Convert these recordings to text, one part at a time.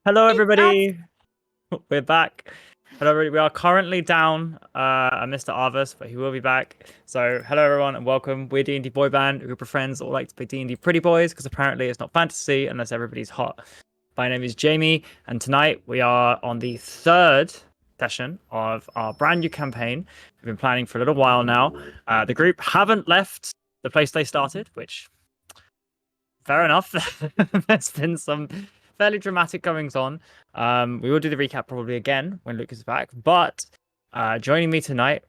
Hello, It's us. everybody. We're back. Hello, everybody. We are currently down Mr. Arvis, but he will be back. So, hello, everyone, and welcome. We're D&D Boyband, a group of friends that all like to play D&D pretty boys, because apparently it's not fantasy unless everybody's hot. My name is Jamie, and tonight we are on the third session of our brand new campaign. We've been planning for a little while now. The group haven't left the place they started, which fair enough. There's been some fairly dramatic goings on. We will do the recap probably again when Luke is back. But joining me tonight,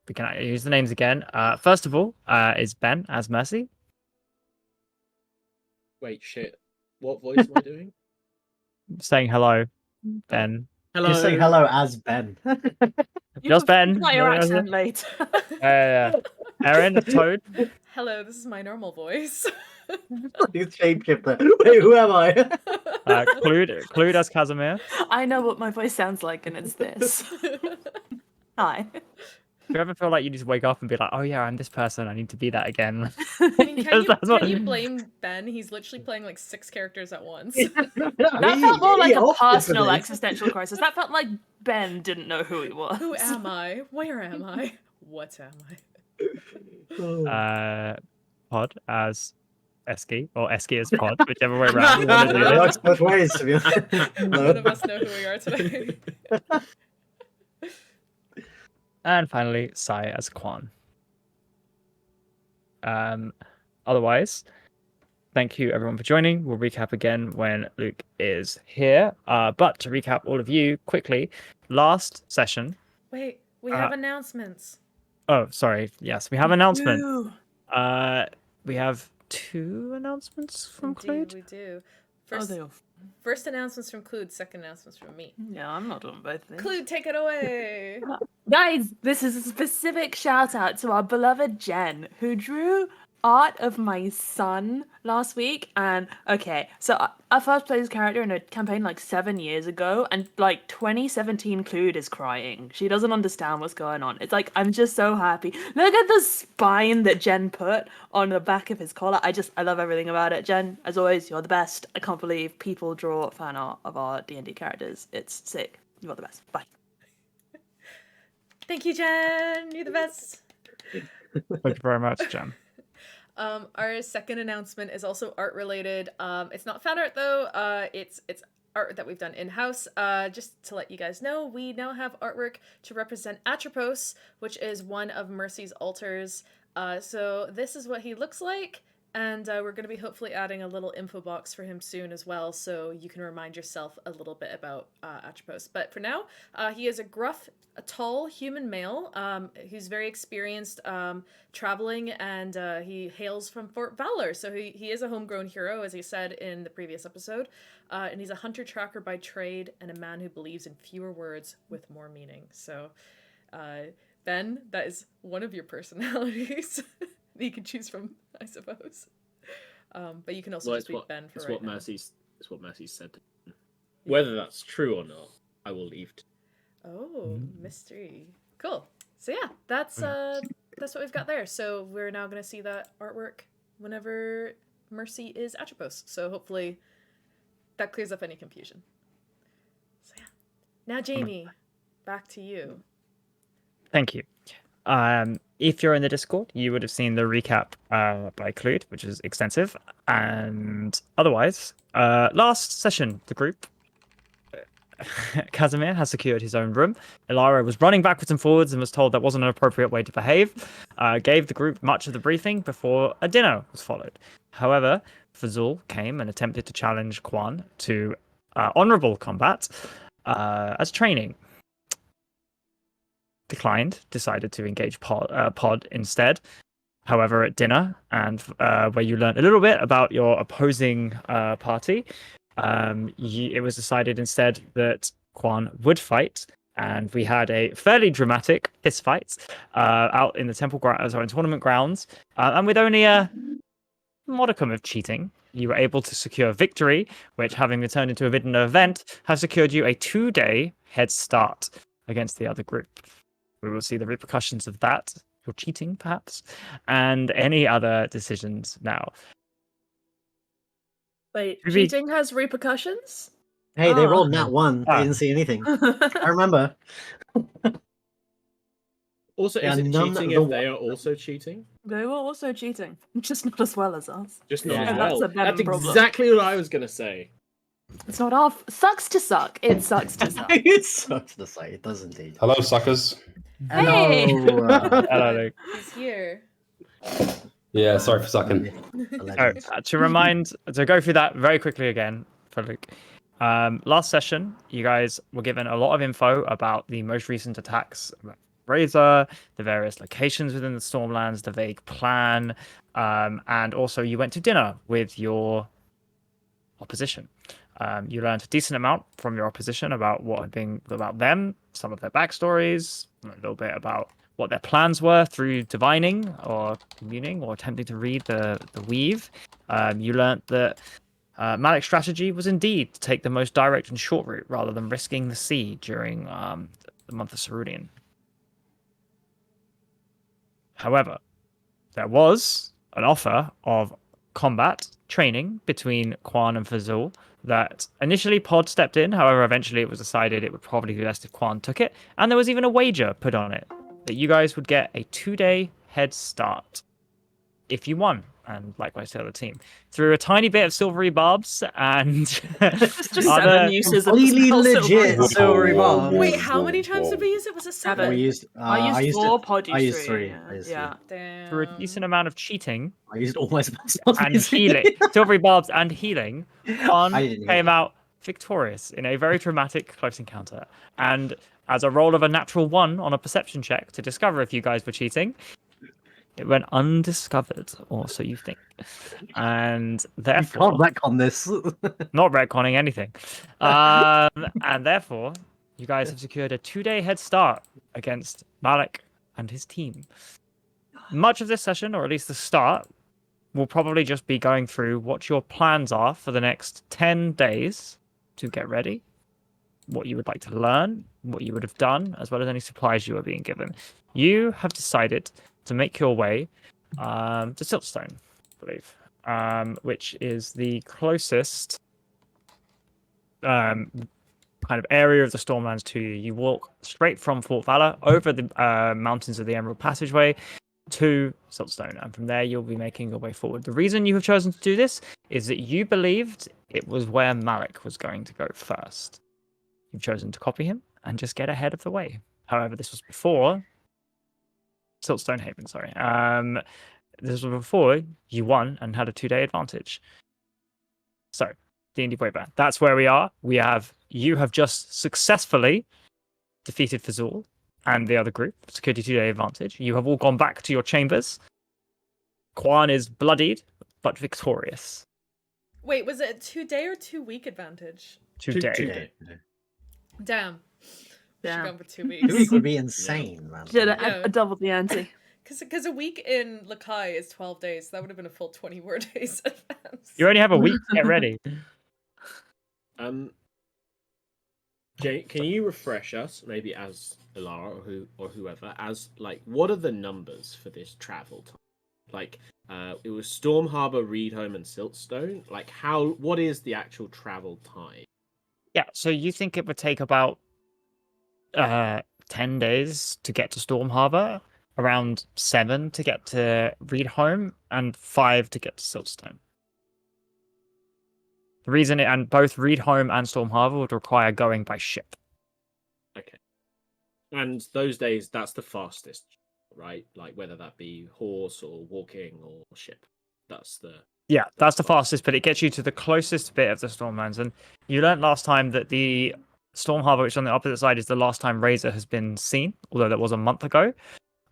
we can use the names again. First of all, is Ben as Mercy. Wait, shit. What voice am I doing? Saying hello, Ben. Hello. You're saying hello as Ben. Just Ben. Got your accent later. Erin, Toad. Hello, this is my normal voice. You shapeshifter. Wait, who am I? Clued as Casimir. I know what my voice sounds like, and it's this. Hi. Do you ever feel like you just wake up and be like, oh yeah, I'm this person, I need to be that again? I mean, Because that's what- can you blame Ben? He's literally playing like 6 characters at once. That felt more like a personal existential crisis. That felt like Ben didn't know who he was. Who am I? Where am I? What am I? Pod as Eski, or Eski as Pod, whichever way around. you It wanna do it. works both ways, to be honest. None of us know who we are today. And finally, Sai as Quan. Otherwise, thank you everyone for joining. We'll recap again when Luke is here. But to recap all of you quickly, last session. Wait, we have announcements. Oh, sorry. Yes, we have announcements. Ooh. We have 2 announcements from Indeed, Clued. we do. Oh, First announcements from Clued, second announcements from me. yeah, I'm not doing both things. Clued, take it away! Guys, this is a specific shout out to our beloved Jen, who drew art of my son last week. And okay, so I first played this character in a campaign like 7 years ago, and like 2017 Clued is crying. She doesn't understand what's going on. It's like, I'm just so happy. Look at the spine that Jen put on the back of his collar. I love everything about it. Jen, as always, you're the best. I can't believe people draw fan art of our D&D characters. It's sick. You're the best. Bye. Thank you, Jen! You're the best! Thank you very much, Jen. Our second announcement is also art related. It's not fan art though. It's art that we've done in-house. Just to let you guys know, we now have artwork to represent Atropos, which is one of Mercy's altars. So this is what he looks like, and we're going to be hopefully adding a little info box for him soon as well, so you can remind yourself a little bit about Atropos. But for now, he is a tall human male who's very experienced traveling, and he hails from Fort Valor, so he is a homegrown hero, as he said in the previous episode, and he's a hunter-tracker by trade and a man who believes in fewer words with more meaning. So Ben, that is one of your personalities that you can choose from, I suppose. But you can also just be Ben for right now. It's what Mercy said. Whether that's true or not, I will leave. Oh, mystery. Cool. So yeah, that's what we've got there. So we're now going to see that artwork whenever Mercy is Atropos. So hopefully that clears up any confusion. So yeah. Now Jamie, back to you. Thank you. If you're in the Discord, you would have seen the recap by Clued, which is extensive. And otherwise, last session, the group, Casimir has secured his own room. Ilara was running backwards and forwards and was told that wasn't an appropriate way to behave. Gave the group much of the briefing before a dinner was followed. However, Fazul came and attempted to challenge Quan to honorable combat as training. Declined, decided to engage Pod instead. However, at dinner, and where you learned a little bit about your opposing party, it was decided instead that Quan would fight, and we had a fairly dramatic fist fight out in the tournament grounds, and with only a modicum of cheating, you were able to secure victory, which, having returned into a hidden event, has secured you a 2-day head start against the other group. We will see the repercussions of that, your cheating perhaps, and any other decisions now. Wait, cheating has repercussions? Hey, they Oh. rolled nat 1. Ah. They didn't see anything. I remember. Also, Yeah, is it none cheating of if the they are also cheating? They were also cheating, just not as well as us. Just not Yeah. as And well. that's a That's them problem. exactly what I was gonna say. It's not our sucks to suck. It sucks to suck. It sucks to say. It does indeed. Hello, suckers. Hey! Hello. Hello, Luke. He's here. Yeah, sorry for sucking. The Oh, legends. to go through that very quickly again for Luke. Last session, you guys were given a lot of info about the most recent attacks, about Razor, the various locations within the Stormlands, the vague plan, and also you went to dinner with your opposition. You learned a decent amount from your opposition about what had been about them, some of their backstories, a little bit about what their plans were through divining or communing or attempting to read the weave. You learned that Malik's strategy was indeed to take the most direct and short route rather than risking the sea during the month of Cerulean. However, there was an offer of combat training between Quan and Fazul that initially Pod stepped in. However, eventually it was decided it would probably be best if Quan took it. And there was even a wager put on it that you guys would get a 2-day head start if you won. And likewise to the other team. Through a tiny bit of silvery barbs and Just other... 7 uses of the Completely spell legit silver. silvery Whoa. bar. Wait, how many times did we use it? Was it Seven. seven? We used. I used 4, Pod I used used 3. 3. I used Yeah. 3. Damn. through a decent amount of cheating I used all my spells. and healing, silvery barbs and healing, Quan I didn't came heal. out victorious in a very dramatic close encounter. And as a roll of a natural 1 on a perception check to discover if you guys were cheating, it went undiscovered, or so you think. And You therefore, can't retcon this. not retconning anything. And therefore, you guys have secured a 2-day head start against Malik and his team. Much of this session, or at least the start, will probably just be going through what your plans are for the next 10 days to get ready, what you would like to learn, what you would have done, as well as any supplies you are being given. You have decided to make your way to Siltstone, I believe, which is the closest kind of area of the Stormlands to you. You walk straight from Fort Valor over the mountains of the Emerald Passageway to Siltstone, and from there you'll be making your way forward. The reason you have chosen to do this is that you believed it was where Malik was going to go first. You've chosen to copy him and just get ahead of the way. However, this was before Siltstone Haven, sorry. This was before you won and had a 2-day advantage. So, D&D Boyband, that's where we are. You have just successfully defeated Fazul and the other group, secured your 2-day advantage. You have all gone back to your chambers. Quan is bloodied, but victorious. Wait, was it a 2-day or 2-week advantage? 2-day. 2-day. Damn. We should Damn. go for 2 2 weeks. weeks would be insane, man. Did Yeah. a double the ante. Because a week in Lakai is 12 days. That would have been a full 20 more days advance. You only have a week to get ready. Jay, can you refresh us, maybe as Ilara or whoever, as like what are the numbers for this travel time? Like, it was Storm Harbor, Reedhome, and Siltstone. Like, what is the actual travel time? Yeah, so you think it would take about 10 days to get to Storm Harbor, around 7 to get to Reedhome, and 5 to get to Siltstone. The reason and both Reedhome and Storm Harbor would require going by ship. Okay. And those days, that's the fastest, right? Like whether that be horse or walking or ship. That's the That's the fastest, but it gets you to the closest bit of the Stormlands. And you learned last time that the Storm Harbor, which is on the opposite side, is the last time Razor has been seen, although that was a month ago.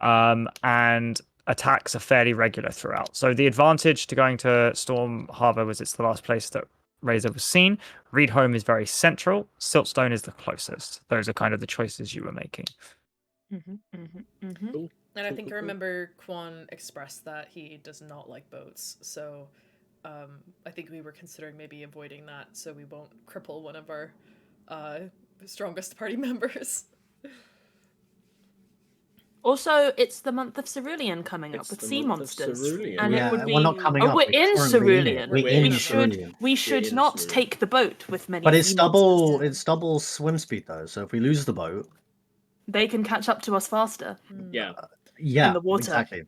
And attacks are fairly regular throughout. So the advantage to going to Storm Harbor was it's the last place that Razor was seen. Reedhome is very central. Siltstone is the closest. Those are kind of the choices you were making. cool. And I think I Cool. remember Quan expressed that he does not like boats. So I think we were considering maybe avoiding that so we won't cripple one of our strongest party members. Also, it's the month of Cerulean coming up It's with the sea month of monsters. Cerulean. And Yeah, it would be... we're not coming oh, up. we're in currently in it. Cerulean. We're in in We should Cerulean. we should in not Cerulean. take the boat with many But it's sea double. monsters. It's double swim speed though. So if we lose the boat, They can catch up to us faster. Yeah, yeah, the water. exactly.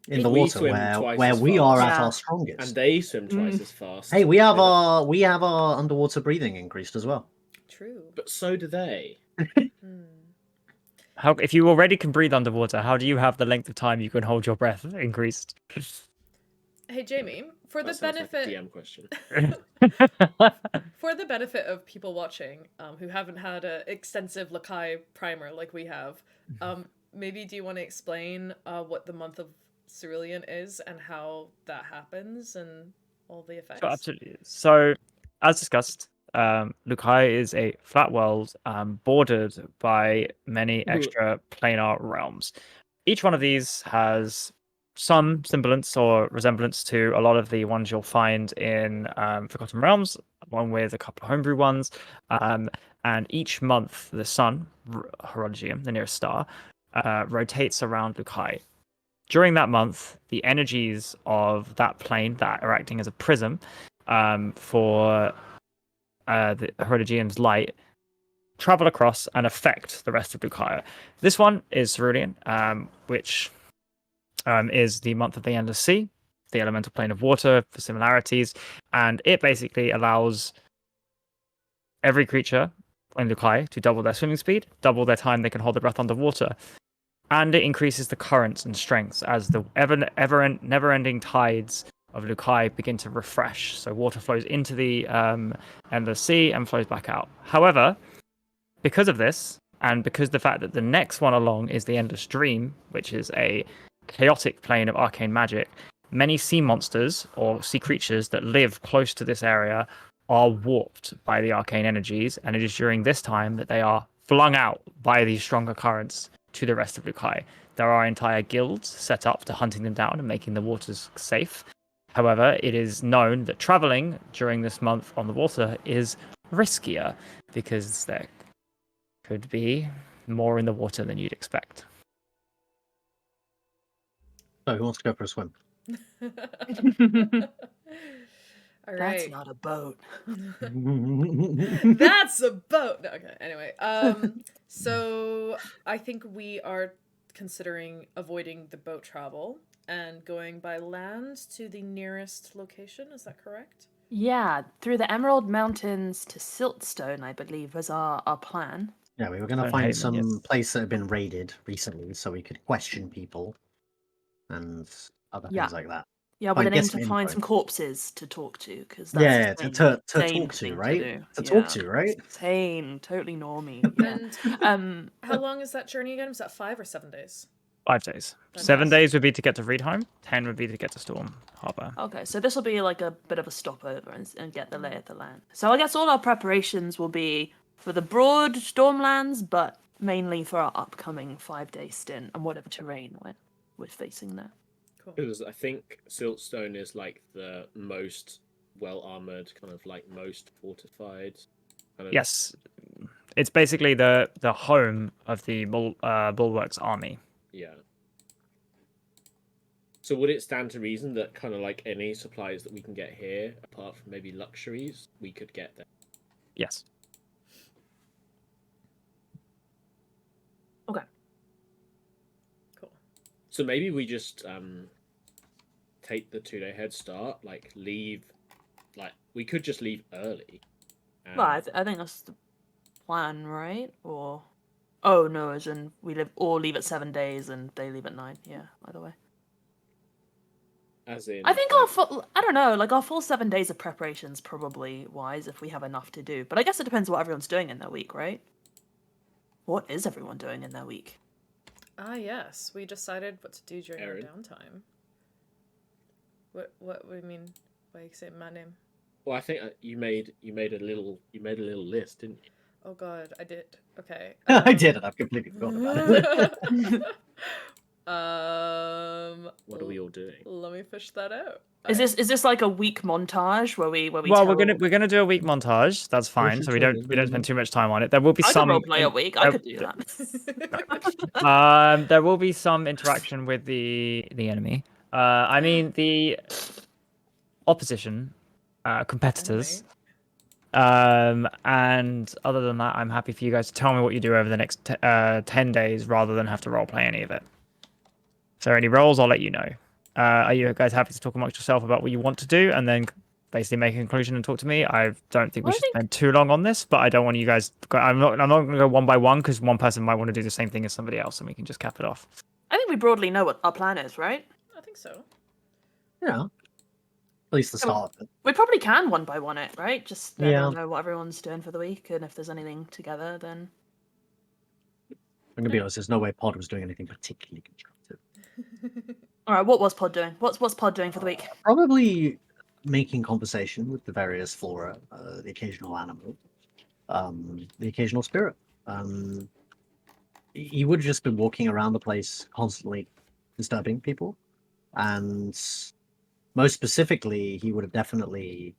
In If the we water, swim where twice where as we are fast- at Yeah. our strongest. and they swim twice as fast. Hey, we have with- our underwater breathing increased as well. True. But so do they. How if you already can breathe underwater, how do you have the length of time you can hold your breath increased? Hey Jamie, for the That sounds like a benefit DM question. for the benefit of people watching who haven't had an extensive Lakai primer like we have, maybe do you want to explain what the month of Cerulean is and how that happens and all the effects? Sure, absolutely. So, as discussed, Lukai is a flat world bordered by many extra planar realms. Each one of these has some semblance or resemblance to a lot of the ones you'll find in Forgotten Realms, along with a couple of homebrew ones. And each month, the sun, Herodigium, the nearest star, rotates around Lukai. During that month, the energies of that plane that are acting as a prism for the Herodigium's light travel across and affect the rest of Lucaia. This one is Cerulean, which is the month of the Endless Sea, the elemental plane of water for similarities, and it basically allows every creature in Lucaia to double their swimming speed, double their time they can hold their breath underwater, and it increases the currents and strengths as the never-ending tides of Lukai begin to refresh. So water flows into the Endless Sea and flows back out. However, because of this, and because the fact that the next one along is the Endless Dream, which is a chaotic plane of arcane magic, many sea monsters or sea creatures that live close to this area are warped by the arcane energies, and it is during this time that they are flung out by these stronger currents to the rest of Lukai. There are entire guilds set up to hunting them down and making the waters safe. However, it is known that traveling during this month on the water is riskier because there could be more in the water than you'd expect. So who wants to go for a swim? All That's right. not a boat. That's a boat. No, okay. Anyway, so I think we are considering avoiding the boat travel and going by land to the nearest location. Is that correct? Yeah, through the Emerald Mountains to Siltstone, I believe, was our plan. Yeah, we were going to Don't find hate me, some yes. place that had been raided recently, so we could question people and other Yeah. things like that. Yeah, with Fine, an get aim some to find info. some corpses to talk to, because that's Yeah, a to sane talk to, thing right? do. To Yeah. talk to, right? Sane, totally normie. Yeah. And how long is that journey again? Was that 5 or 7 days? 5 days. 7 days would be to get to Reedheim. 10 would be to get to Storm Harbor. Okay, so this will be like a bit of a stopover and get the lay of the land. So I guess all our preparations will be for the broad Stormlands, but mainly for our upcoming 5-day stint and whatever terrain we're facing there. Cool. Because I think Siltstone is like the most well armored, kind of like most fortified. Kind of... Yes, it's basically the home of the Bulwark's army. Yeah. So would it stand to reason that kind of like any supplies that we can get here, apart from maybe luxuries, we could get there? Yes. Okay. Cool. So maybe we just take the 2-day head start, like leave, like we could just leave early. Well, I think that's the plan, right? Or oh no, as in we all leave at 7 days and they leave at 9. Yeah, either way. As in, I think our full, I don't know, like our full 7 days of preparation's probably wise if we have enough to do. But I guess it depends what everyone's doing in their week, right? What is everyone doing in their week? Ah, yes. We decided what to do during Erin. our downtime. What do you mean? Why you say my name? Well, I think you made a little list, didn't you? Oh god, I did. Okay. I did it. I've completely forgotten about it. What are we all doing? Let me fish that out. Is this like a week montage where we Well, tell... we're gonna do a week montage. That's fine. should So we try don't this, spend too much time on it. There will be I some. could roleplay a week. I could do that. There will be some interaction with the enemy. I mean the opposition, competitors. And other than that, I'm happy for you guys to tell me what you do over the next 10 days rather than have to roleplay any of it. If there are any roles, I'll let you know. Are you guys happy to talk amongst yourself about what you want to do and then basically make a conclusion and talk to me? I don't think we Well, I should think- spend too long on this, but I don't want you guys. I'm not going to go one by one because one person might want to do the same thing as somebody else, and we can just cap it off. I think we broadly know what our plan is, right? I think so. Yeah. At least the start of it. We probably can one by one it, right? Just let Yeah. everyone know what everyone's doing for the week, and if there's anything together, then... I'm gonna be honest, there's no way Pod was doing anything particularly constructive. All right, what was Pod doing? What's Pod doing for the week? Probably making conversation with the various flora, the occasional animal, the occasional spirit. He would have just been walking around the place constantly disturbing people, and most specifically, he would have definitely,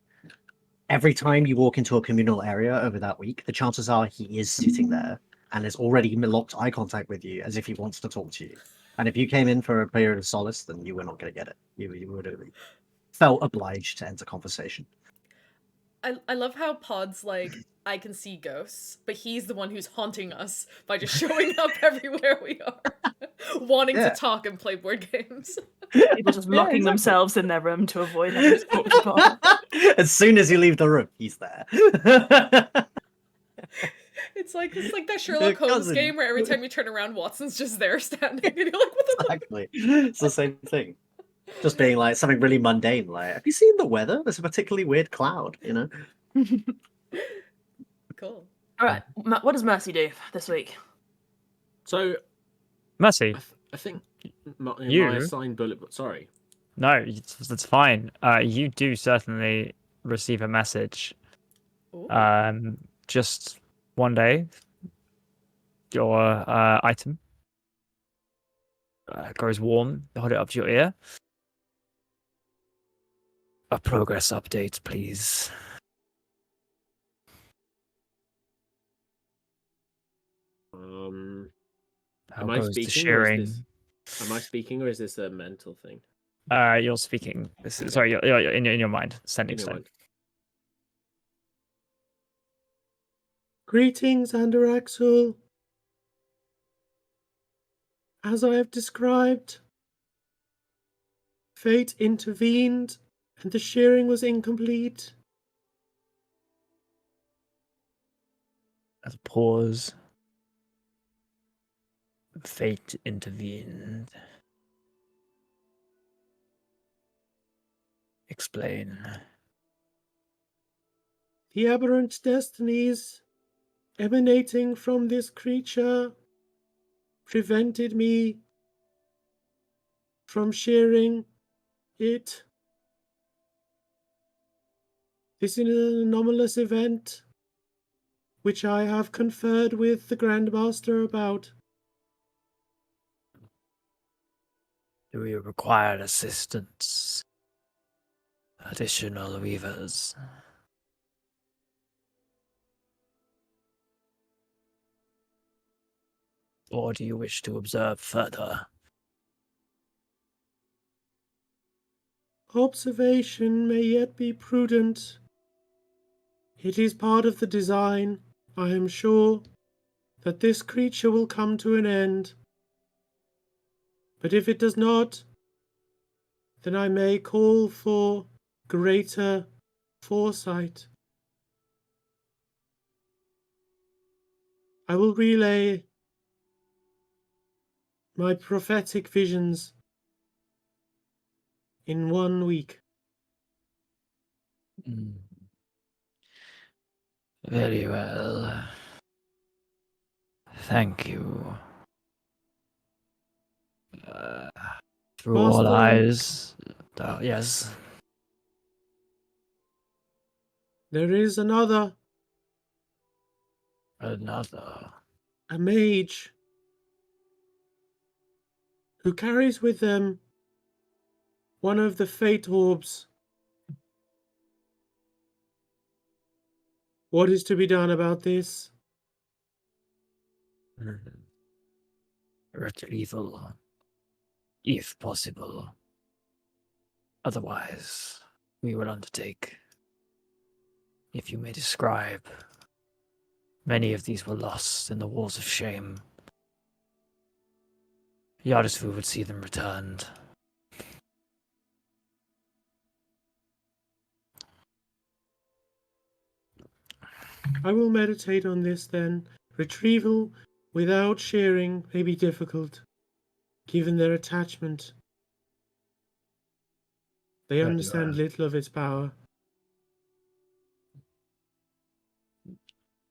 every time you walk into a communal area over that week, the chances are he is sitting there and has already locked eye contact with you as if he wants to talk to you. And if you came in for a period of solace, then you were not going to get it. You would have felt obliged to enter conversation. I love how Pod's like, I can see ghosts, but he's the one who's haunting us by just showing up everywhere we are, wanting Yeah. to talk and play board games. People just Yeah, locking exactly. themselves in their room to avoid having to talk to Pod. As soon as you leave the room, he's there. It's like that Sherlock Holmes cousin. game where every time you turn around, Watson's just there standing, and you're like, what the fuck? Exactly. It's the same thing. Just being like something really mundane, like, have you seen the weather? There's a particularly weird cloud, you know? Cool. All right, what does Mercy do this week? So Mercy, I think my You? assigned bullet. Sorry. no, that's fine. You do certainly receive a message. Ooh. Just one day, your item grows warm. You hold it up to your ear. A progress update, please. How Am I goes the speaking or is shearing? Am I speaking or is this a mental thing? You're speaking. Sorry, you're in your mind. Sending In your stone. mind. Greetings, Andaraxul. As I have described, fate intervened and the shearing was incomplete. As a pause. Fate intervened. Explain. The aberrant destinies emanating from this creature prevented me from shearing it. This is an anomalous event which I have conferred with the Grandmaster about. Do we require assistance? Additional weavers. Or do you wish to observe further? Observation may yet be prudent. It is part of the design, I am sure, that this creature will come to an end. But if it does not, then I may call for greater foresight. I will relay my prophetic visions in 1 week. Very well. Thank you. Through all Master. eyes. Yes. There is another, Another. a mage, who carries with them one of the fate orbs. What is to be done about this? Retrieval, if possible. Otherwise, we will undertake. If you may describe, many of these were lost in the wars of shame. Yardisfu would see them returned. I will meditate on this then. Retrieval without shearing may be difficult, given their attachment. They Very understand well. little of its power.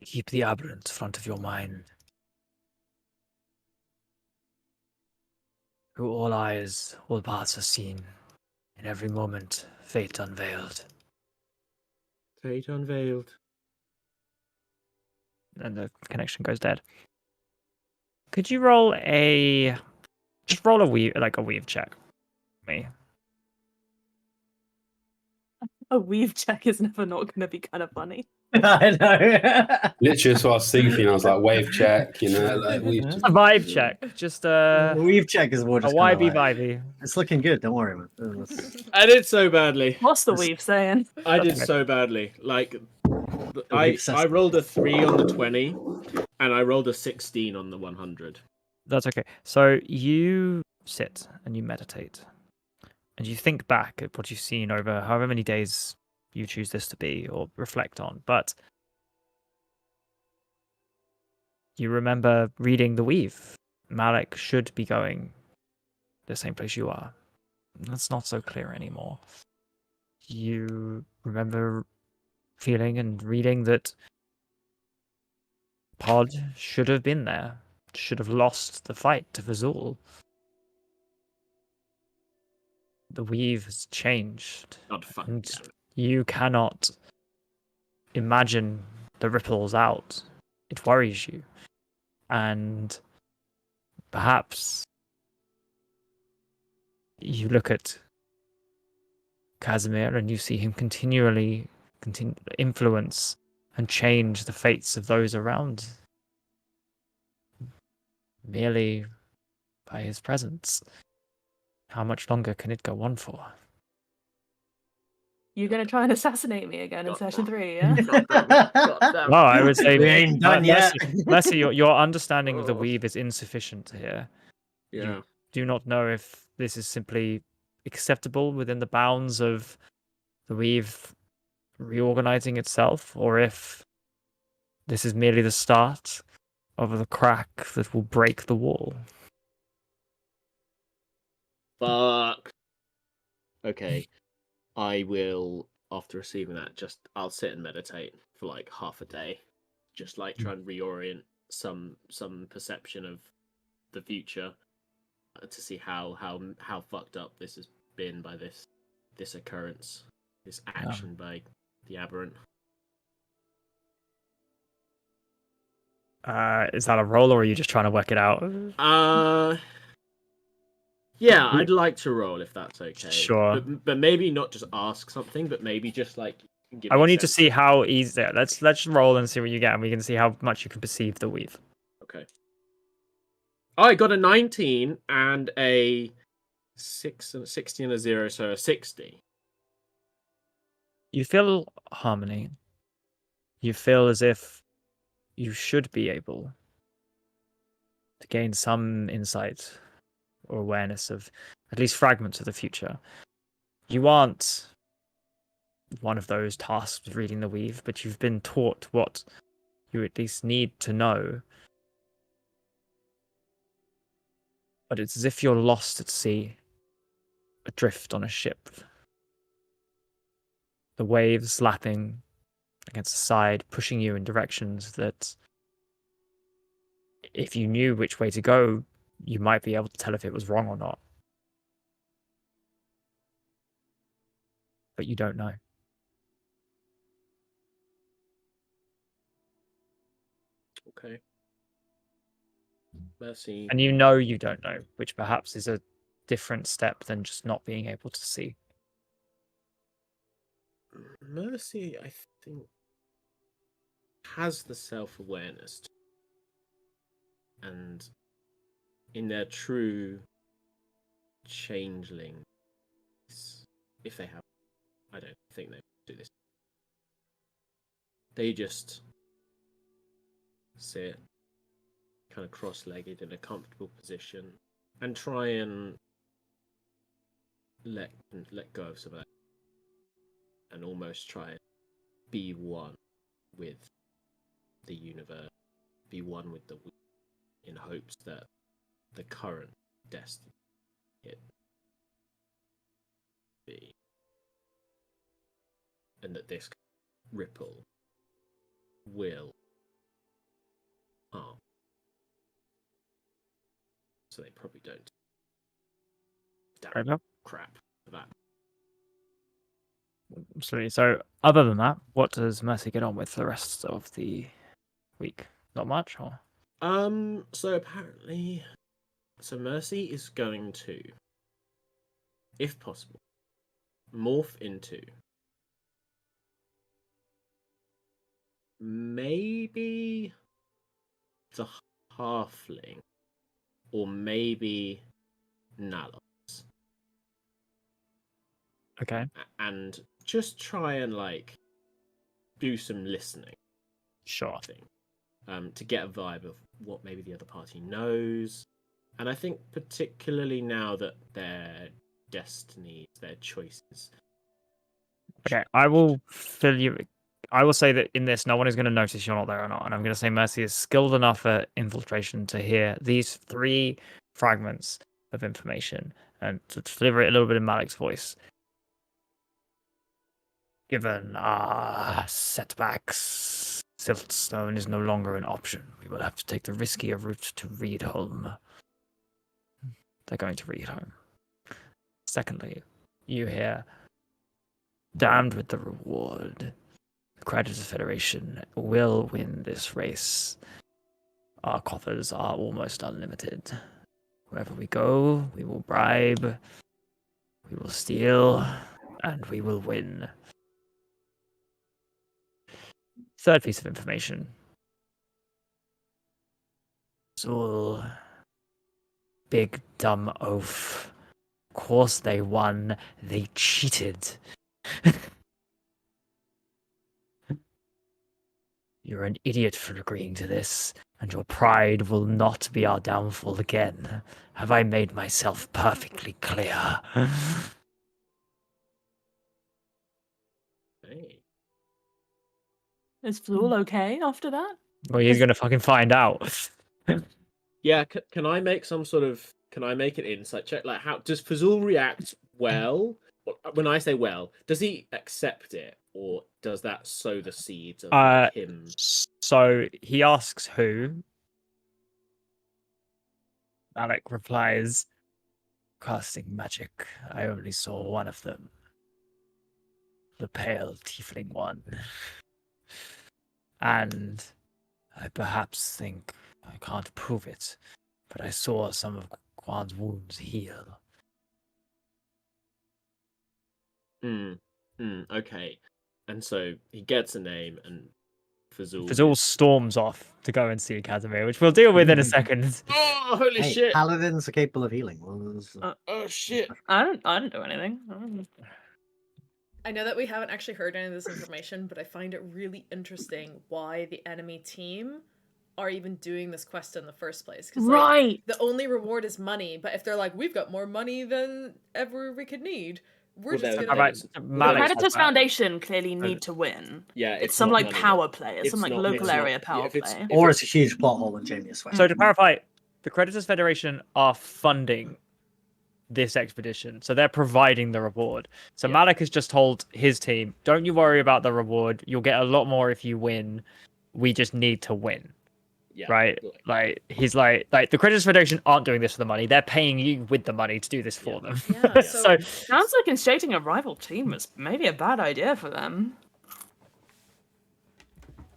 Keep the aberrant front of your mind. Through all eyes, all paths are seen. In every moment, fate unveiled. Fate unveiled. And the connection goes dead. Could you roll a... Just roll a weave, like a weave check. Me. A weave check is never not going to be kind of funny. I know. Literally, that's what I was thinking. I was like, wave check, you know, like we just A vibe check. Just The weave check is more a just kind of YB like, vibey. it's looking good. Don't worry, man. It's- I did so badly. What's the weave saying? I did Okay. so badly. Like, we've I rolled a 3 on the 20, and I rolled a 16 on the 100. That's okay. So you sit and you meditate. And you think back at what you've seen over however many days you choose this to be or reflect on. But you remember reading the weave. Malik should be going the same place you are. That's not so clear anymore. You remember feeling and reading that Pod should have been there, should have lost the fight to Vazul. The weave has changed, Not fucking and damn it. you cannot imagine the ripples out. It worries you. And perhaps you look at Casimir and you see him continually influence and change the fates of those around merely by his presence. How much longer can it go on for? You're going to try and assassinate me again in session 3, yeah? Well, I would say we ain't done yet. Mercy, your understanding of the weave is insufficient here. Yeah. Do not know if this is simply acceptable within the bounds of the weave reorganizing itself, or if this is merely the start of the crack that will break the wall. Fuck. Okay. I will, after receiving that, I'll sit and meditate for like half a day. Just like try and reorient some perception of the future to see how fucked up this has been by this occurrence, this action by the aberrant. Is that a roll, or are you just trying to work it out? Yeah, I'd like to roll if that's okay. Sure. But maybe not just ask something, but maybe just like give I me want a you to sense see of- how easy. Let's roll and see what you get, and we can see how much you can perceive the weave. Okay. Oh, I got a 19 and a 16 and a 0, so a 60. You feel harmony. You feel as if you should be able to gain some insight or awareness of at least fragments of the future. You aren't one of those tasked with reading the weave, but you've been taught what you at least need to know. But it's as if you're lost at sea, adrift on a ship. The waves lapping against the side, pushing you in directions that, if you knew which way to go, you might be able to tell if it was wrong or not. But you don't know. Okay. Mercy. And you know you don't know, which perhaps is a different step than just not being able to see. Mercy, I think, has the self-awareness, and in their true changeling, if they have, I don't think they do this. They just sit kind of cross-legged in a comfortable position and try and let go of some of that, and almost try and be one with the universe, be one with the weak, in hopes that the current destiny it be, and that this ripple will harm. So they probably don't. Fair Damn enough. crap for that. Absolutely. So, other than that, what does Mercy get on with for the rest of the week? Not much, or So apparently, Mercy is going to, if possible, morph into maybe the halfling, or maybe Nalos, okay, and just try and like do some listening sure. thing, to get a vibe of what maybe the other party knows. And I think particularly now that their destinies, their choices. Okay, I will fill you. I will say that in this, no one is going to notice you're not there or not, and I'm going to say Mercy is skilled enough at infiltration to hear these 3 fragments of information and to deliver it a little bit in Malik's voice. Given our setbacks, Siltstone is no longer an option. We will have to take the riskier route to Reedholm. They're going to Reedholm. Secondly, you hear, damned with the reward. The Creditors Federation will win this race. Our coffers are almost unlimited. Wherever we go, we will bribe, we will steal, and we will win. Third piece of information. Zul. Big dumb oaf. Of course they won. They cheated. You're an idiot for agreeing to this, and your pride will not be our downfall again. Have I made myself perfectly clear? Hey. Is Flool okay after that? Well, he's gonna fucking find out. Yeah, can I make some sort of? Can I make an insight check? Like, how does Fazul react? Well, when I say well, does he accept it, or does that sow the seeds of like, him? So he asks who. Alec replies, casting magic. I only saw one of them. The pale tiefling one. And I perhaps think, I can't prove it, but I saw some of Quan's wounds heal. Okay. And so he gets a name, and Fazul. Fazul storms off to go and see Casimir, which we'll deal with in a second. Oh, holy Hey, shit! paladins are capable of healing. Oh shit! I don't do anything. I know that we haven't actually heard any of this information, but I find it really interesting why the enemy team are even doing this quest in the first place. Because Right. the only reward is money, but if they're like, we've got more money than ever we could need, we're Well, just then- gonna. Alright, The Malik, Predators Foundation clearly need to win. Yeah, It's some not like money, power play. It's some it's like not- local it's not- area yeah, power if it's- play. Or it's a huge plot hole and Jamie is sweating. So to clarify, the Creditors Federation are funding this expedition, so they're providing the reward. So Yeah. Malik has just told his team, "Don't you worry about the reward. You'll get a lot more if you win. We just need to win." Yeah, Right? Like he's like the Creditors Federation aren't doing this for the money. They're paying you with the money to do this for them. Yeah, so Sounds like instating a rival team is maybe a bad idea for them.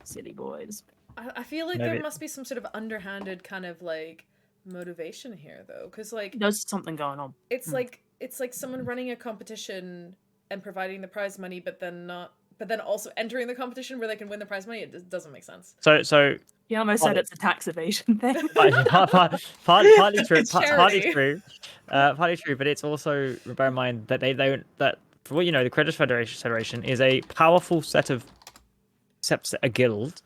Silly boys. I feel like Maybe. there must be some sort of underhanded kind of like motivation here, though, because like There's something going on. it's like someone running a competition and providing the prize money, but then also entering the competition where they can win the prize money. It just doesn't make sense. So You almost said it's a tax evasion thing. partly true. It's Partly charity. true. Partly true, but it's also bear in mind that they don't that for what you know, the Credit Federation is a powerful set of a guild,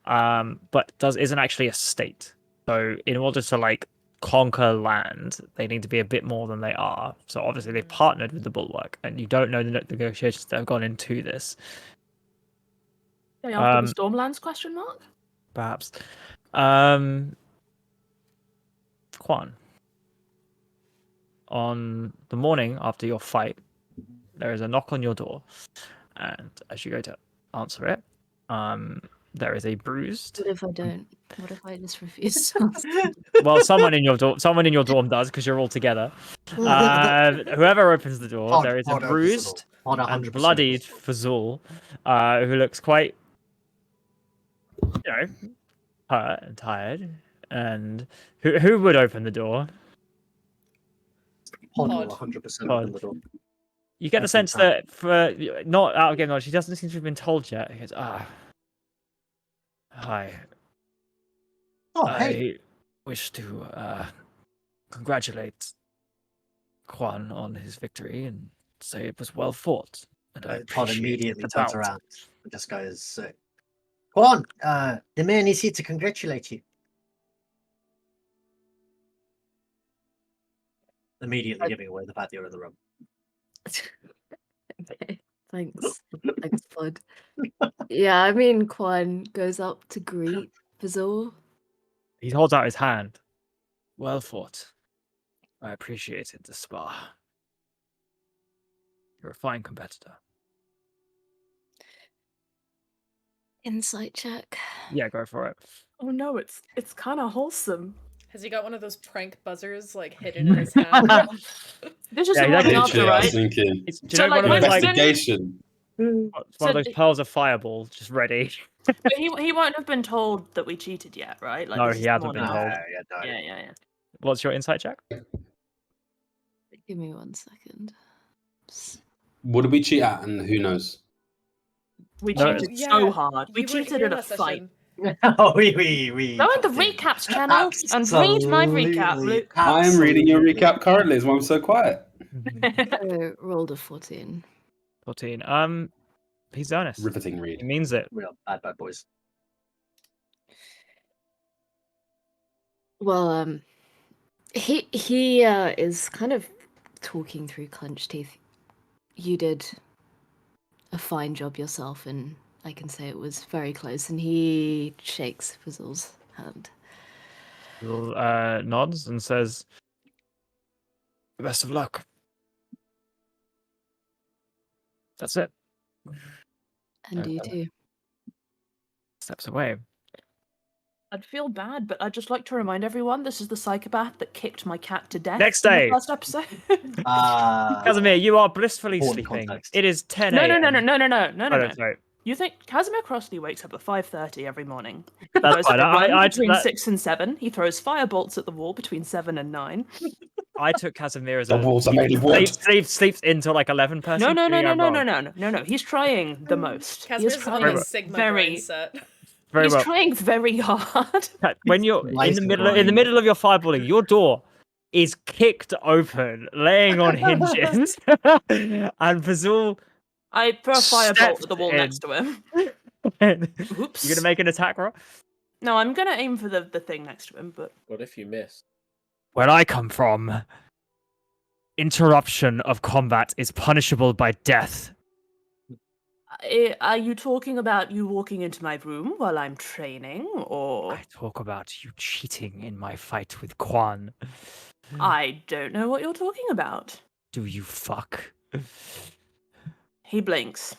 but isn't actually a state. So in order to like conquer land, they need to be a bit more than they are. So obviously they've partnered with the Bulwark, and you don't know the negotiations that have gone into this. After the Stormlands question mark? Perhaps. Quan, on the morning after your fight, there is a knock on your door, and as you go to answer it, there is a bruised. What if I don't? What if I just refuse? Well, someone in your dorm does because you're all together. Whoever opens the door, there is a bruised and bloodied Fazul, who looks quite, hurt and tired. And who would open the door? Pod Pod. will 100% Pod. open the door. You get the Every sense time. that, for not out of game knowledge, she doesn't seem to have been told yet. He goes, hi. Oh, hey. I wish to congratulate Quan on his victory and say it was well fought. And I Pod appreciate immediately the turns bout." around and just goes, go on, the man is here to congratulate you. Immediately giving away the fact that you're in the room. Okay, thanks. Thanks, Pod. Yeah, I mean, Quan goes up to greet Bazor. He holds out his hand. Well fought. I appreciated the spar. You're a fine competitor. Insight check. Yeah, go for it. Oh no, it's kind of wholesome. Has he got one of those prank buzzers like hidden in his hand? This is Yeah, the he morning does. after, Literally, I was right? thinking. Do you So, know like, one of those like Investigation. it's So one of those it- pearls of fireball just ready? But he won't have been told that we cheated yet, right? Like, No, this he is the hasn't been morning told. after. no. Yeah. What's your insight check? Give me 1 second. What did we cheat at, and who knows? We No, cheated yeah, so hard. We you weren't cheated here at a last fight. session. Oh, we. Go into the fucking- recaps channel and read my recap, Absolutely, Luke. I am reading your absolutely. recap currently, is why I'm so quiet. I rolled a 14. 14. He's honest. Riveting He read. means it. We are bad boys. Well, he is kind of talking through clenched teeth. You did a fine job yourself, and I can say it was very close. And he shakes Fizzle's hand. Little, nods and says, "Best of luck." That's it. And you too. Steps away. I'd feel bad, but I'd just like to remind everyone this is the psychopath that kicked my cat to death Next in day. the first episode. Casimir, you are blissfully important sleeping. context. It is 10 No. a.m. Sorry. You think Casimir Crossley wakes up at 5:30 every morning? That's Goes fine. for a run between that- 6 and 7. He throws firebolts at the wall between 7 and 9. I took Casimir as The walls are made of wood. sleeps until like 11 person. No. He's trying the most. He is Casimir's on trying a Sigma very, mindset. Very he's well. trying very hard. When you're in the Light middle of your fireballing, your door is kicked open, laying on hinges, and Fazul, I throw a firebolt Stepped at the wall in. next to him. you're Oops. gonna make an attack roll. No, I'm gonna aim for the thing next to him, but What if you miss? Where I come from, interruption of combat is punishable by death. are you talking about you walking into my room while I'm training, or I talk about you cheating in my fight with Quan. I don't know what you're talking about. Do you fuck? He blinks.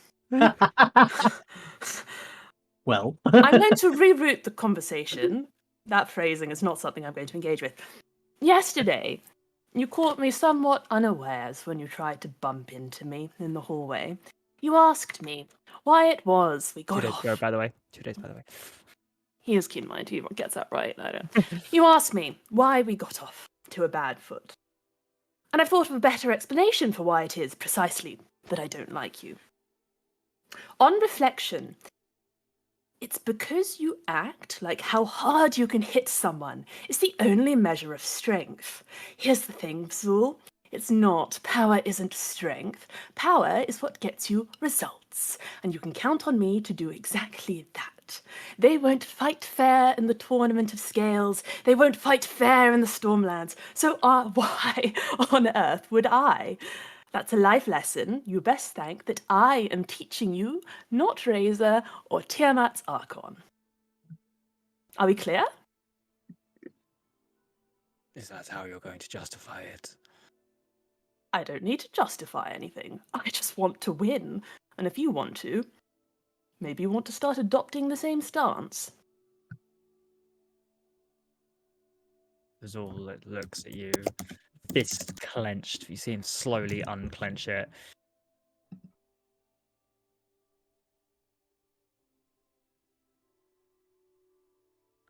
Well, I'm going to reroute the conversation. That phrasing is not something I'm going to engage with. Yesterday, you caught me somewhat unawares when you tried to bump into me in the hallway. You asked me why it was we 2 got days off. ago, by the way. 2 days, by the way. He is keen-minded. He gets that right. I don't. You asked me why we got off to a bad foot. And I've thought of a better explanation for why it is precisely that I don't like you. On reflection, it's because you act like how hard you can hit someone is the only measure of strength. Here's the thing, Zool. It's not. Power isn't strength. Power is what gets you results. And you can count on me to do exactly that. They won't fight fair in the Tournament of Scales. They won't fight fair in the Stormlands. So why on earth would I? That's a life lesson you best thank that I am teaching you, not Razor or Tiamat's Archon. Are we clear? Is that how you're going to justify it? I don't need to justify anything. I just want to win. And if you want to, maybe you want to start adopting the same stance. Azul looks at you, fist clenched. You see him slowly unclench it.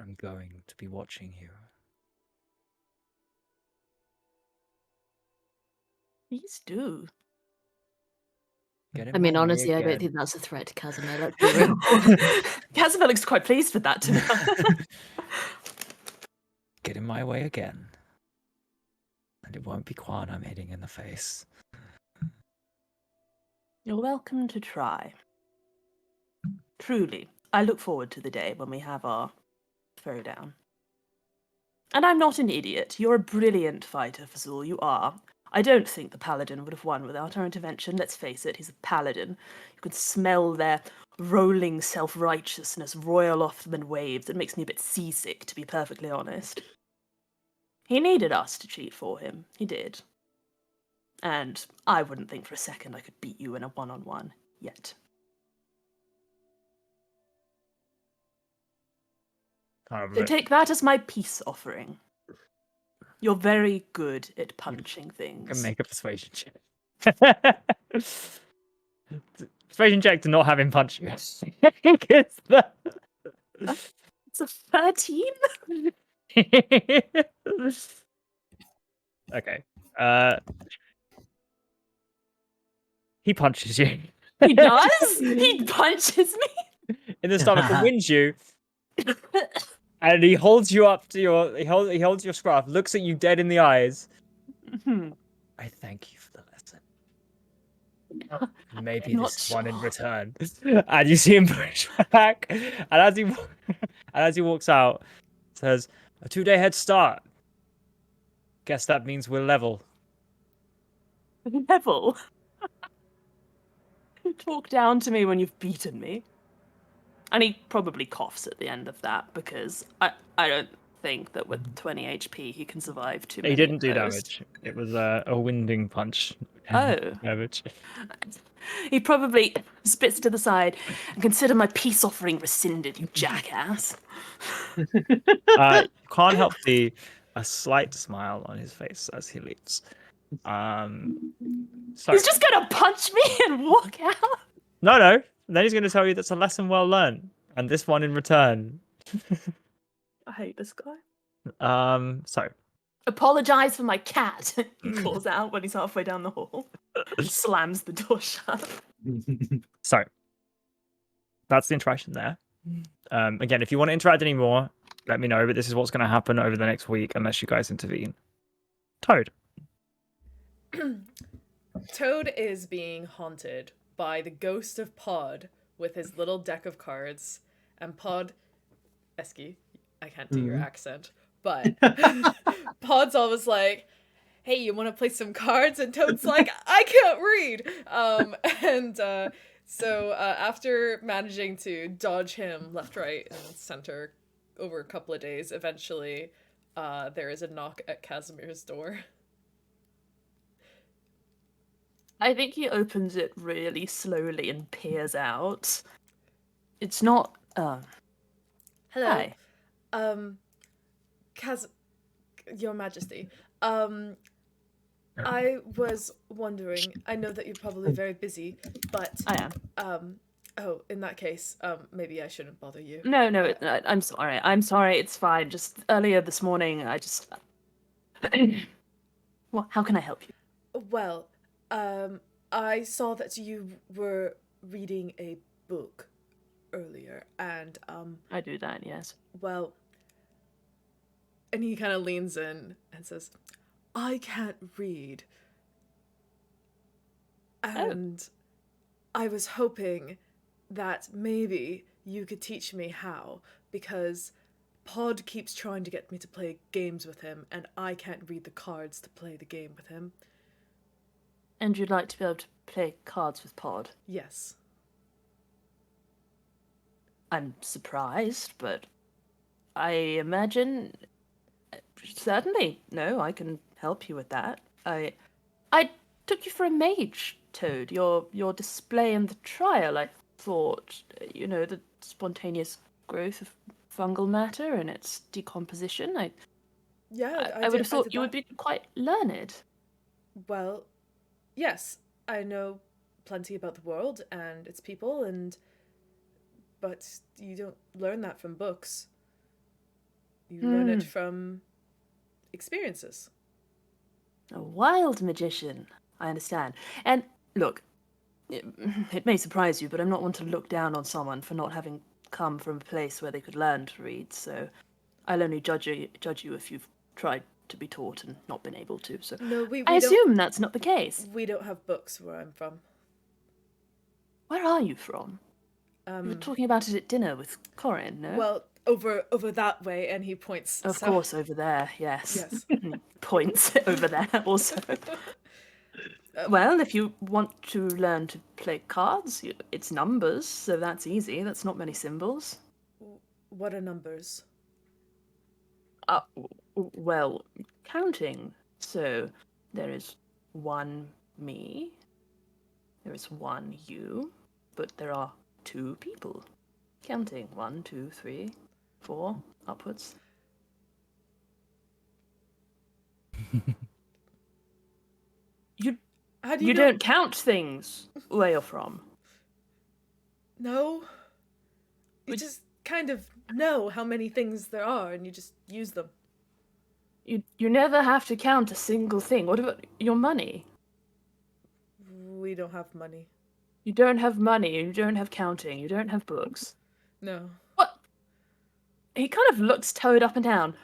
I'm going to be watching you. Please do. Get in I mean, my way honestly, I don't again. think that's a threat to Casimir. Let's be real. Casimir looks quite pleased with that, to be honest. Get in my way again. And it won't be Quan I'm hitting in the face. You're welcome to try. Truly, I look forward to the day when we have our throwdown. And I'm not an idiot. You're a brilliant fighter, Fazul. You are. I don't think the paladin would have won without our intervention. Let's face it, he's a paladin. You can smell their rolling self-righteousness roil off them in waves. It makes me a bit seasick, to be perfectly honest. He needed us to cheat for him. He did. And I wouldn't think for a second I could beat you in a one-on-one yet. So take that as my peace offering. You're very good at punching things. Can make a persuasion check. Persuasion check to not have him punch you. It's a 13? Okay. He punches you. He does? He punches me? In the stomach and wins you. And he holds you up to your he holds your scarf, looks at you dead in the eyes. I thank you for the lesson. Maybe this one in return. And you see him push back. And as he walks out, says, "A 2-day head start. Guess that means we're level." Level? You talk down to me when you've beaten me. And he probably coughs at the end of that because I don't think that with 20 HP he can survive too many. He didn't do of those. damage. It was a winding punch. Oh. Damage. He probably spits to the side and consider my peace offering rescinded, you jackass. Can't help see a slight smile on his face as he leaves. So, He's just gonna punch me and walk out. No. Then he's going to tell you that's a lesson well learned, and this one in return. I hate this guy. So. Apologize for my cat. He calls out when he's halfway down the hall. Slams the door shut. So. That's the interaction there. Again, if you want to interact anymore, let me know, but this is what's going to happen over the next week unless you guys intervene. Toad. Toad is being haunted by the ghost of Pod with his little deck of cards. And Pod... Eski, I can't do your accent, but Pod's always like, "Hey, you want to play some cards?" And Toad's like, "I can't read!" So after managing to dodge him left, right, and center over a couple of days, eventually there is a knock at Casimir's door. I think he opens it really slowly and peers out. It's not, Hello. Hi. Your Majesty. I was wondering, I know that you're probably very busy, but I am. Oh, in that case, maybe I shouldn't bother you. No, I'm sorry. I'm sorry. It's fine. Just earlier this morning, I just. Well, how can I help you? Well, I saw that you were reading a book earlier, and I do that, yes. well, and he kind of leans in and says, "I can't read, and I was hoping that maybe you could teach me how, because Pod keeps trying to get me to play games with him, and I can't read the cards to play the game with him." And you'd like to be able to play cards with Pod? Yes. I'm surprised, but I imagine certainly. No, I can help you with that. I took you for a mage, Toad. Your display in the trial, I thought, the spontaneous growth of fungal matter and its decomposition. Yeah, I would have thought you would be quite learned. Well, yes, I know plenty about the world and its people, but you don't learn that from books. You learn it from experiences. A wild magician, I understand. And look, it may surprise you, but I'm not one to look down on someone for not having come from a place where they could learn to read, so I'll only judge you if you've tried to be taught and not been able to. So No, we I assume that's not the case. We don't have books where I'm from. Where are you from? We were talking about it at dinner with Corin, no? Well, over that way, and he points. Of course, over there, yes. Yes. Points over there also. Well, if you want to learn to play cards, it's numbers, so that's easy. That's not many symbols. What are numbers? Well, counting. So there is one me, there is one you, but there are two people. Counting 1, 2, 3, 4, upwards. How do You know? don't count things where you're from. No. You just kind of know how many things there are, and you just use them. You never have to count a single thing. What about your money? We don't have money. You don't have money, you don't have counting, you don't have books. No. What? He kind of looks Toad up and down.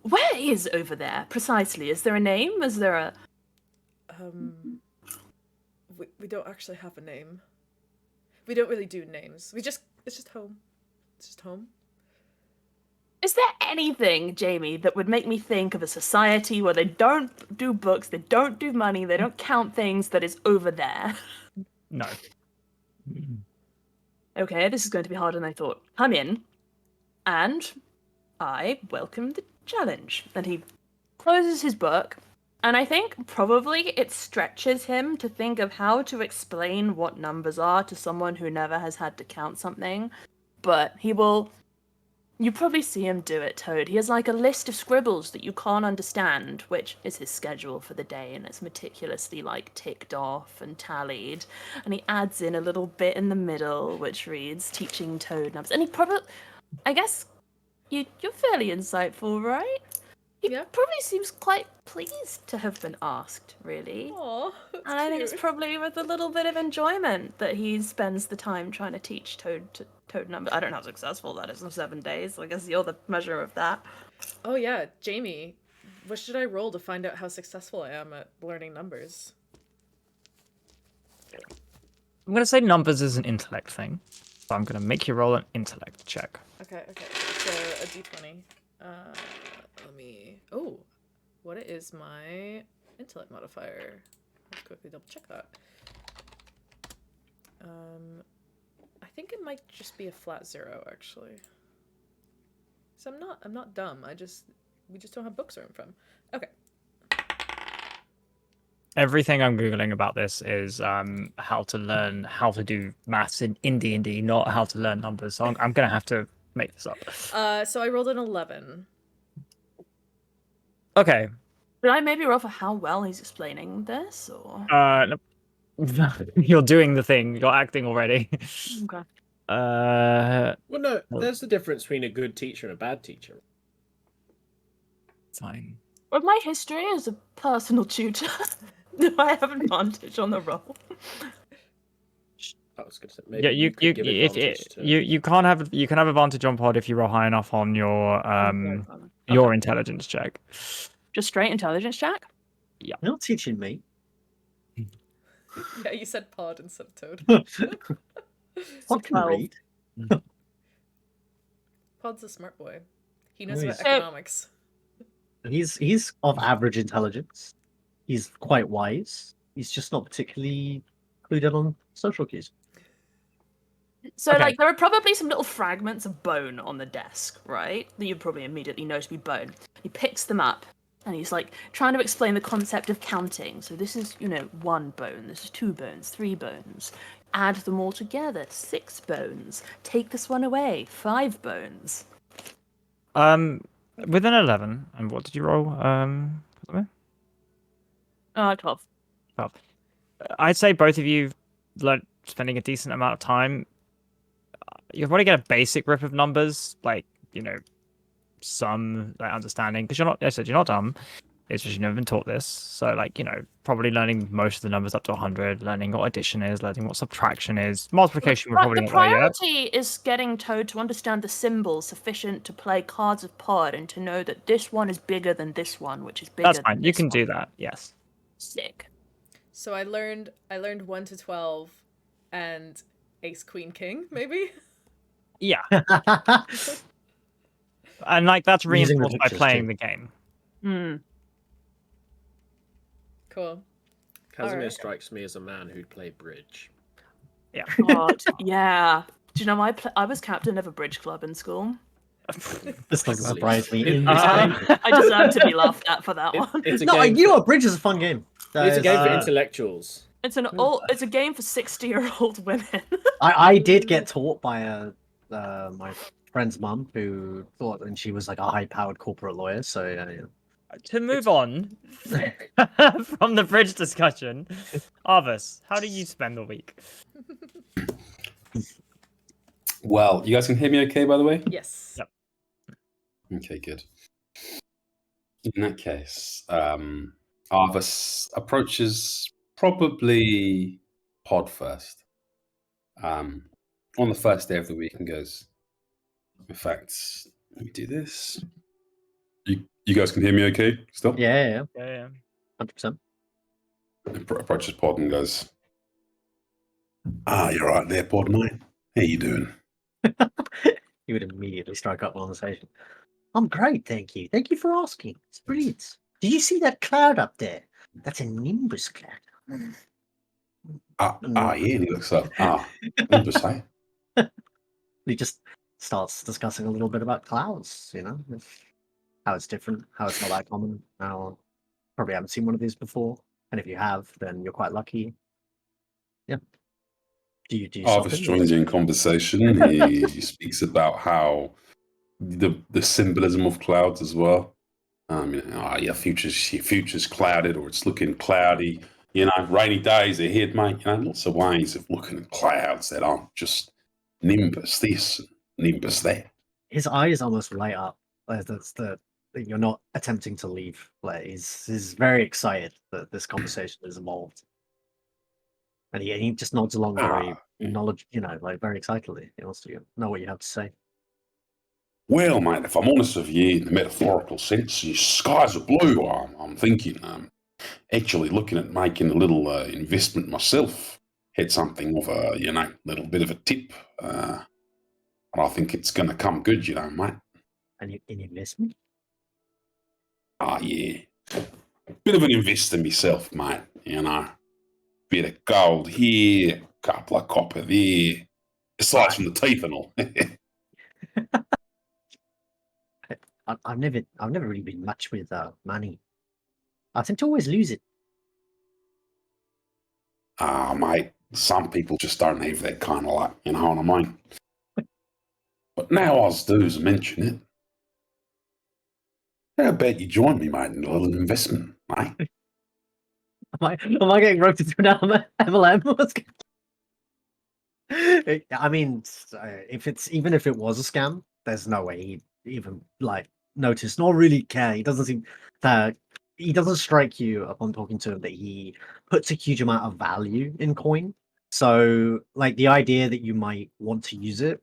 Where is over there, precisely? Is there a name? Is there a... We don't actually have a name. We don't really do names. It's just home. It's just home. Is there anything, Jamie, that would make me think of a society where they don't do books, they don't do money, they don't count things, that is over there? No. Okay, this is going to be harder than I thought. Come in, and I welcome the challenge. And he closes his book, and I think probably it stretches him to think of how to explain what numbers are to someone who never has had to count something. But he will... You probably see him do it, Toad. He has like a list of scribbles that you can't understand, which is his schedule for the day, and it's meticulously like ticked off and tallied. And he adds in a little bit in the middle, which reads teaching Toad numbers. And he probably, I guess, you're fairly insightful, right? He probably seems quite pleased to have been asked, really. Aww, and I think it's probably with a little bit of enjoyment that he spends the time trying to teach Toad numbers. I don't know how successful that is in 7 days. I guess you're the measure of that. Oh yeah, Jamie, what should I roll to find out how successful I am at learning numbers? I'm going to say numbers is an intellect thing. So I'm going to make you roll an intellect check. Okay. So a d20. Let me... Oh, what is my intellect modifier? Let's quickly double check that. I think it might just be a flat 0, actually. So I'm not dumb. We just don't have books where I'm from. Okay. Everything I'm googling about this is how to do maths in D&D, not how to learn numbers. So I'm going to have to make this up. So I rolled an 11. Okay. Should I maybe roll for how well he's explaining this, or? No. You're doing the thing. You're acting already. Okay. Well, no, Oh. there's the difference between a good teacher and a bad teacher. Fine. With my history as a personal tutor, do I have advantage on the roll? I was going to say Yeah, maybe you could give if advantage to. you can have advantage on pod if you roll high enough on your Okay. intelligence check. Just straight intelligence check? You're not teaching me. Yeah, you said pod instead of toad. Pod can 12. read. Pod's a smart boy. He knows Nice. about economics. He's of average intelligence. He's quite wise. He's just not particularly clued in on social cues. So, Okay. like, there are probably some little fragments of bone on the desk, right? That you probably immediately know to be bone. He picks them up, and he's, like, trying to explain the concept of counting. So this is, 1 bone, this is 2 bones, 3 bones. Add them all together, 6 bones. Take this one away, 5 bones. With an 11, and what did you roll? 12. I'd say both of you, like, spending a decent amount of time. You'll probably get a basic grip of numbers, like, some understanding, because you're not dumb. It's just you've never been taught this. So, like, probably learning most of the numbers up to 100, learning what addition is, learning what subtraction is. Multiplication, we're probably The not there yet. priority is getting Toad to understand the symbols sufficient to play cards of pod and to know that this one is bigger than this one, which is bigger That's than fine. You this can one. do that. Yes. Sick. So I learned 1 to 12 and Ace Queen King, maybe? Yeah. And, like, that's Using the reinforced by pictures, playing too. the game. Hmm. Cool. Casimir Alright. strikes me as a man who'd play bridge. God, yeah. Do you know I was captain of a bridge club in school? This doesn't Really? surprise me. It- in it's this a game. game- I deserve to be laughed at for that It- one. it's a No, game. you know for, what? Bridge is a fun game. it's a game for Uh, intellectuals. It's it's a game for 60-year-old women. I did get taught by my friend's mum who thought, and she was like a high-powered corporate lawyer. So yeah. To move on from the bridge discussion, Arvis, how do you spend the week? Well, you guys can hear me okay, by the way? Yes. Yep. Okay, good. In that case, Arvis approaches probably Pod first. On the first day of the week and goes, in fact, let me do this. You guys can hear me okay still? Yeah, Yeah. 100%. Approaches Pod and goes, you're right there, Pod, mate. How you doing? He would immediately strike up conversation. I'm great, thank you. Thank you for asking. It's brilliant. Did you see that cloud up there? That's a nimbus cloud. Yeah, and he looks up. Nimbus, eh? He just starts discussing a little bit about clouds, how it's different, how it's not that common. How probably haven't seen one of these before, and if you have, then you're quite lucky. Yeah. Do you Arvis something? joins you in conversation. He speaks about how the symbolism of clouds as well. Future's clouded, or it's looking cloudy. Rainy days ahead, mate. Lots of ways of looking at clouds that aren't just nimbus this, and nimbus that. His eyes almost light up. You're not attempting to leave. Like he's very excited that this conversation is evolved, and he just nods along very knowledge, very excitedly. He wants to know what you have to say. Well, mate, if I'm honest with you, in the metaphorical sense, the skies are blue. I'm thinking, actually looking at making a little investment myself. Had something of a, little bit of a tip. And I think it's going to come good, mate. An investment? Yeah. Bit of an investor myself, mate. Bit of gold here, couple of copper there. Aside from the teeth and all. I've never really been much with money. I tend to always lose it. Mate, some people just don't have that kind of luck, you know what I mean? But now I was do mention it. How about you join me, mate, in a little investment, mate? Am I getting roped into an MLM? I mean, even if it was a scam, there's no way he'd even like notice nor really care. He doesn't seem that he doesn't strike you upon talking to him that he puts a huge amount of value in coin. So, like the idea that you might want to use it,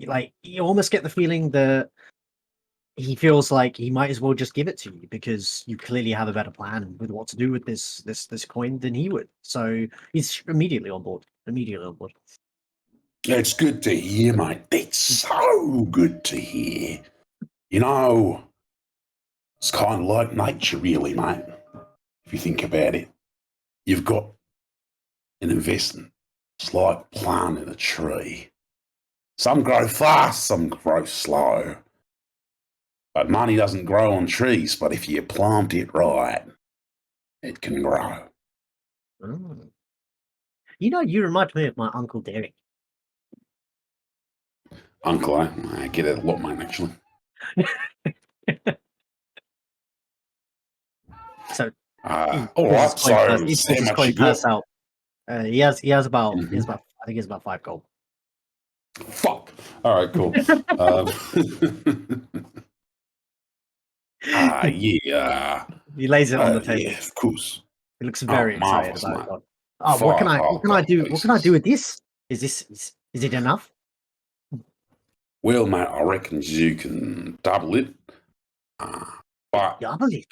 like you almost get the feeling that he feels like he might as well just give it to you because you clearly have a better plan with what to do with this coin than he would. So he's immediately on board. Immediately on board. It's good to hear, mate. It's so good to hear. You know, it's kind of like nature, really, mate. If you think about it, you've got an investment. It's like planting a tree. Some grow fast, some grow slow. But money doesn't grow on trees, but if you plant it right, it can grow. Mm. You know, you remind me of my Uncle Derek. Uncle, I get it a lot, mate, actually. So all right, so he see pulls how his much coin you got. purse out. He has about Mhm. I think he has about 5 gold. Fuck. All right, cool. Yeah. He lays it on the table. Yeah, of course. He looks very excited marvellous, about mate. it. Oh, what can I do? What can I do pieces. with this? Is it enough? Well, mate, I reckon you can double it. But Double it.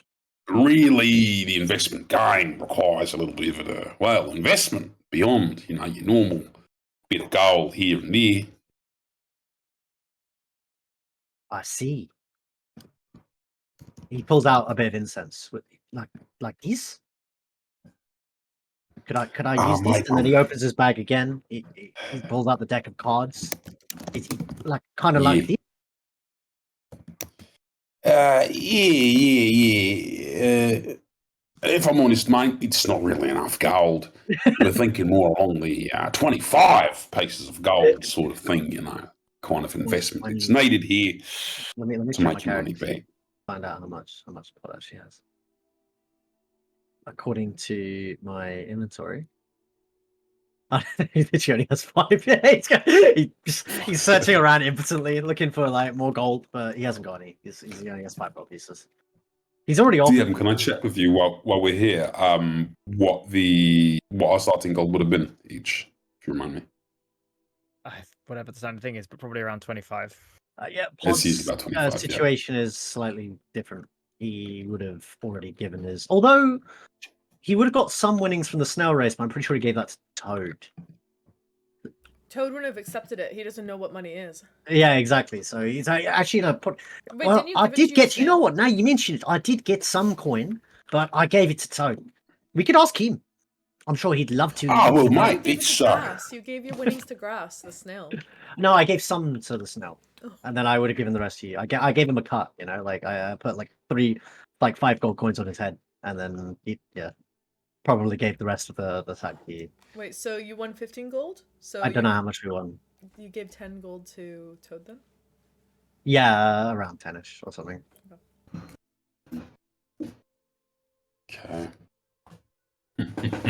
really, the investment game requires a little bit of investment beyond, your normal bit of gold here and there. I see. He pulls out a bit of incense, like this. Could I use this? mate, And then he opens his bag again. He pulls out the deck of cards. It's like kind of like Yeah. this. Yeah. If I'm honest, mate, it's not really enough gold. We're thinking more along the 25 pieces of gold sort of thing, kind of investment that's needed here Let me to check my make your money character. back. Find out how much pot she has. According to my inventory, she only has 5. He's searching around impotently, looking for like more gold, but he hasn't got any. He only has 5 gold pieces. He's already off. DM, can I check with you while we're here? What our starting gold would have been each, if you remind me. Whatever the standard thing is, but probably around 25. Yeah, It's usually Pod's about 25. situation is slightly different. He would have already given his, although he would have got some winnings from the snail race, but I'm pretty sure he gave that to Toad. Toad wouldn't have accepted it. He doesn't know what money is. Yeah, exactly. So he's actually no. Wait, Well, didn't you I give it did to get. You know Snail? what? Now you mentioned it, I did get some coin, but I gave it to Toad. We could ask him. I'm sure he'd love to. Well, You mate, gave it it's to Grass. You gave your winnings to Grass, the snail. No, I gave some to the snail, Oh. and then I would have given the rest to you. I gave him a cut. Like I put like 5 gold coins on his head, and then he probably gave the rest of the sack to you. Wait, so you won 15 gold? So I don't know how much we won. You gave 10 gold to Toad then? Yeah, around 10ish or something. Okay.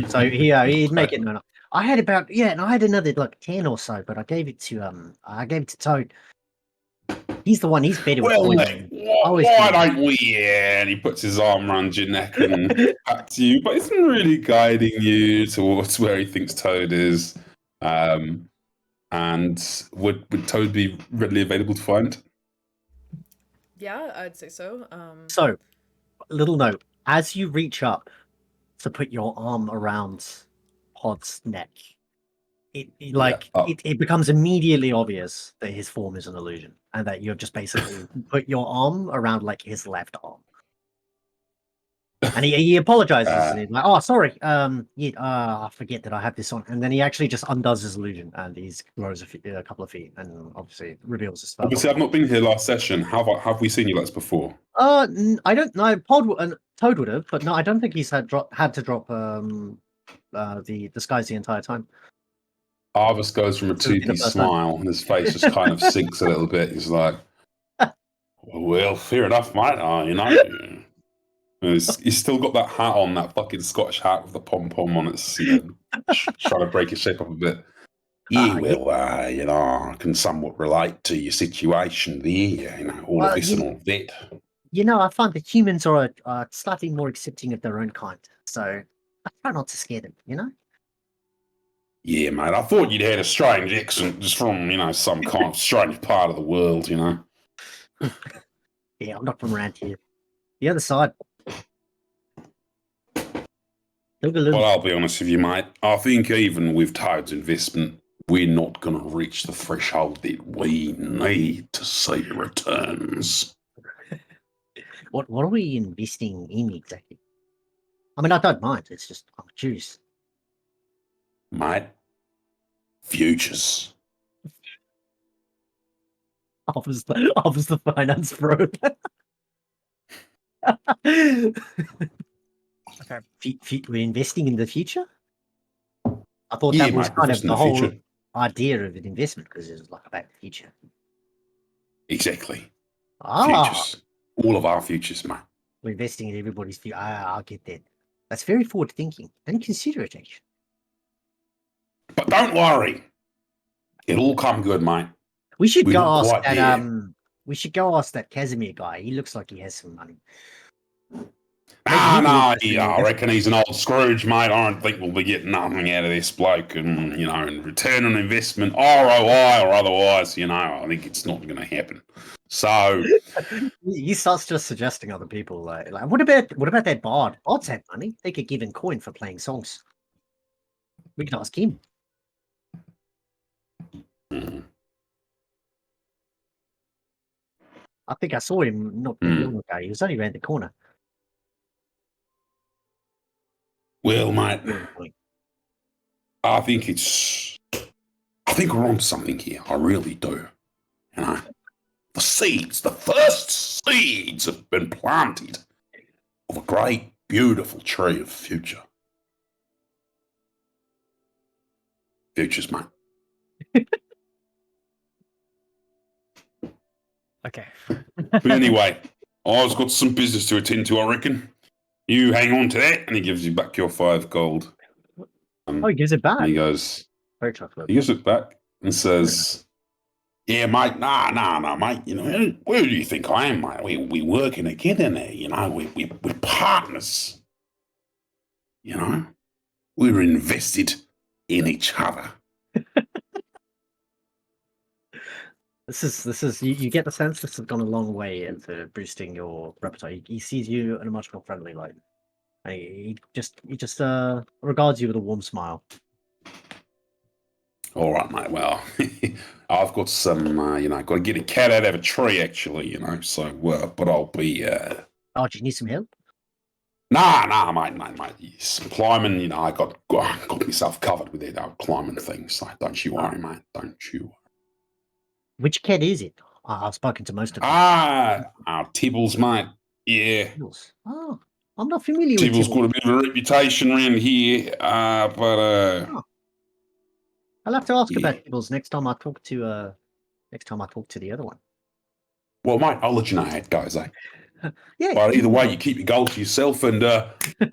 So he'd make it known. I had about and I had another like 10 or so, but I gave it to Toad. He's the one. He's better with Well, coins. mate, why don't we? Yeah, and he puts his arm around your neck and pats you, but isn't really guiding you towards where he thinks Toad is. And would Toad be readily available to find? Yeah, I'd say so. So, little note: as you reach up to put your arm around Pod's neck, it becomes immediately obvious that his form is an illusion, and that you've just basically put your arm around like his left arm. And he apologizes and he's like, "Oh, sorry. I forget that I have this on." And then he actually just undoes his illusion and he grows a couple of feet and obviously reveals his stuff. Obviously, I've not been here last session. Have we seen you like this before? I don't know. Toad would have, but no, I don't think he's had to drop the disguise the entire time. Arvis goes from a So it'll be the 2D first smile and his face just kind of sinks a little bit. He's like, "Well, fair enough, mate. He's still got that hat on, that fucking Scottish hat with the pom-pom on it, trying to break his shape up a bit. Yeah, well, I can somewhat relate to your situation there, all of this and all of that. I find that humans are slightly more accepting of their own kind, so I try not to scare them, Yeah, mate, I thought you'd had a strange accent just from, some kind of strange part of the world, Yeah, I'm not from around here. The other side. Well, I'll be honest with you, mate. I think even with Toad's investment, we're not going to reach the threshold that we need to see returns. What are we investing in exactly? I mean, I don't mind. It's just I'm curious. Mate, futures. I was the finance bro. Okay. We're investing in the future? I thought Yeah, that was mate, kind of investing the in the whole future. idea of an investment, because it was like about the future. Exactly. Ah, Futures. All of our futures, mate. we're investing in everybody's future. I'll get that. That's very forward thinking. And considerate, actually. But don't worry. It'll all come good, mate. We should We're go not ask quite that there. we should go ask that Casimir guy. He looks like he has some money. I reckon he's an old Scrooge, mate. I don't think we'll be getting nothing out of this bloke. And, in return on investment, ROI or otherwise, I think it's not going to happen. So He starts just suggesting other people like what about that bard? Bards had money. They could give him coin for playing songs. We could ask him. I think I saw him not that long ago. He was only around the corner. well, mate, I think we're on something here. I really do. The first seeds have been planted of a great, beautiful tree of future. Futures, mate. Okay. But anyway, I've got some business to attend to, I reckon. You hang on to that, and he gives you back your 5 gold. He gives it back. And he goes, Very chocolate. he gives it back and says, yeah, mate, nah, mate. Where do you think I am, mate? We working together now, we're partners. We're invested in each other. This is you get the sense this has gone a long way into boosting your repertoire. He sees you in a much more friendly light. And he just regards you with a warm smile. All right, mate. Well, I've got some, got to get a cat out of a tree, actually, so, but I'll be... Oh, do you need some help? Nah, mate. Some climbing, I got myself covered with that climbing thing, so don't you worry, mate. Don't you worry. Which cat is it? I've spoken to most of them. Our Tibbles, mate. Yeah. Tibbles. Oh, I'm not familiar Tibbles with Tibbles. got a bit of a reputation around here, but... I'll have to ask about Tibbles next time I talk to the other one. Well, mate, I'll let you know how it goes, eh? Yeah. But either way, you keep your gold to yourself, and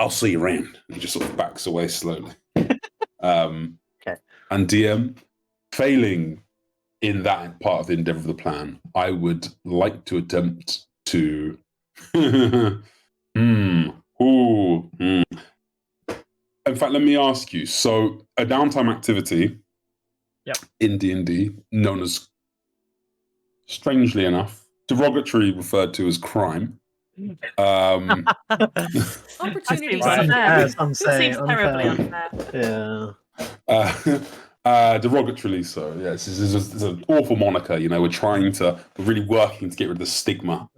I'll see you around. He just sort of backs away slowly. Okay. And DM, failing in that part of the endeavour of the plan, I would like to attempt to... In fact, let me ask you. So, a downtime activity in D&D, known as, strangely enough, derogatory referred to as crime. Opportunity Right. unfair. Some say Seems terribly unfair. Yeah. Derogatorily so, yes. It's an awful moniker, we're really working to get rid of the stigma,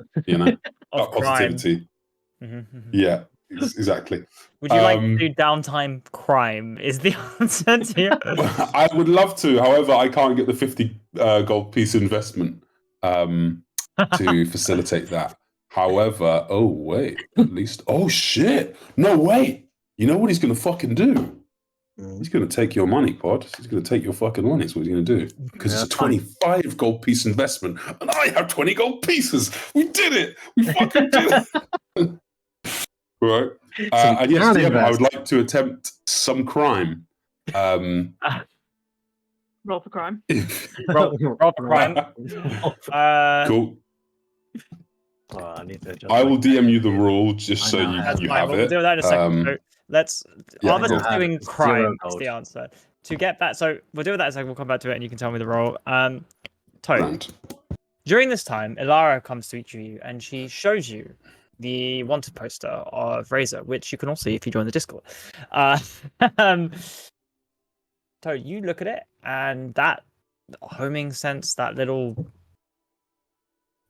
Of crime. positivity. Mm-hmm. Yeah, exactly. Would you like to do downtime crime? Is the answer to you? I would love to, however, I can't get the 50 gold piece investment to facilitate that. However, oh shit, no way. You know what he's going to fucking do? He's going to take your money, Pod. He's going to take your fucking money. That's what he's going to do. Because it's a 25 gold piece investment, and I have 20 gold pieces. We did it. We fucking did it. Right. So And yes, you can DM, I would invest. like to attempt some crime. Roll for crime. Roll for crime. Cool. Oh, I need to adjust I my will DM you the character. rule just I so know, you, that's you Fine. have We'll it. do that in a second. So let's. yeah, Arvis cool. is doing Zero crime. Is gold. the answer. To get that, so we'll do that in a second. We'll come back to it, and you can tell me the role. Toad. Grand. During this time, Ilara comes to each of you, and she shows you the wanted poster of Razor, which you can all see if you join the Discord. Um, Toad, you look at it, and that homing sense, that little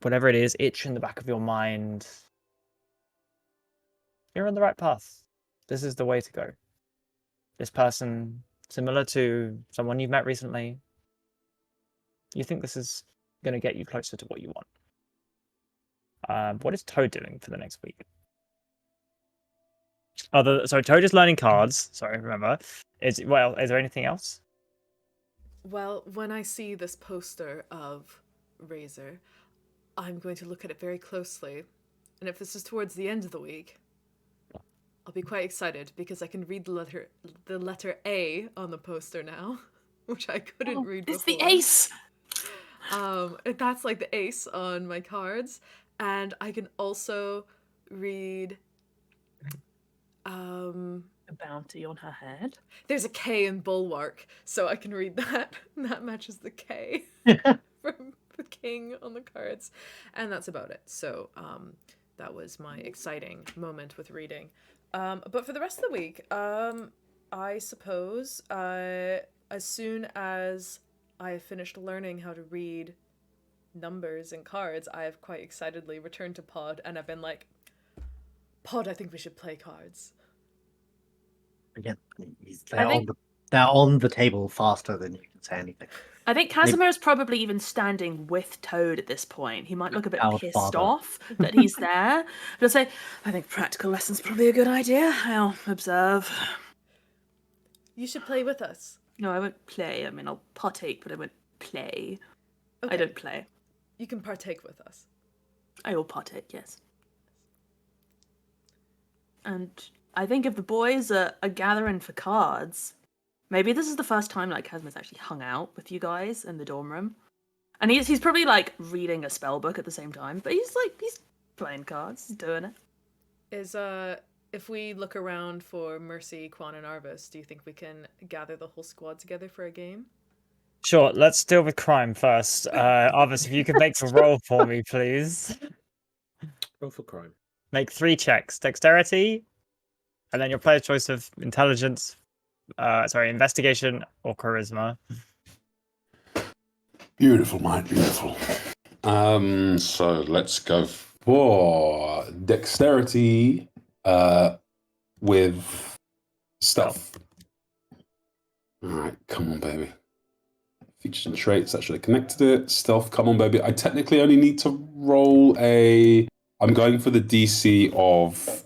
whatever it is, itch in the back of your mind. You're on the right path. This is the way to go. This person, similar to someone you've met recently, you think this is going to get you closer to what you want. What is Toad doing for the next week? So Toad is learning cards. Sorry, remember. Is there anything else? Well, when I see this poster of Razor, I'm going to look at it very closely. And if this is towards the end of the week, I'll be quite excited because I can read the letter A on the poster now, which I couldn't read before. It's the ace. That's like the ace on my cards, and I can also read. A bounty on her head. There's a K in Bulwark, so I can read that. That matches the K from the king on the cards, and that's about it. So that was my exciting moment with reading. But for the rest of the week, I suppose as soon as I have finished learning how to read numbers and cards, I have quite excitedly returned to Pod, and I've been like, Pod, I think we should play cards. Again, I they're on the table faster than you can say anything. I think Casimir's probably even standing with Toad at this point. He might look a bit Our pissed father. off that he's there. But I'll say, I think practical lessons probably a good idea. I'll observe. You should play with us. No, I won't play. I mean, I'll partake, but I won't play. Okay. I don't play. You can partake with us. I will partake, yes. And I think if the boys are gathering for cards, maybe this is the first time like Casimir's actually hung out with you guys in the dorm room. And he's probably like reading a spell book at the same time, but he's playing cards, he's doing it. Is if we look around for Mercy, Quan, and Arvis, do you think we can gather the whole squad together for a game? Sure, let's deal with crime first. Arvis, if you could make a roll for me, please. Roll for crime. Make 3 checks. Dexterity, and then your player choice of intelligence, investigation or charisma. Beautiful, mate, beautiful. So let's go for dexterity with stealth. All right, come on, baby. Features and traits, that should have connected it. Stealth, come on, baby. I technically only need to roll I'm going for the DC of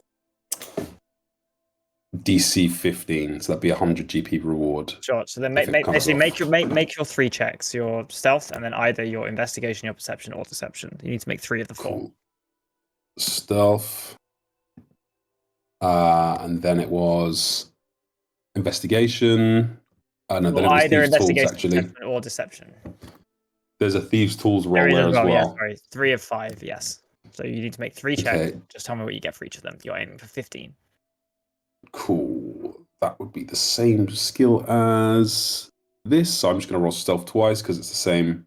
DC 15, so that'd be 100 GP reward. Sure. So then make your 3 checks: your stealth, and then either your investigation, your perception, or deception. You need to make 3 of the 4. Cool. Stealth, and then it was investigation. No, then it was either thieves' tools, investigation, actually. perception, or deception. There's a thieves' tools roll There there is as well. Yeah, sorry. 3 of 5. Yes. So you need to make 3 checks. Okay. Just tell me what you get for each of them. You're aiming for 15. Cool. That would be the same skill as this. So I'm just going to roll stealth twice because it's the same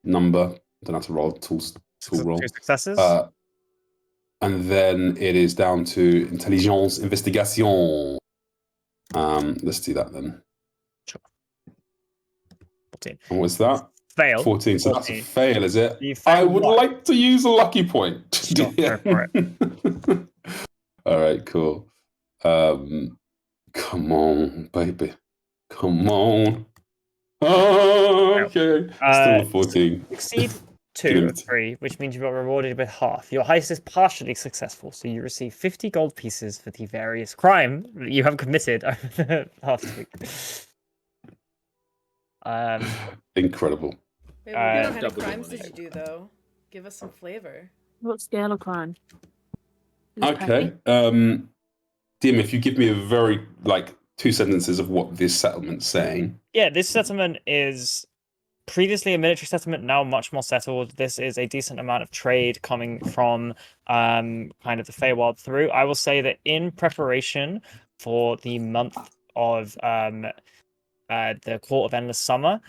number. Don't have to roll tool roll. 2 successes. And then it is down to intelligence investigation. Let's do that then. Sure. 14. And what's that? Fail. 14. So that's a fail, is it? You I failed would what? like to use a lucky point. Sure, go for it. All right, cool. Come on, baby. Come on. Oh, okay. Still a 14. Exceed 2 of 3, which means you got rewarded with half. Your heist is partially successful, so you receive 50 gold pieces for the various crime that you have committed over the past week. Incredible. Wait, what kind of double crimes money. did you do, though? Give us some flavor. What scale of crime? Miss Okay. Patty? Dim, if you give me a very, 2 sentences of what this settlement's saying. Yeah, this settlement is previously a military settlement, now much more settled. This is a decent amount of trade coming from kind of the Feywild through. I will say that in preparation for the month of the Court of Endless Summer,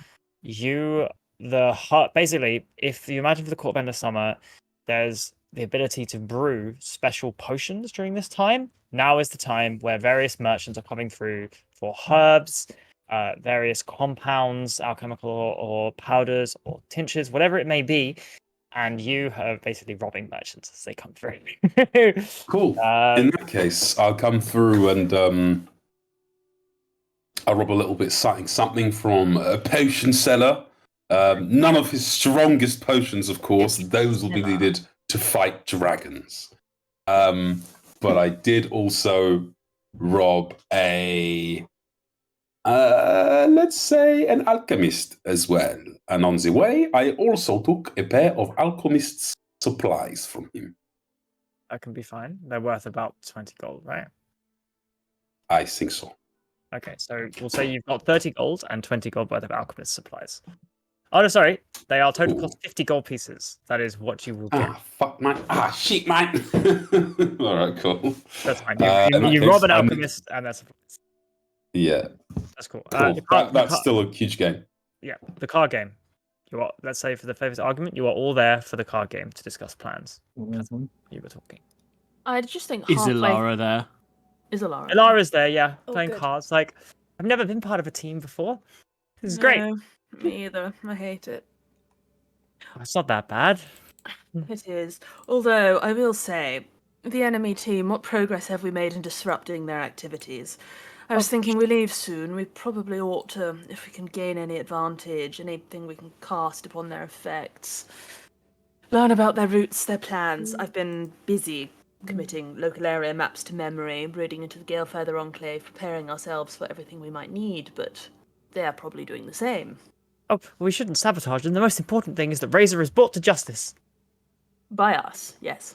basically, if you imagine for the Court of Endless Summer, there's the ability to brew special potions during this time. Now is the time where various merchants are coming through for herbs, various compounds, alchemical or powders or tinctures, whatever it may be, and you are basically robbing merchants as they come through. Cool. In that case, I'll come through and I'll rob a little bit something from a potion seller. None of his strongest potions, of course. Those will be needed to fight dragons. But I did also rob let's say an alchemist as well. And on the way, I also took a pair of alchemist's supplies from him. That can be fine. They're worth about 20 gold, right? I think so. Okay, so we'll say you've got 30 gold and 20 gold worth of alchemist supplies. Oh, no, sorry. They are total cost 50 gold pieces. That is what you will get. Fuck, man. Shit, man. All right, cool. That's fine. You rob an alchemist and that's supplies. Yeah. That's cool. That's still a huge game. Yeah, the card game. Let's say for the favorite argument, you are all there for the card game to discuss plans. That's what you were talking. I just think Is halfway... Ilara there? Is Ilara? Ilara's there, yeah, playing good. cards. Like, I've never been part of a team before. This is great. No, me either. I hate it. It's not that bad. It is. Although, I will say, the enemy team, what progress have we made in disrupting their activities? I was thinking we leave soon. We probably ought to, if we can gain any advantage, anything we can cast upon their effects. Learn about their routes, their plans. I've been busy committing local area maps to memory, raiding into the Galefeather Enclave, preparing ourselves for everything we might need, but they're probably doing the same. Oh, we shouldn't sabotage them. The most important thing is that Razor is brought to justice. By us, yes.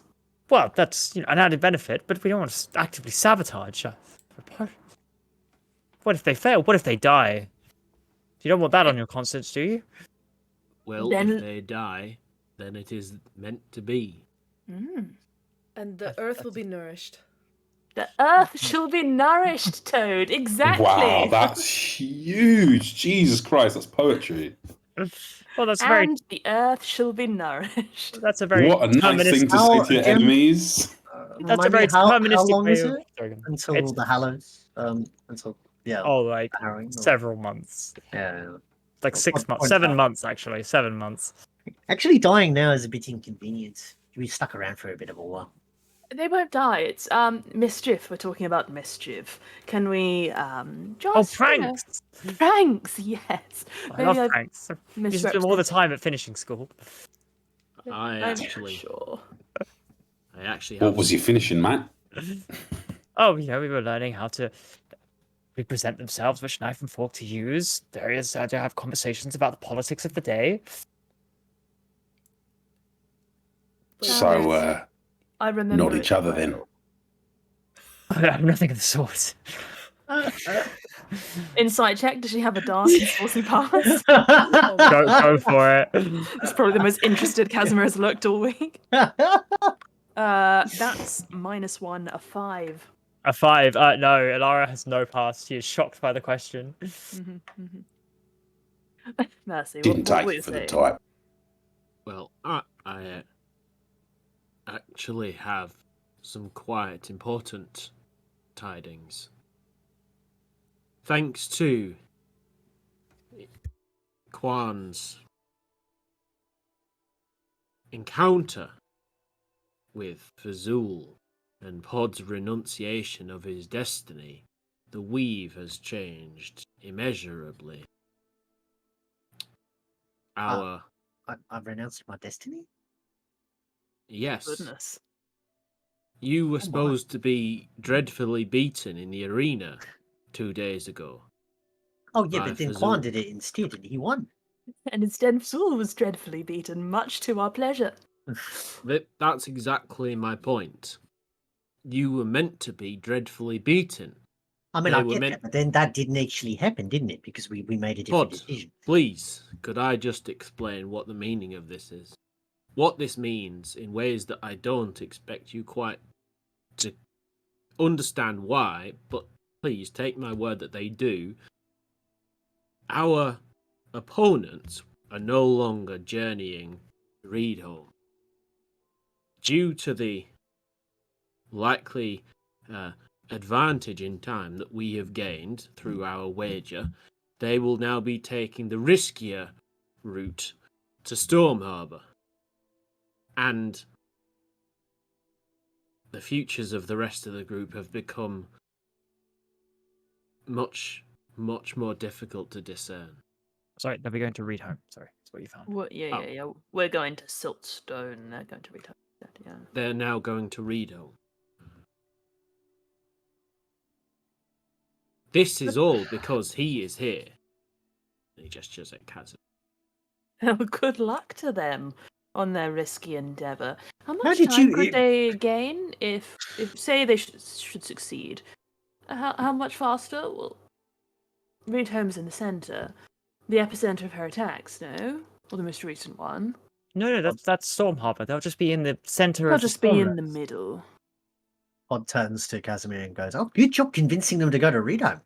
Well, that's an added benefit, but we don't want to actively sabotage. What if they fail? What if they die? You don't want that on your conscience, do you? Well, Then- if they die, then it is meant to be. And the earth will be nourished. The earth shall be nourished, Toad. Exactly. Wow, that's huge. Jesus Christ, that's poetry. Well, that's very. And the earth shall be nourished. That's a very. What a nice thing to say to your enemies. That's a Remind me, very how deterministic long way is of- it Sorry, go on. until It's- the Hallows? Until like Harrowing, or- several months. Yeah. Like 6 What months. point 7 now? months, actually. 7 months. Actually, dying now is a bit inconvenient. We stuck around for a bit of a while. They won't die. It's mischief. We're talking about mischief. Can we just Oh, pranks! pranks, yes. I love I've pranks. You used to do them all the time at finishing school. I I'm actually sure. have. What was you finishing, Matt? Oh, we were learning how to represent themselves, which knife and fork to use. Various to have conversations about the politics of the day. So, I remember not it each other then. well. I have nothing of the sort. Insight check. Does she have a dark and saucy past? Go for it. It's probably the most interested Casimir has looked all week. That's -1, a 5. A 5. No, Ilara has no past. She is shocked by the question. Mercy. Didn't what take were it you for the saying? type. Well, I actually have some quite important tidings. Thanks to Quan's encounter with Fazul and Pod's renunciation of his destiny, the weave has changed immeasurably. Our I've renounced my destiny? yes, Goodness. you were my. supposed to be dreadfully beaten in the arena 2 days ago. Oh, yeah, By but then Fazul. Quan did it instead, and he won. And instead, Saul was dreadfully beaten, much to our pleasure. That's exactly my point. you were meant to be dreadfully beaten. I mean, They I were get meant- that, but then that didn't actually happen, didn't it? Because we made a different Pod, decision. please, could I just explain what the meaning of this is? What this means in ways that I don't expect you quite to understand why, but please take my word that they do. Our opponents are no longer journeying to Reedholm. Due to the likely advantage in time that we have gained through our wager, they will now be taking the riskier route to Storm Harbour. And the futures of the rest of the group have become much, much more difficult to discern. Sorry, they'll be going to read home. Sorry, that's what you found. Well, yeah, Oh. yeah, yeah. We're going to Siltstone. They're going to return. Yeah. They're now going to Reedholm. This is all because he is here. He gestures at Kazum. Well, good luck to them on their risky endeavour. How much did time you- could they gain if say they should succeed? How much faster? Well, Reedholm's in the centre, the epicenter of her attacks. No, or the most recent one. No, that's Storm Harbor. They'll just be in the center They'll of the just be in the Stormlands. middle. Pod turns to Casimir and goes, "Oh, good job convincing them to go to Reedholm.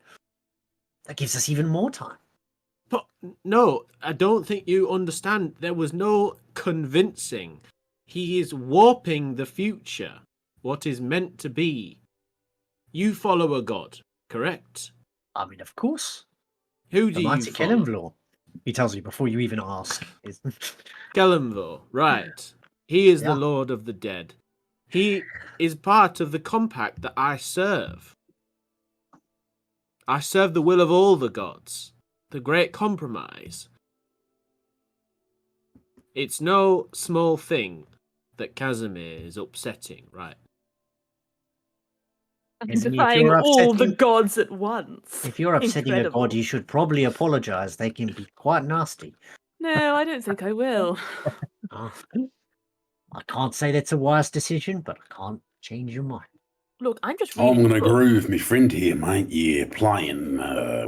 That gives us even more time." But no, I don't think you understand. There was no convincing. He is warping the future, what is meant to be. You follow a god, correct? I mean, of course. Who The do you mighty follow? Kellenvlor. He tells you before you even ask. Kellenvor, right. He is Yeah. the Lord of the Dead. He is part of the compact that I serve. I serve the will of all the gods. The Great Compromise. It's no small thing that Casimir is upsetting, right? Isn't he, if Defying you're all the upsetting- gods at once. If you're upsetting a god, Incredible. you should probably apologize. They can be quite nasty. No, I don't think I will. Ah. I can't say that's a wise decision, but I can't change your mind. Look, I'm just. I'm reading going to a book. agree with my friend here, mate. Yeah, playing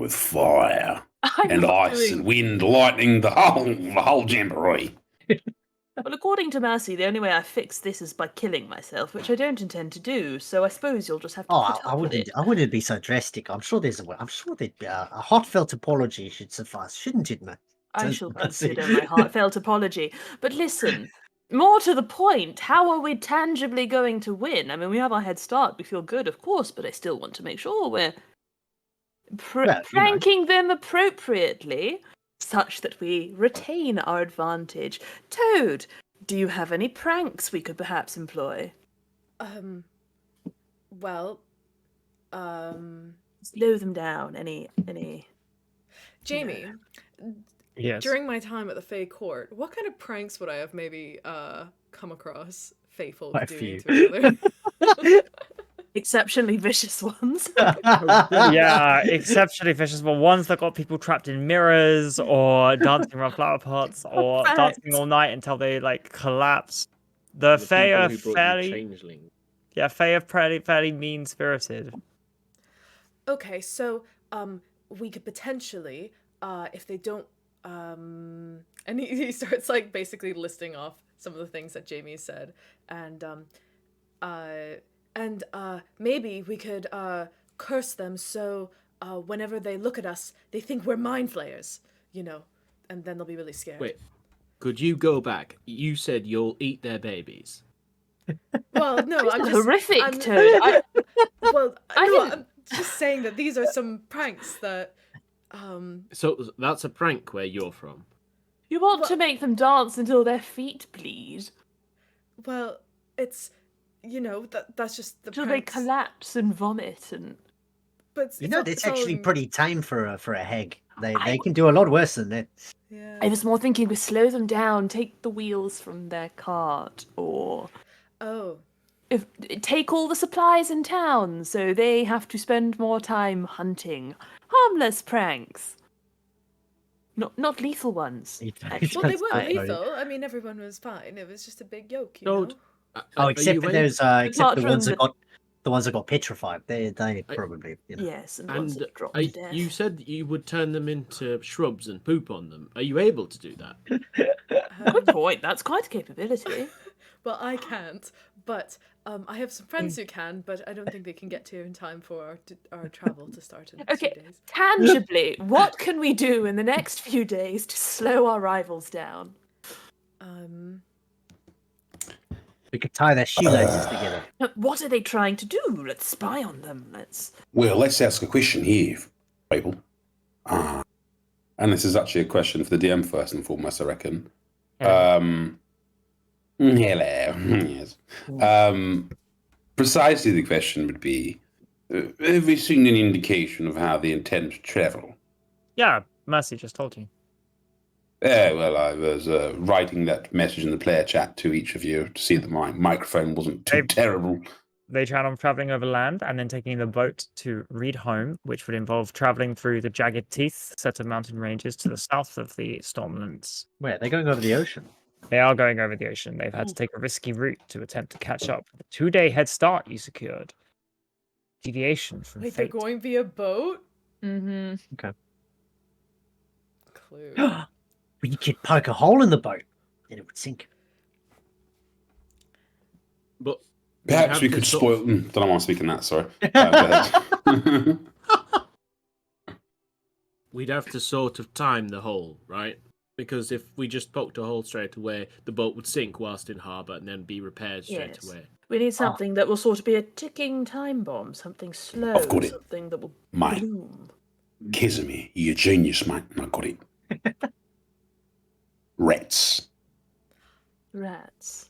with fire I'm and not ice doing- and wind, lightning, the whole jamboree. Well, according to Mercy, the only way I fix this is by killing myself, which I don't intend to do. So I suppose you'll just have to Oh, put up with it. I wouldn't be so drastic. I'm sure there's a way. I'm sure that a heartfelt apology should suffice, shouldn't it, mate? I Don't shall Mercy. consider my heartfelt apology. But listen, more to the point, how are we tangibly going to win? I mean, we have our head start. We feel good, of course, but I still want to make sure we're Well, you know. pranking them appropriately, such that we retain our advantage. Toad, do you have any pranks we could perhaps employ? Well, Slow them down. Any? Jamie, Yes. during my time at the Fae Court, what kind of pranks would I have maybe come across Fae folk Quite a doing few. to each other? Exceptionally vicious ones. Yeah, exceptionally vicious. But ones that got people trapped in mirrors, or dancing around flower pots, or Perfect. dancing all night until they like collapse. The The Fae people are who brought you fairly, changeling. yeah, Fae are fairly mean spirited. Okay, so we could potentially, if they don't, and he starts like basically listing off some of the things that Jamie said, and maybe we could curse them so whenever they look at us, they think we're mind flayers, you know, and then they'll be really scared. Wait, could you go back? You said you'll eat their babies. Well, no, I'm just horrific, I'm, Toad. well, I no, didn't- I'm just saying that these are some pranks that. So that's a prank where you're from. You want to Well- make them dance until their feet bleed, Well, it's, you know, that's just the until they pranks. collapse and vomit, and But You know, that's actually pretty. pretty tame for a hag. They can do a lot worse than that. Yeah. I was more thinking we slow them down, take the wheels from their cart, or Oh, if take all the supplies in town, so they have to spend more time hunting. Harmless pranks, not lethal ones. actually. well, they That's weren't right. lethal. I mean, everyone was fine. It was just a big yoke, you No, know. Oh, are except you for in? those, except Apart the ones from that got the ones that got petrified. They probably, you know. Yes, and the ones And that dropped to death. you said you would turn them into shrubs and poop on them. Are you able to do that? Good point. That's quite a capability. Well, I can't, but I have some friends who can, but I don't think they can get to in time for our travel to start in 2 Okay, days. tangibly, what can we do in the next few days to slow our rivals down? We could tie their shoelaces together. What are they trying to do? Let's spy on them. Well, let's ask a question here, people. And this is actually a question for the DM first and foremost, I reckon. Hello. Yes. Precisely the question would be, have we seen any indication of how they intend to travel? Yeah, Mercy just told you. Well, I was writing that message in the player chat to each of you to see that my microphone wasn't too terrible. They plan on traveling over land and then taking the boat to Reed Home, which would involve traveling through the jagged teeth set of mountain ranges to the south of the Stormlands. Wait, they're going over the ocean. They are going over the ocean. They've had to take a risky route to attempt to catch up. The 2-day head start you secured. Deviation from Wait, fate. they're going via boat? Mm-hmm. Okay. Clue. We could poke a hole in the boat, and it would sink. But Perhaps we could spoil... don't know why I'm speaking that, sorry. Go ahead. we'd have to sort of time the hole, right? Because if we just poked a hole straight away, the boat would sink whilst in harbour and then be repaired straight Yes. away. We need something that will sort of be a ticking time bomb, something slow, I've got it. something that will Mate, bloom. Casimir, you're a genius, mate. I got it. Rats. Rats.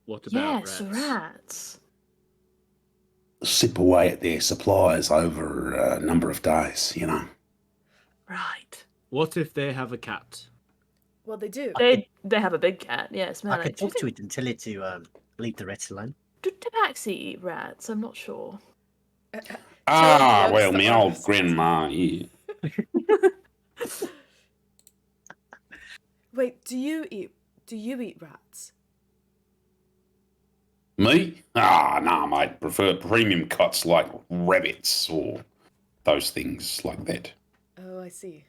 What about Yes, rats? rats. Sip away at their supplies over a number of days, you know. Right. What if they have a cat? Well, they do. They have a big cat, yes. I could talk to it and tell it to leave the rats alone. Do tabaxi eat rats? I'm not sure. Ah, Toad well, loves me the old harvest. grandma, yeah. Wait, do you eat rats? Me? Ah, nah, mate. Prefer premium cuts like rabbits or those things like that. Oh, I see.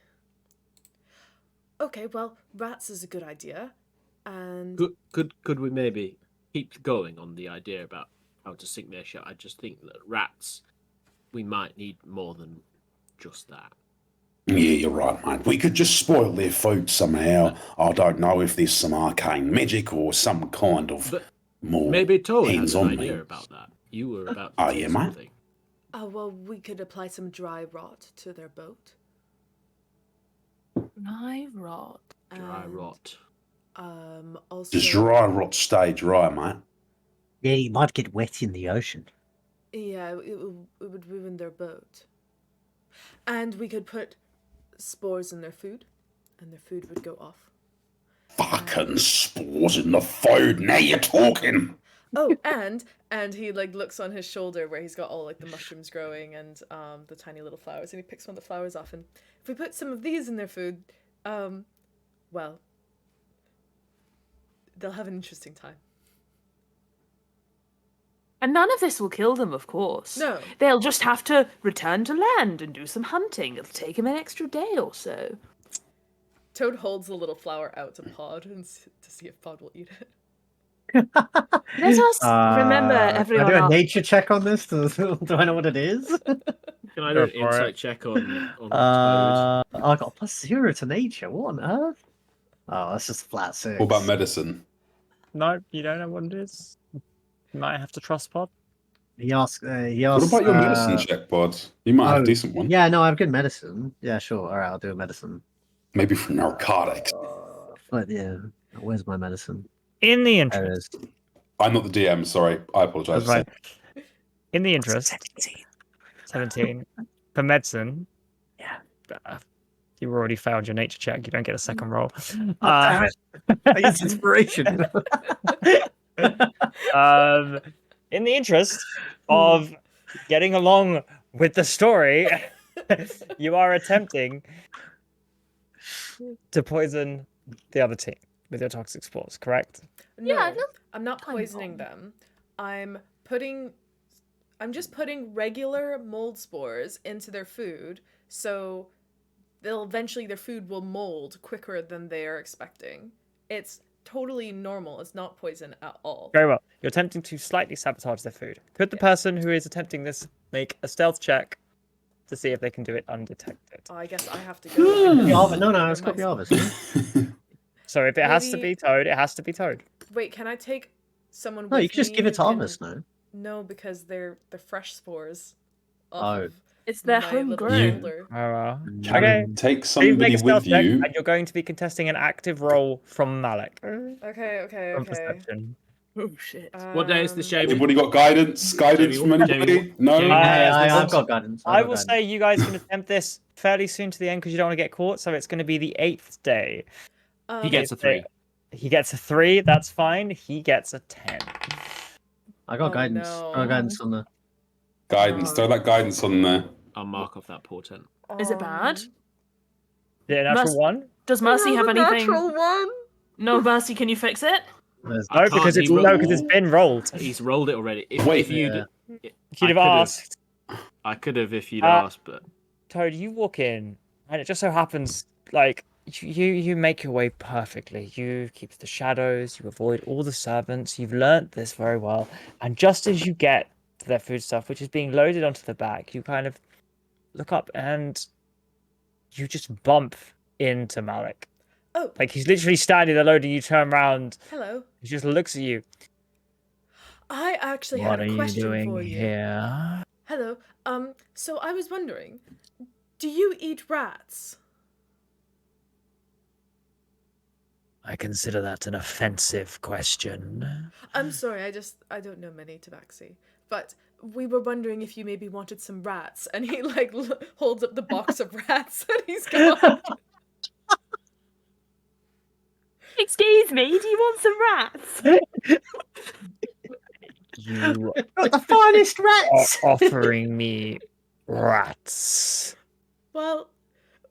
Okay, well, rats is a good idea. And Could we maybe keep going on the idea about how to sink their ship? I just think that rats, we might need more than just that. Yeah, you're right, mate. We could just spoil their food somehow. I don't know if there's some arcane magic or some kind of But more maybe Toad has an hands-on idea means. about that. You were about to Oh, say yeah, mate? something. oh, well, we could apply some dry rot to their boat. Dry rot. Dry And, rot. Also, Does dry rot stay dry, mate? Yeah, you might get wet in the ocean. yeah, it would ruin their boat. And we could put spores in their food, and their food would go off. Fucking spores in the food. Now you're talking. Oh, and he like looks on his shoulder where he's got all like the mushrooms growing and the tiny little flowers, and he picks one of the flowers off. And if we put some of these in their food, well, they'll have an interesting time. And none of this will kill them, of course. No. They'll just have to return to land and do some hunting. It'll take them an extra day or so. Toad holds the little flower out to Pod and to see if Pod will eat it. Let us remember, Can everyone. I do a nature check on this? Do I know what it is? Can I do an Go for insight it. check on Toad? I got a +0 to nature. What on earth? Oh, that's just flat 6. What about medicine? No, you don't know what it is. You might have to trust Pod. He asked. What about your medicine check, bud? You might have a decent one. Yeah, no, I have good medicine. Yeah, sure. All right, I'll do a medicine. Maybe for narcotics. But yeah, where's my medicine? In the There it interest. is. I'm not the DM, sorry. I apologise. That's right. In the interest. 17. For medicine. Yeah. You already failed your nature check. You don't get a second roll. Damn it. I use inspiration. In the interest of getting along with the story, you are attempting to poison the other team with your toxic spores, correct? No, Yeah, no, I'm not I'm poisoning wrong. them. I'm putting I'm just putting regular mold spores into their food, so eventually their food will mold quicker than they are expecting. It's totally normal. It's not poison at all. Very well. You're attempting to slightly sabotage their food. Could the person who is attempting this make a stealth check to see if they can do it undetected? Oh, I guess I have to go. No, it's got to be Arvis. So if it has to Maybe- be Toad, it has to be Toad. Wait, can I take someone with No, you can just me give it to who can- Arvis, no? No, because they're fresh spores. Oh. Of It's their my little homegrown. shoulder. Oh, well. Can Okay. take So you make somebody a stealth with check, you. and you're going to be contesting an active roll from Malik. Okay. From perception. Oh shit. What day is the Jamie? Anybody got guidance? Guidance Jamie, from anybody? Jamie, No. Jamie. I've got guidance. I will say you guys can attempt this fairly soon to the end because you don't want to get caught. So it's going to be the 8th day. He gets a 3. He gets a 3. That's fine. He gets a 10. I got Oh, guidance. no. I got guidance on the. Guidance. Throw that guidance on there. I'll mark off that portent. Is it bad? Yeah, natural 1. Does Mercy have anything? Natural one. No, Mercy, can you fix it? There's I No, because can't, it's he no, because it's been rolled. He's rolled it already. Wait. If you'd, If you'd have I could've- asked, I could have if you'd Uh, asked, but Toad, you walk in, and it just so happens, like, you make your way perfectly. You keep the shadows, you avoid all the servants, you've learnt this very well. And just as you get to their food stuff, which is being loaded onto the back, you kind of look up and you just bump into Malik. Oh, Like, he's literally standing there loading, you turn around, hello. he just looks at you. I actually What had are a you question doing for you. here? Hello. So I was wondering, do you eat rats? I consider that an offensive question. I'm sorry, I don't know many tabaxi, but we were wondering if you maybe wanted some rats, and he like holds up the box of rats and he's gone. Excuse me, do you want some rats? You the finest are rats. offering me rats. Well,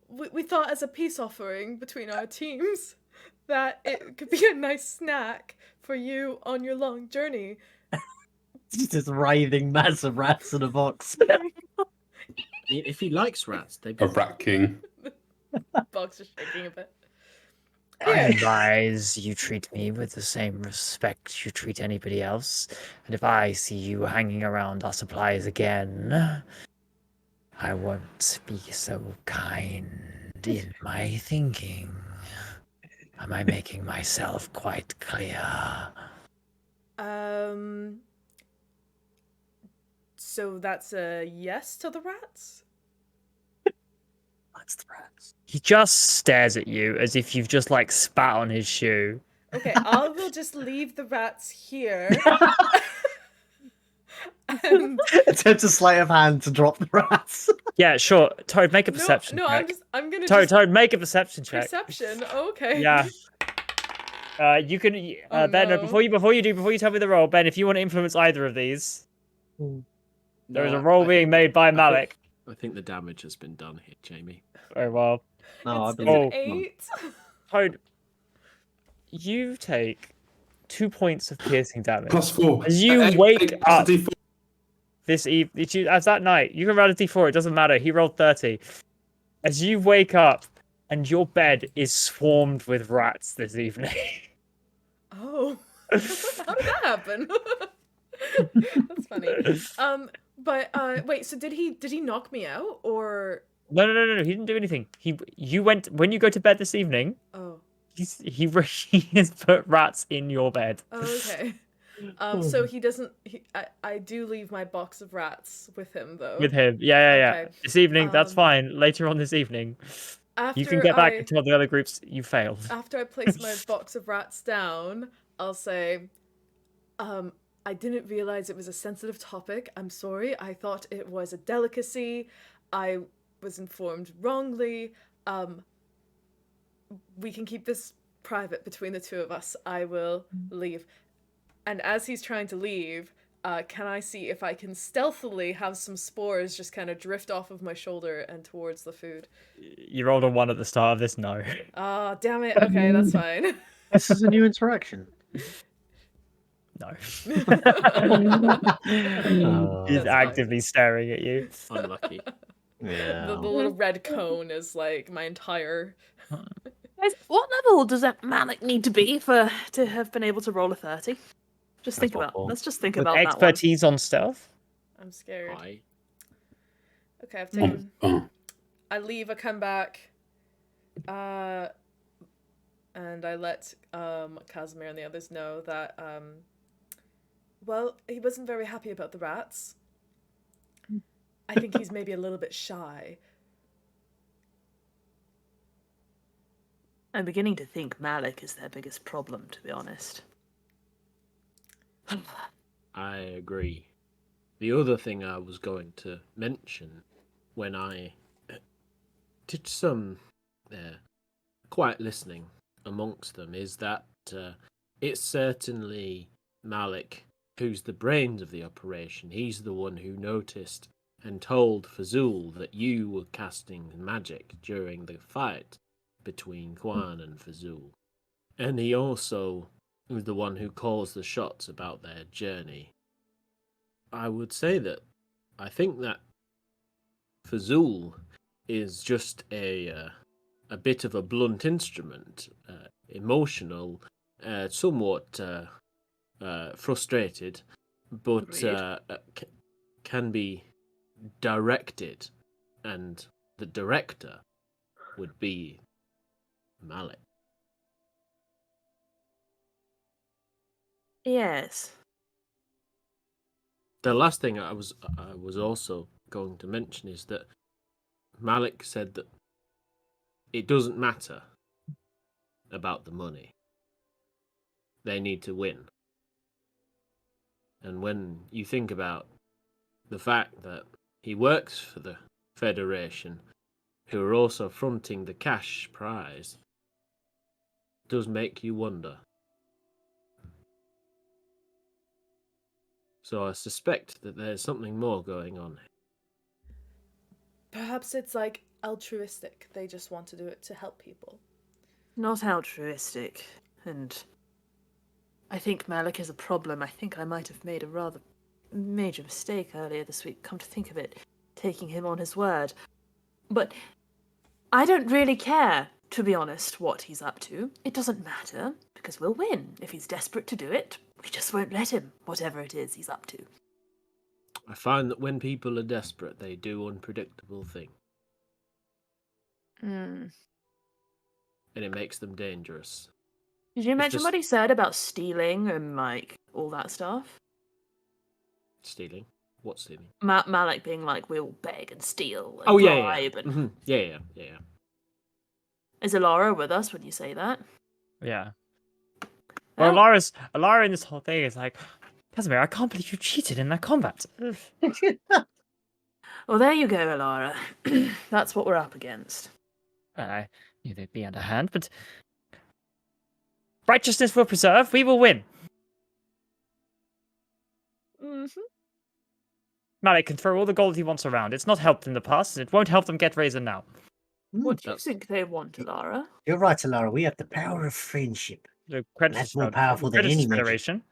we thought as a peace offering between our teams that it could be a nice snack for you on your long journey. Just this writhing mass of rats in a box. if he likes rats, they'd A be rat king. Box is shaking a bit. I advise you treat me with the same respect you treat anybody else. And if I see you hanging around our supplies again, I won't be so kind in my thinking. Am I making myself quite clear? So that's a yes to the rats? That's the rats. He just stares at you as if you've just like spat on his shoe. Okay, I will just leave the rats here. And Attempt a sleight of hand to drop the rats. Yeah, sure. Toad, make a perception no, check. I'm gonna Toad, just Toad, make a perception check. perception. Okay. Yeah. You can, Oh, Ben. no. Before you tell me the roll, Ben. If you want to influence either of these, there is a No, roll I being think- made by I think- Malik. I think the damage has been done here, Jamie. Very well. No, I It's believe an it. 8. Toad, you take 2 points of piercing damage. +4. As you Hey, wake hey, plus up a D4. this evening, as that night, you can roll a d4. It doesn't matter. He rolled 30. As you wake up, and your bed is swarmed with rats this evening. Oh. How did that happen? That's funny. But wait, so did he knock me out or No. He didn't do anything. You went when you go to bed this evening. oh. He has put rats in your bed. Oh, okay. So he doesn't. I do leave my box of rats with him though. With him. Yeah. Okay. This evening, that's Um, fine. Later on this evening, After you can get back I, and tell the other groups you failed. after I place my box of rats down, I'll say, I didn't realize it was a sensitive topic. I'm sorry. I thought it was a delicacy. I was informed wrongly. We can keep this private between the two of us. I will leave. And as he's trying to leave, can I see if I can stealthily have some spores just kind of drift off of my shoulder and towards the food? You rolled a 1 at the start of this. No. Ah, damn it. Okay, that's fine. This is a new interaction. No. He's That's actively staring at you. Unlucky. Yeah. The little red cone is like my entire. Guys, what level does that Malik need to be to have been able to roll a 30? Just think That's about. awful. Let's just think With about that expertise on stealth. I'm scared. I Okay, I've Oh, taken. oh, I leave. I come back. And I let Casimir and the others know that well, he wasn't very happy about the rats. I think he's maybe a little bit shy. I'm beginning to think Malik is their biggest problem, to be honest. I agree. The other thing I was going to mention when I did some quiet listening amongst them is that it's certainly Malik who's the brains of the operation. He's the one who noticed and told Fazul that you were casting magic during the fight between Kwan and Fazul. And he also was the one who calls the shots about their journey. I would say that I think that Fazul is just a bit of a blunt instrument, emotional, somewhat frustrated, but can be directed, and the director would be Malik. Yes. The last thing I was also going to mention is that Malik said that it doesn't matter about the money. They need to win. And when you think about the fact that he works for the Federation, who are also fronting the cash prize, it does make you wonder. So I suspect that there's something more going on. Perhaps it's like altruistic. They just want to do it to help people. Not altruistic. And I think Malik is a problem. I think I might have made a rather major mistake earlier this week, come to think of it, taking him on his word. But I don't really care, to be honest, what he's up to. It doesn't matter, because we'll win. If he's desperate to do it, we just won't let him, whatever it is he's up to. I find that when people are desperate, they do unpredictable things, Hmm. and it makes them dangerous. Did you mention just- what he said about stealing and, like, all that stuff? Stealing? What stealing? Malik being like, we'll beg and steal and Oh yeah, bribe. yeah. And... Mhm. Yeah. Is Alara with us when you say that? Yeah. Well, Oh. Alara in this whole thing is like, Casimir, I can't believe you cheated in that combat. Well, there you go, Alara. That's what we're up against. I knew they'd be underhand, but righteousness will preserve. We will win. Mm-hmm. Malik can throw all the gold he wants around. It's not helped in the past, and it won't help them get Razor now. What do you That's- think they want, Alara? You're right, Alara. We have the power of friendship. The That's more powerful than Creditors any magic. Federation.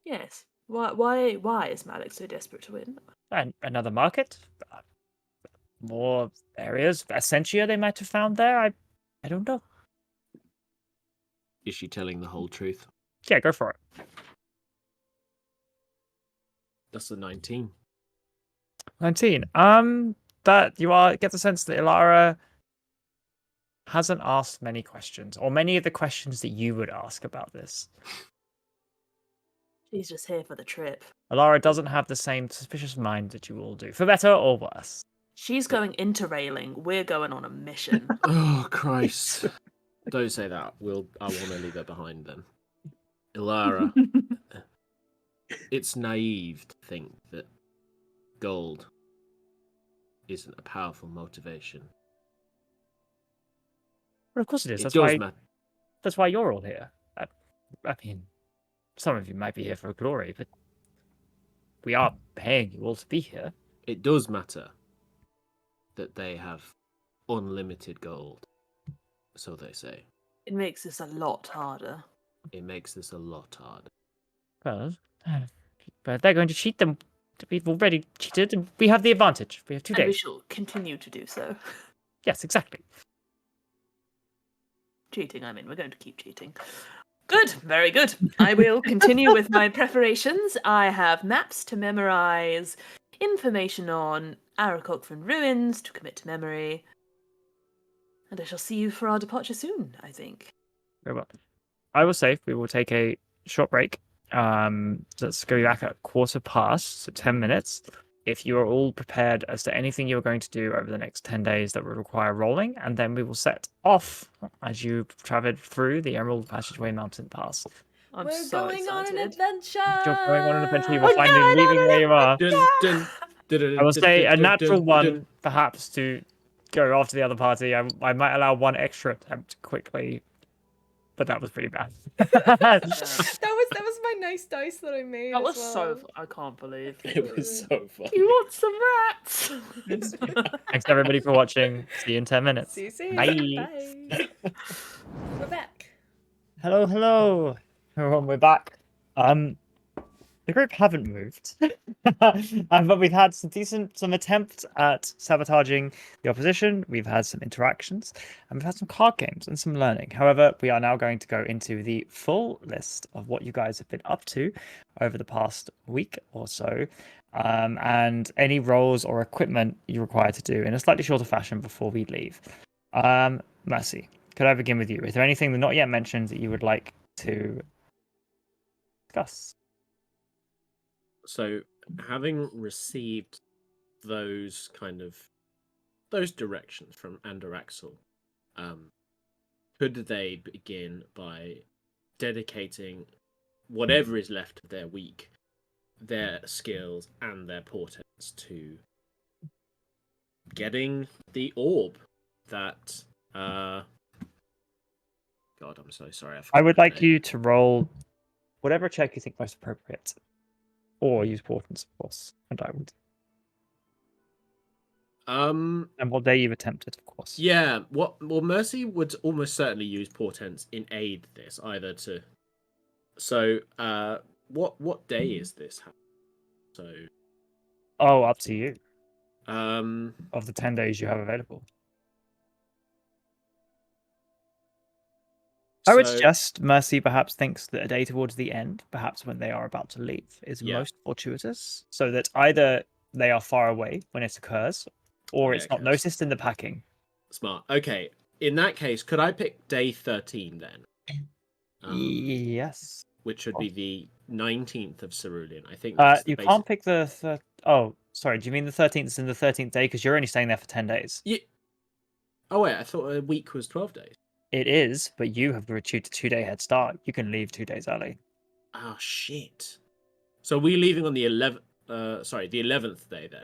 Yes. Why is Malik so desperate to win? And another market. More areas. Essentia they might have found there. I don't know. Is she telling the whole truth? Yeah, go for it. That's the 19. 19. That you get the sense that Ilara hasn't asked many questions, or many of the questions that you would ask about this. She's just here for the trip. Ilara doesn't have the same suspicious mind that you all do, for better or worse. She's going interrailing. We're going on a mission. Oh Christ! Don't say that. I want to leave her behind then. Ilara, it's naive to think that gold isn't a powerful motivation. Well, of course it is. It That's does why. matter. That's why you're all here. I mean, some of you might be here for glory, but we are paying you all to be here. It does matter that they have unlimited gold, so they say. It makes this a lot harder. It makes this a lot harder. Well, But they're going to cheat them. We've already cheated, and we have the advantage. We have 2 And we days. shall continue to do so. Yes, exactly. Cheating, I mean, we're going to keep cheating. Good, very good. I will continue with my preparations. I have maps to memorize, information on Arakokfran ruins to commit to memory, and I shall see you for our departure soon, I think. Very well. I will say we will take a short break. Let's go back at past, so 10 minutes. If you are all prepared as to anything you're going to do over the next 10 days that will require rolling, and then we will set off as you traveled through the Emerald Passageway Mountain Pass. I'm We're so going on an excited. adventure. You're going on an adventure, you will finally leaving where you are. I will say a natural one, perhaps, to go after the other party. I might allow one extra attempt quickly, but that was pretty bad. That was my nice dice that I made. That as was well. so. I can't believe. It was so fun. You want some rats? Thanks everybody for watching. See you in 10 minutes. See you soon. Bye. Bye. We're back. Hello, everyone. We're back. The group haven't moved, but we've had some attempts at sabotaging the opposition. We've had some interactions, and we've had some card games and some learning. However, we are now going to go into the full list of what you guys have been up to over the past week or so, and any roles or equipment you require to do in a slightly shorter fashion before we leave. Mercy, could I begin with you? Is there anything not yet mentioned that you would like to discuss? So, having received those directions from Andaraxel, could they begin by dedicating whatever is left of their week, their skills and their portents to getting the orb that God, I'm so sorry. I would like you to roll whatever check you think most appropriate. Or use portents, of course, and I would. And what day you've attempted, of course. Yeah. Well, Mercy would almost certainly use portents in aid this, either to. So, what day is this? So. Oh, up to you. Of the 10 days you have available. I would suggest Mercy perhaps thinks that a day towards the end, perhaps when they are about to leave, is most fortuitous, so that either they are far away when it occurs, or it's not noticed in the packing. Smart. Okay. In that case, could I pick day 13 then? Yes. Which would be the 19th of Cerulean. I think you can't pick the... Oh, sorry. Do you mean the 13th is in the 13th day? Because you're only staying there for 10 days. Yeah. Oh, wait. I thought a week was 12 days. It is, but you have achieved a 2-day head start. You can leave 2 days early. Oh, shit. So we're leaving on the 11th... the 11th day then?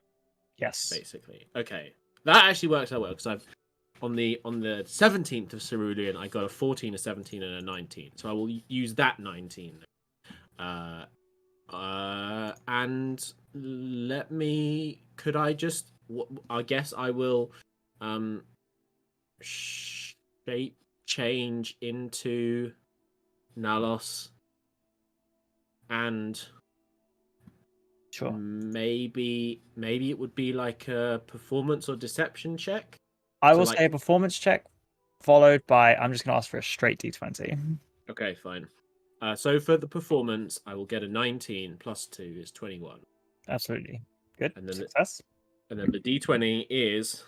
Yes. Basically. Okay. That actually works out well, because I've... On the 17th of Cerulean, I got a 14, a 17, and a 19. So I will use that 19. And let me... Could I just... I guess I will... shape change into Nalos, and sure, maybe it would be like a performance or deception check. I will say a performance check, followed by I'm just going to ask for a straight d20. Okay, fine. So for the performance, I will get a 19 plus 2 is 21. Absolutely good. And then success. And then the d20 is.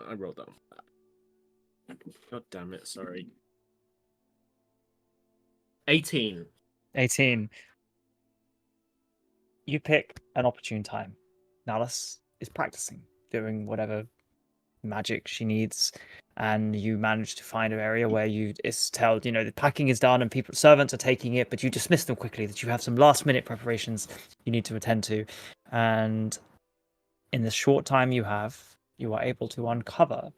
I rolled that. God damn it! Sorry. 18. 18. You pick an opportune time. Nalis is practicing, doing whatever magic she needs, and you manage to find an area where it's told, the packing is done and servants are taking it, but you dismiss them quickly, that you have some last minute preparations you need to attend to. And in the short time you have, you are able to uncover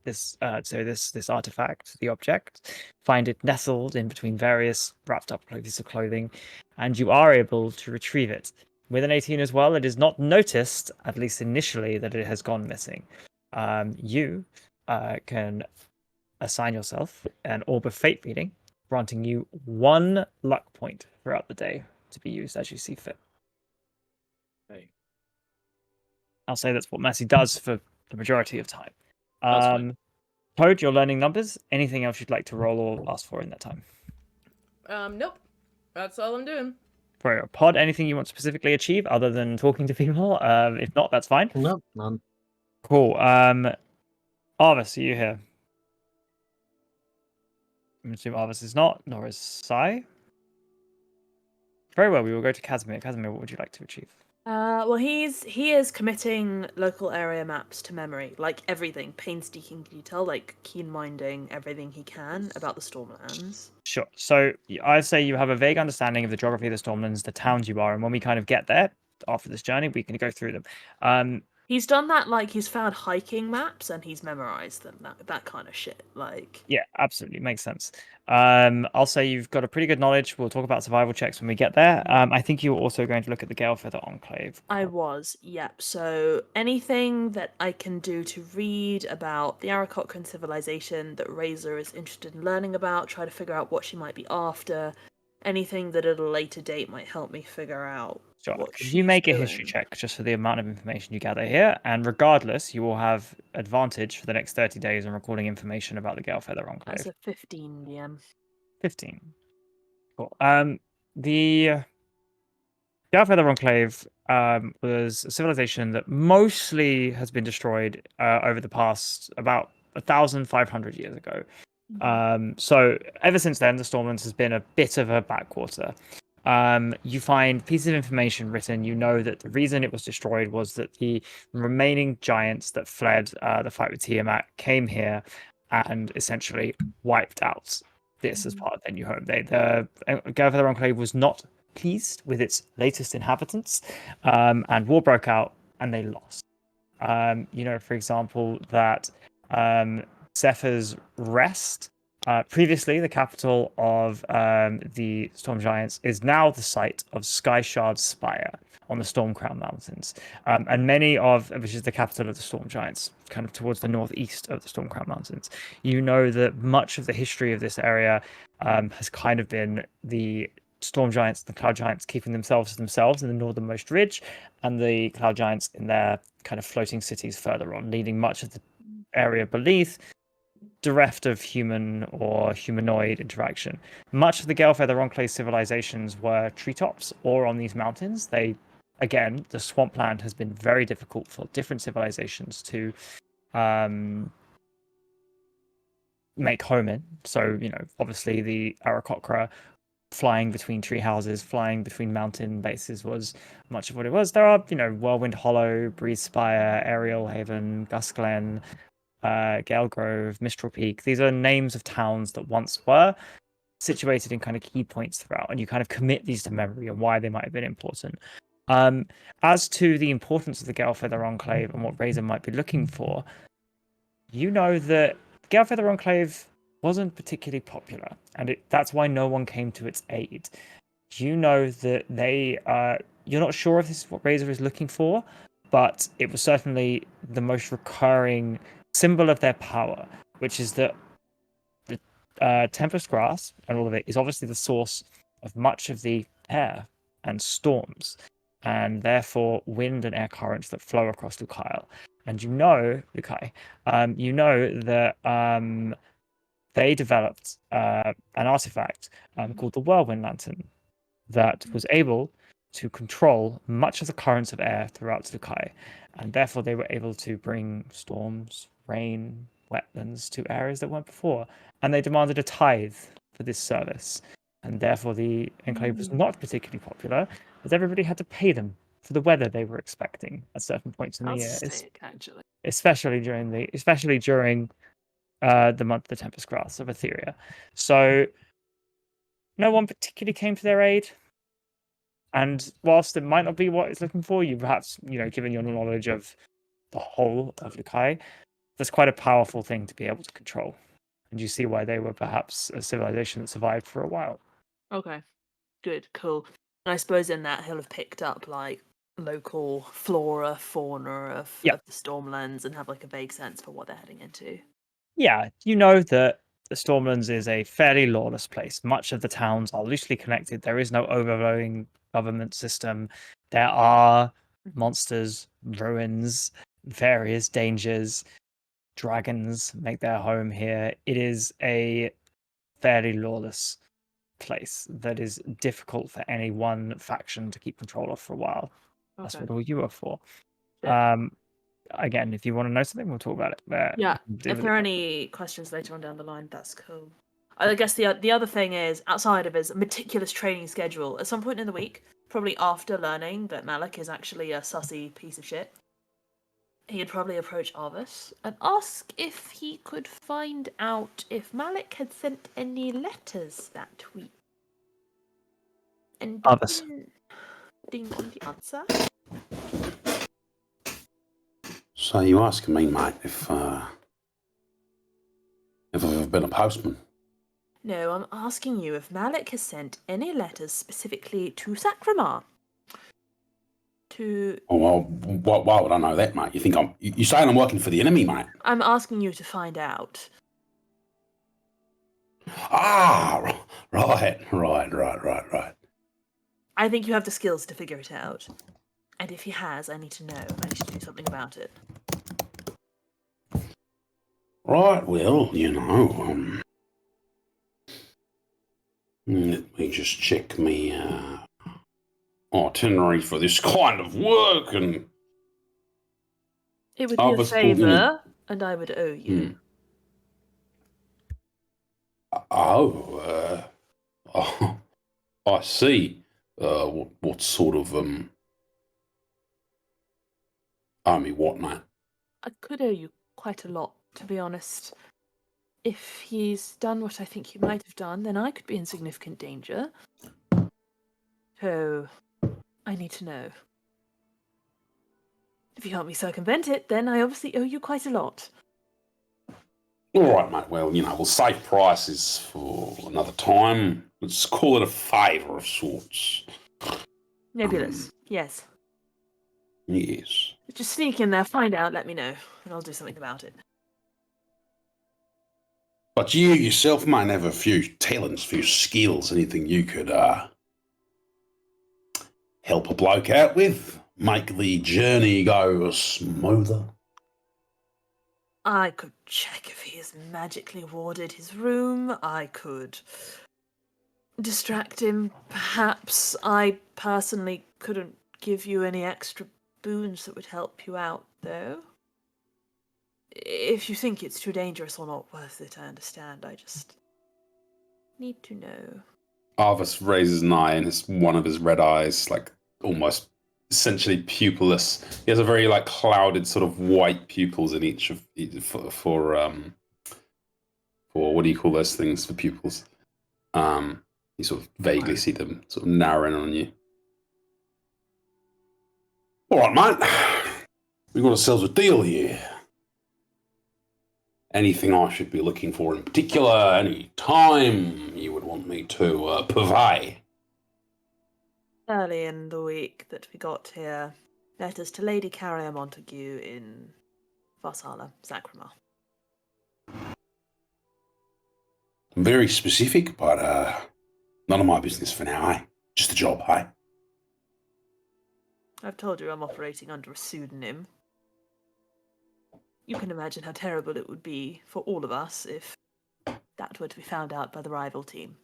this artifact, the object, find it nestled in between various wrapped up pieces of clothing, and you are able to retrieve it. With an 18 as well, it is not noticed, at least initially, that it has gone missing. You can assign yourself an orb of fate reading, granting you 1 luck point throughout the day to be used as you see fit. Okay. I'll say that's what Massey does for the majority of time. That's fine. Toad, you're learning numbers. Anything else you'd like to roll or ask for in that time? Nope. That's all I'm doing. For your pod, anything you want to specifically achieve other than talking to people? If not, that's fine. No, none. Cool. Arvis, are you here? I'm assuming Arvis is not, nor is Sai. Very well, we will go to Casimir. Casimir, what would you like to achieve? Well, he is committing local area maps to memory, like everything, painstaking detail, like keen-minding everything he can about the Stormlands. Sure. So I'd say you have a vague understanding of the geography of the Stormlands, the towns you are, and when we kind of get there after this journey, we can go through them. He's done that, like he's found hiking maps and he's memorized them. That kind of shit. Like, Yeah, absolutely makes sense. I'll say you've got a pretty good knowledge. We'll talk about survival checks when we get there. I think you were also going to look at the Galefeather Enclave. I was, yep. So anything that I can do to read about the Aarakocran civilization that Razor is interested in learning about, try to figure out what she might be after, anything that at a later date might help me figure out Sure. what Could she's you make a doing. history check just for the amount of information you gather here? And regardless, you will have advantage for the next 30 days on recording information about the Galefeather Enclave. That's a 15 DM. 15. Cool. The Galefeather Enclave was a civilization that mostly has been destroyed over the past about 1,500 years ago. So ever since then, the Stormlands has been a bit of a backwater. You find pieces of information written. You know that the reason it was destroyed was that the remaining giants that fled the fight with Tiamat came here and essentially wiped out this as part of their new home. The Galefeather Enclave was not pleased with its latest inhabitants, and war broke out, and they lost. You know, for example, that Zephyr's Rest, previously the capital of the Storm Giants, is now the site of Skyshard's Spire on the Stormcrown Mountains, which is the capital of the Storm Giants, kind of towards the northeast of the Stormcrown Mountains. You know that much of the history of this area has kind of been the Storm Giants, the Cloud Giants, keeping themselves to themselves in the northernmost ridge, and the Cloud Giants in their kind of floating cities further on, leading much of the area beneath bereft of human or humanoid interaction. Much of the Galefeather Enclave civilizations were treetops or on these mountains. Again, the swampland has been very difficult for different civilizations to make home in. So, you know, obviously the Aarakocra flying between tree houses, flying between mountain bases was much of what it was. There are, you know, Whirlwind Hollow, Breeze Spire, Ariel Haven, Gusglen, Gale Grove, Mistral Peak. These are names of towns that once were situated in kind of key points throughout, and you kind of commit these to memory and why they might have been important. As to the importance of the Galefeather Enclave and what Razor might be looking for, you know that Galefeather Enclave wasn't particularly popular, and that's why no one came to its aid. You know that you're not sure if this is what Razor is looking for, but it was certainly the most recurring symbol of their power, which is that the Tempest Grass and all of it is obviously the source of much of the air and storms, and therefore wind and air currents that flow across Lucaille. And you know that they developed an artifact called the Whirlwind Lantern that was able to control much of the currents of air throughout Lucaille, and therefore they were able to bring storms, rain, wetlands to areas that weren't before, and they demanded a tithe for this service, and therefore the enclave was not particularly popular, as everybody had to pay them for the weather they were expecting at certain points in the year, Actually. especially during the month of the Tempest Grass of Etheria. So no one particularly came to their aid. And whilst it might not be what it's looking for, you perhaps, you know, given your knowledge of the whole of Lucaille, that's quite a powerful thing to be able to control. And you see why they were perhaps a civilization that survived for a while. Okay. Good, cool. And I suppose in that he'll have picked up like local flora, fauna of Yeah. the Stormlands and have like a vague sense for what they're heading into. Yeah, you know that the Stormlands is a fairly lawless place. Much of the towns are loosely connected. There is no overflowing government system. There are monsters, ruins, various dangers. Dragons make their home here. It is a fairly lawless place that is difficult for any one faction to keep control of for a while. That's Okay. what all you are for. Yeah. Again, if you want to know something, we'll talk about it. Yeah, Do if it. there are any questions later on down the line, that's cool. I guess the other thing is, outside of his meticulous training schedule, at some point in the week, probably after learning that Malik is actually a sussy piece of shit, he'd probably approach Arvis and ask if he could find out if Malik had sent any letters that week. And Arvis. ding on the answer. So you asking me, mate, if I've ever been a postman? No, I'm asking you if Malik has sent any letters specifically to Sakramar. Oh, well, why would I know that, mate? You think you saying I'm working for the enemy, mate? I'm asking you to find out. Ah, right. I think you have the skills to figure it out. And if he has, I need to know. I need to do something about it. Right, well, let me just check me itinerary for this kind of work, and It would be a favour, and I would owe you. Oh, I see. What sort of army? What, mate? I could owe you quite a lot, to be honest. If he's done what I think he might have done, then I could be in significant danger. So, I need to know. If you help me circumvent it, then I obviously owe you quite a lot. All right, mate. Well, we'll save prices for another time. Let's call it a favour of sorts. Nebulous, yes. Yes. Just sneak in there, find out, let me know, and I'll do something about it. But you yourself might have a few talents, few skills, anything you could help a bloke out with, make the journey go smoother. I could check if he has magically warded his room. I could distract him, perhaps. I personally couldn't give you any extra boons that would help you out, though. If you think it's too dangerous or not worth it, I understand. I just need to know. Arvis raises an eye, and it's one of his red eyes, almost essentially pupilless. He has a very clouded sort of white pupils in each of for what do you call those things for pupils? You sort of vaguely see them sort of narrowing on you. All right, mate. We've got ourselves a deal here. Anything I should be looking for in particular, any time you would want me to purvey? Early in the week that we got here, letters to Lady Carrier Montague in Varsala, Sakramar. Very specific, but none of my business for now, eh? Just a job, eh? I've told you I'm operating under a pseudonym. You can imagine how terrible it would be for all of us if that were to be found out by the rival team.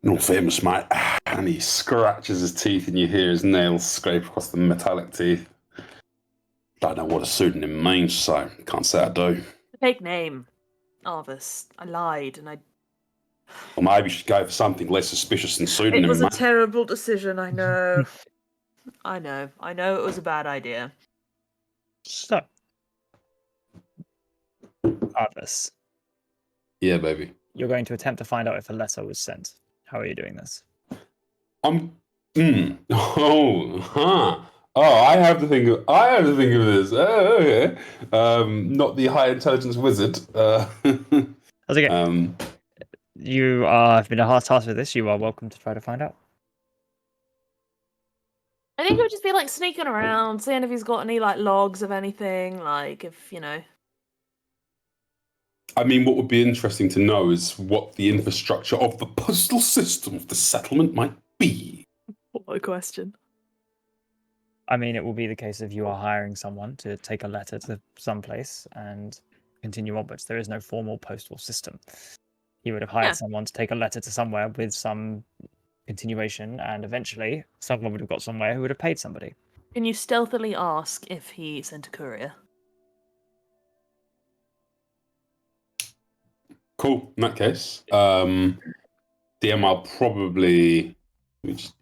Not famous, mate. And he scratches his teeth, and you hear his nails scrape across the metallic teeth. Don't know what a pseudonym means, so can't say I do. The fake name. Arvis. I lied, and I... Well, maybe you should go for something less suspicious than pseudonym, It was a mate. terrible decision, I know. I know it was a bad idea. So, Arvis, Yeah, baby. you're going to attempt to find out if a letter was sent. How are you doing this? I have to think of this. Oh, okay. Not the high intelligence wizard. How's it going? You have been tasked with this. You are welcome to try to find out. I think it would just be sneaking around, seeing if he's got any logs of anything, if I mean, what would be interesting to know is what the infrastructure of the postal system of the settlement might be. What a question. I mean, it will be the case if you are hiring someone to take a letter to someplace and continue onwards. There is no formal postal system. You would have hired Yeah. someone to take a letter to somewhere with some continuation, and eventually someone would have got somewhere who would have paid somebody. Can you stealthily ask if he sent a courier? Cool. In that case, DM, I'll probably. Let me just...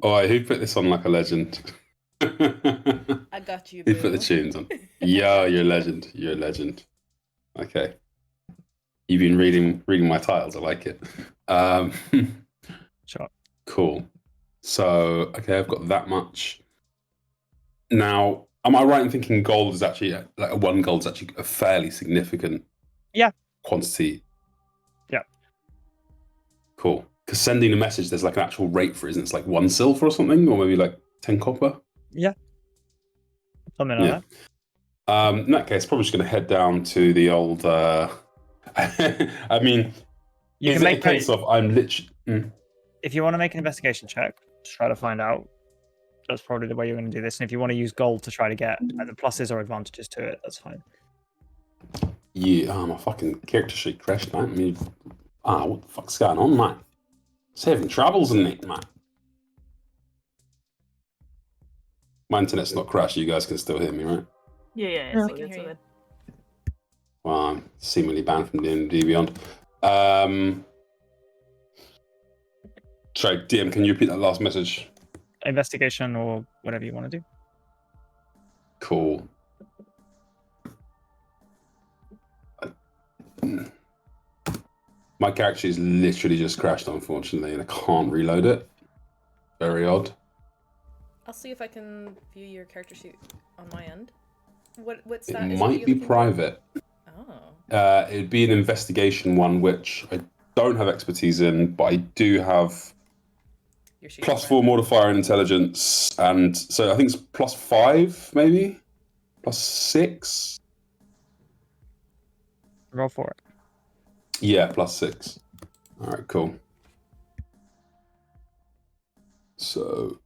Oh, who put this on like a legend? I got you, Who boo. put the tunes on? Yeah, you're a legend. You're a legend. Okay. You've been reading my titles. I like it. Sure. Cool. So, okay, I've got that much. Now, am I right in thinking gold is actually, like, 1 gold is actually a fairly significant quantity? Yeah. Cool. Because sending a message, there's like an actual rate for it, isn't it? It's like 1 silver or something, or maybe like 10 copper? Yeah. Something like that. In that case, probably just going to head down to the old... I mean, You is can it make a case of I'm literally... If you want to make an investigation check to try to find out, that's probably the way you're going to do this. And if you want to use gold to try to get either pluses or advantages to it, that's fine. Yeah, my fucking character sheet crashed, man. I mean, what the fuck's going on, man? Saving troubles in it, man. My internet's not crashed. You guys can still hear me, right? Yeah, I so can good, hear so you. good. Well, I'm seemingly banned from D&D Beyond. Sorry, DM, can you repeat that last message? Investigation or whatever you want to do. Cool. My character is literally just crashed, unfortunately, and I can't reload it. Very odd. I'll see if I can view your character sheet on my end. What stat It is it that might you're be looking for? private. Oh. It'd be an investigation one, which I don't have expertise in, but I do have Your sheet +4 modifier in intelligence, and so I think it's +5, maybe? +6? Roll for it. Yeah, +6. Alright, cool. So,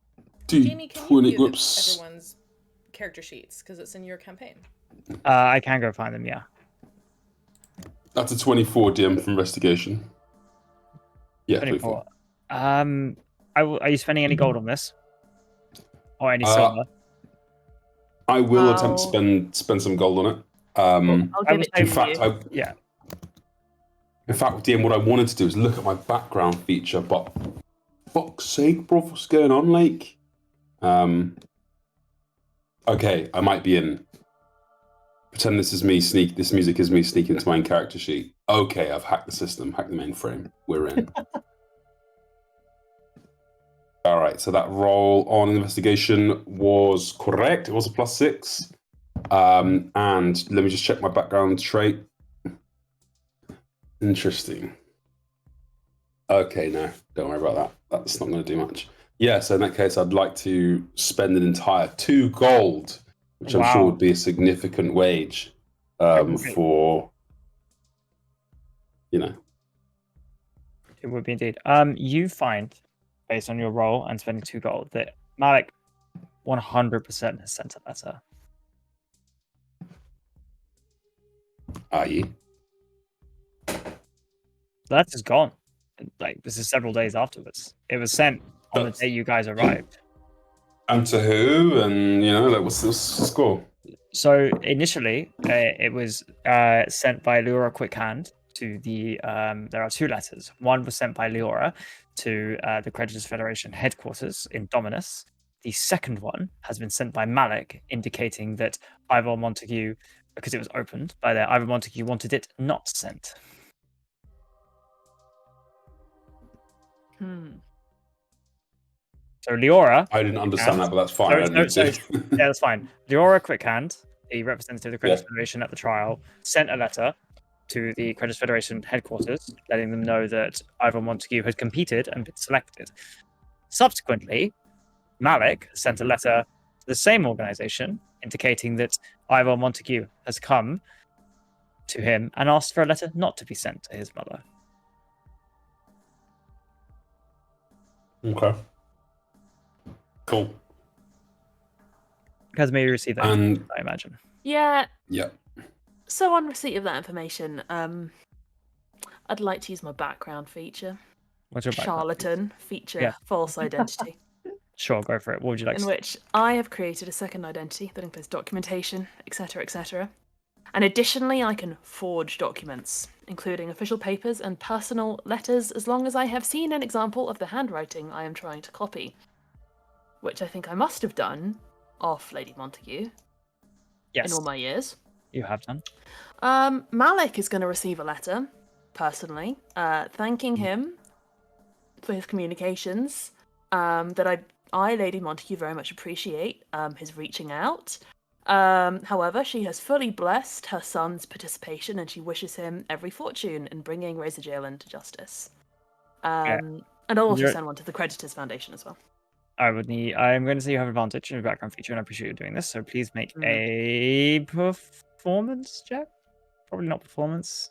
Jamie, can you D20, view whoops. everyone's character sheets? Because it's in your campaign. I can go find them, yeah. That's a 24 DM for investigation. Yeah, 24. Are you spending any gold on this? Or any silver? I will attempt to spend some gold on it. I'll give it in to fact, you. In fact, DM, what I wanted to do is look at my background feature, but fuck's sake, bro, what's going on? Like, okay, I might be in. Pretend this is me this music is me sneaking into my own character sheet. Okay, I've hacked the system, hacked the mainframe. We're in. All right, so that roll on investigation was correct. It was a +6. And let me just check my background trait. Interesting. Okay, no, don't worry about that. That's not going to do much. Yeah, so in that case, I'd like to spend an entire 2 gold, which I'm sure would be a significant wage for, you know. It would be indeed. You find, based on your roll and spending 2 gold, that Malik 100% has sent a letter. Are you? The letter's gone. Like, this is several days afterwards. It was sent on the day you guys arrived. And to who? And, you know, like, what's the score? So initially, it was sent by Leora Quickhand to the. There are 2 letters. One was sent by Leora to the Creditors Federation headquarters in Dominus. The second one has been sent by Malik, indicating that Ivor Montague, because it was opened by there, Ivor Montague wanted it not sent. So Leora... I didn't understand that, but that's fine. Yeah, that's fine. Leora Quickhand, the representative of the Creditors Federation at the trial, sent a letter to the Creditors Federation headquarters, letting them know that Ivor Montague had competed and been selected. Subsequently, Malik sent a letter to the same organization, indicating that Ivor Montague has come to him and asked for a letter not to be sent to his mother. Okay. Cool. Has maybe received that, And I imagine. Yeah. yeah, So on receipt of that information, I'd like to use my background feature. What's your background? Charlatan feature, Yeah. false identity, Sure, go for it. What would you like in to which I have created a second identity that includes documentation, etc., etc. And additionally, I can forge documents, including official papers and personal letters, as long as I have seen an example of the handwriting I am trying to copy, which I think I must have done off Lady Montague Yes, in all my years. you have done. Malik is going to receive a letter, personally, thanking him for his communications, that I, Lady Montague, very much appreciate his reaching out. However, she has fully blessed her son's participation and she wishes him every fortune in bringing Razor Jalen to justice. And I'll also You're- send one to the Creditors Foundation as well. I'm going to say you have advantage in your background feature, and I appreciate you doing this. So please make a performance check. Probably not performance.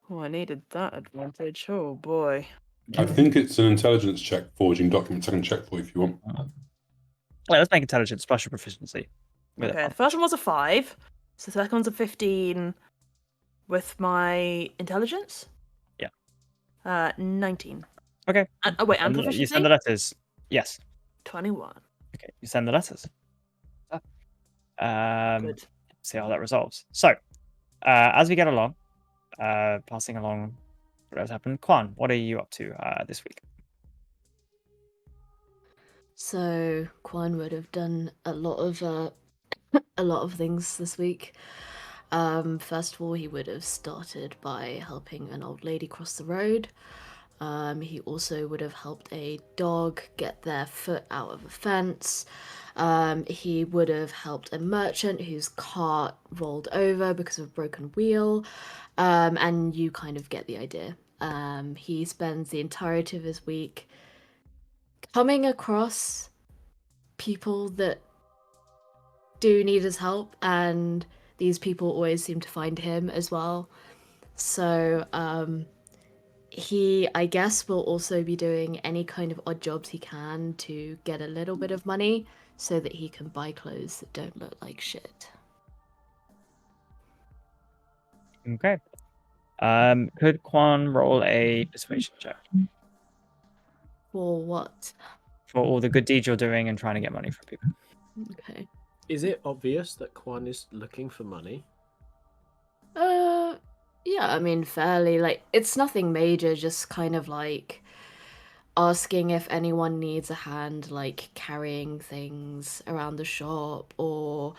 Oh, I needed that advantage. Oh boy. I think it's an intelligence check forging documents. I can check for you if you want. Well, let's make intelligence plus your proficiency. with Okay, the advantage. first one was a 5, so the second one's a 15 with my intelligence. Yeah. 19. Okay. And, oh wait, and You proficiency? send the letters. Yes. 21. Okay. You send the letters. Good. See how that resolves. So, as we get along, passing along what has happened, Quan, what are you up to this week? So Quan would have done a lot of things this week. First of all, he would have started by helping an old lady cross the road. He also would have helped a dog get their foot out of a fence. He would have helped a merchant whose cart rolled over because of a broken wheel. And you kind of get the idea. He spends the entirety of his week coming across people that do need his help, and these people always seem to find him as well. So he, I guess, will also be doing any kind of odd jobs he can to get a little bit of money so that he can buy clothes that don't look like shit. Okay. Could Quan roll a persuasion check For what? for all the good deeds you're doing and trying to get money from people? Okay. Is it obvious that Quan is looking for money? Yeah, I mean, fairly. Like, it's nothing major, just kind of like asking if anyone needs a hand, like carrying things around the shop, or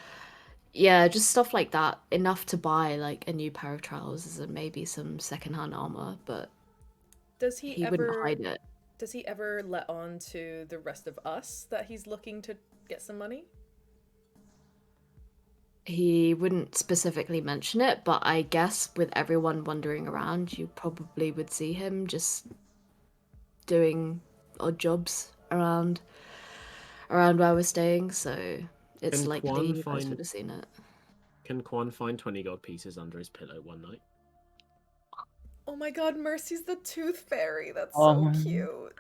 yeah, just stuff like that. Enough to buy like a new pair of trousers and maybe some secondhand armor, but Does he, he ever wouldn't hide it. Does he ever let on to the rest of us that he's looking to get some money? He wouldn't specifically mention it, but I guess with everyone wandering around, you probably would see him just doing odd jobs around where we're staying, so it's Can likely Quan you guys find- would have seen it. Can Quan find 20 gold pieces under his pillow one night? Oh my god, Mercy's the tooth fairy. That's Oh. so cute.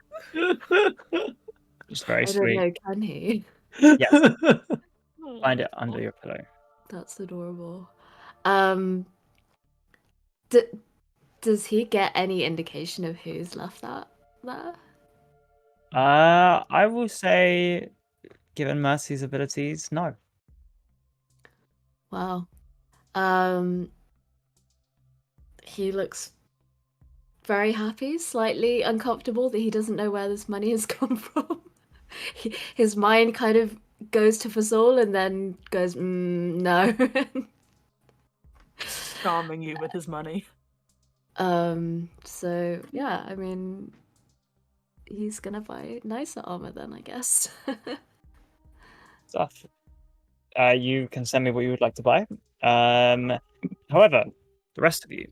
Just very I don't sweet. know, can he? Yes. Find it under your pillow. That's adorable. Does he get any indication of who's left that there? I will say, given Mercy's abilities, no. Wow. He looks very happy, slightly uncomfortable that he doesn't know where this money has come from. His mind kind of goes to Fazol and then goes, no. Charming you with his money. So yeah, I mean, he's gonna buy nicer armor then, I guess. Stuff. You can send me what you would like to buy. However, the rest of you,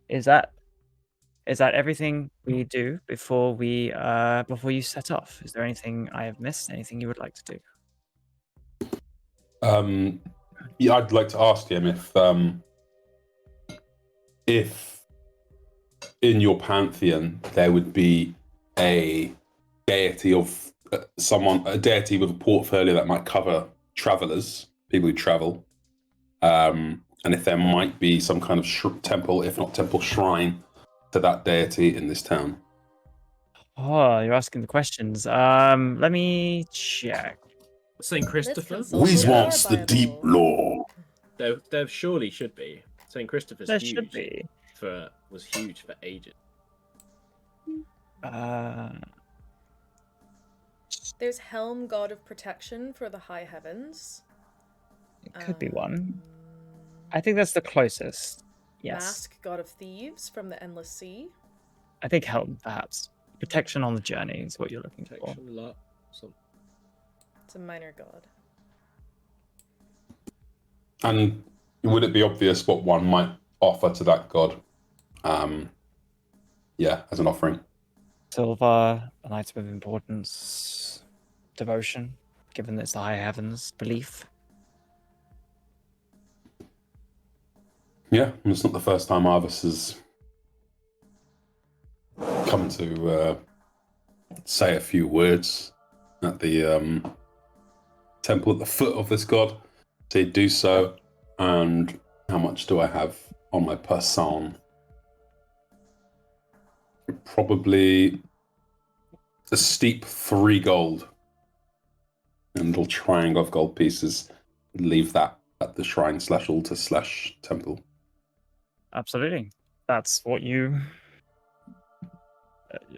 is that everything we do before you set off? Is there anything I have missed? Anything you would like to do? Yeah, I'd like to ask him if if in your pantheon there would be a deity of a deity with a portfolio that might cover travelers, people who travel, and if there might be some kind of temple, if not temple, shrine to that deity in this town. Oh, you're asking the questions. Let me check. St. Christopher. consult Whiz the lore wants the deep Bible. lore. There surely should be. St. Christopher's There huge. should be. Was huge for ages. There's Helm, god of protection for the high heavens. It could be one. I think that's the closest. Yes. Mask, god of thieves from the endless sea. I think help, perhaps. Protection on the journey is what you're looking for. Protection lot. It's a minor god. And would it be obvious what one might offer to that god? As an offering. Silver, an item of importance, devotion, given that it's the high heavens, belief. Yeah, and it's not the first time Arvis has come to say a few words at the temple at the foot of this god. To do so, and how much do I have on my person? Probably a steep 3 gold. And a little triangle of gold pieces. Leave that at the shrine / altar / temple. Absolutely. That's what you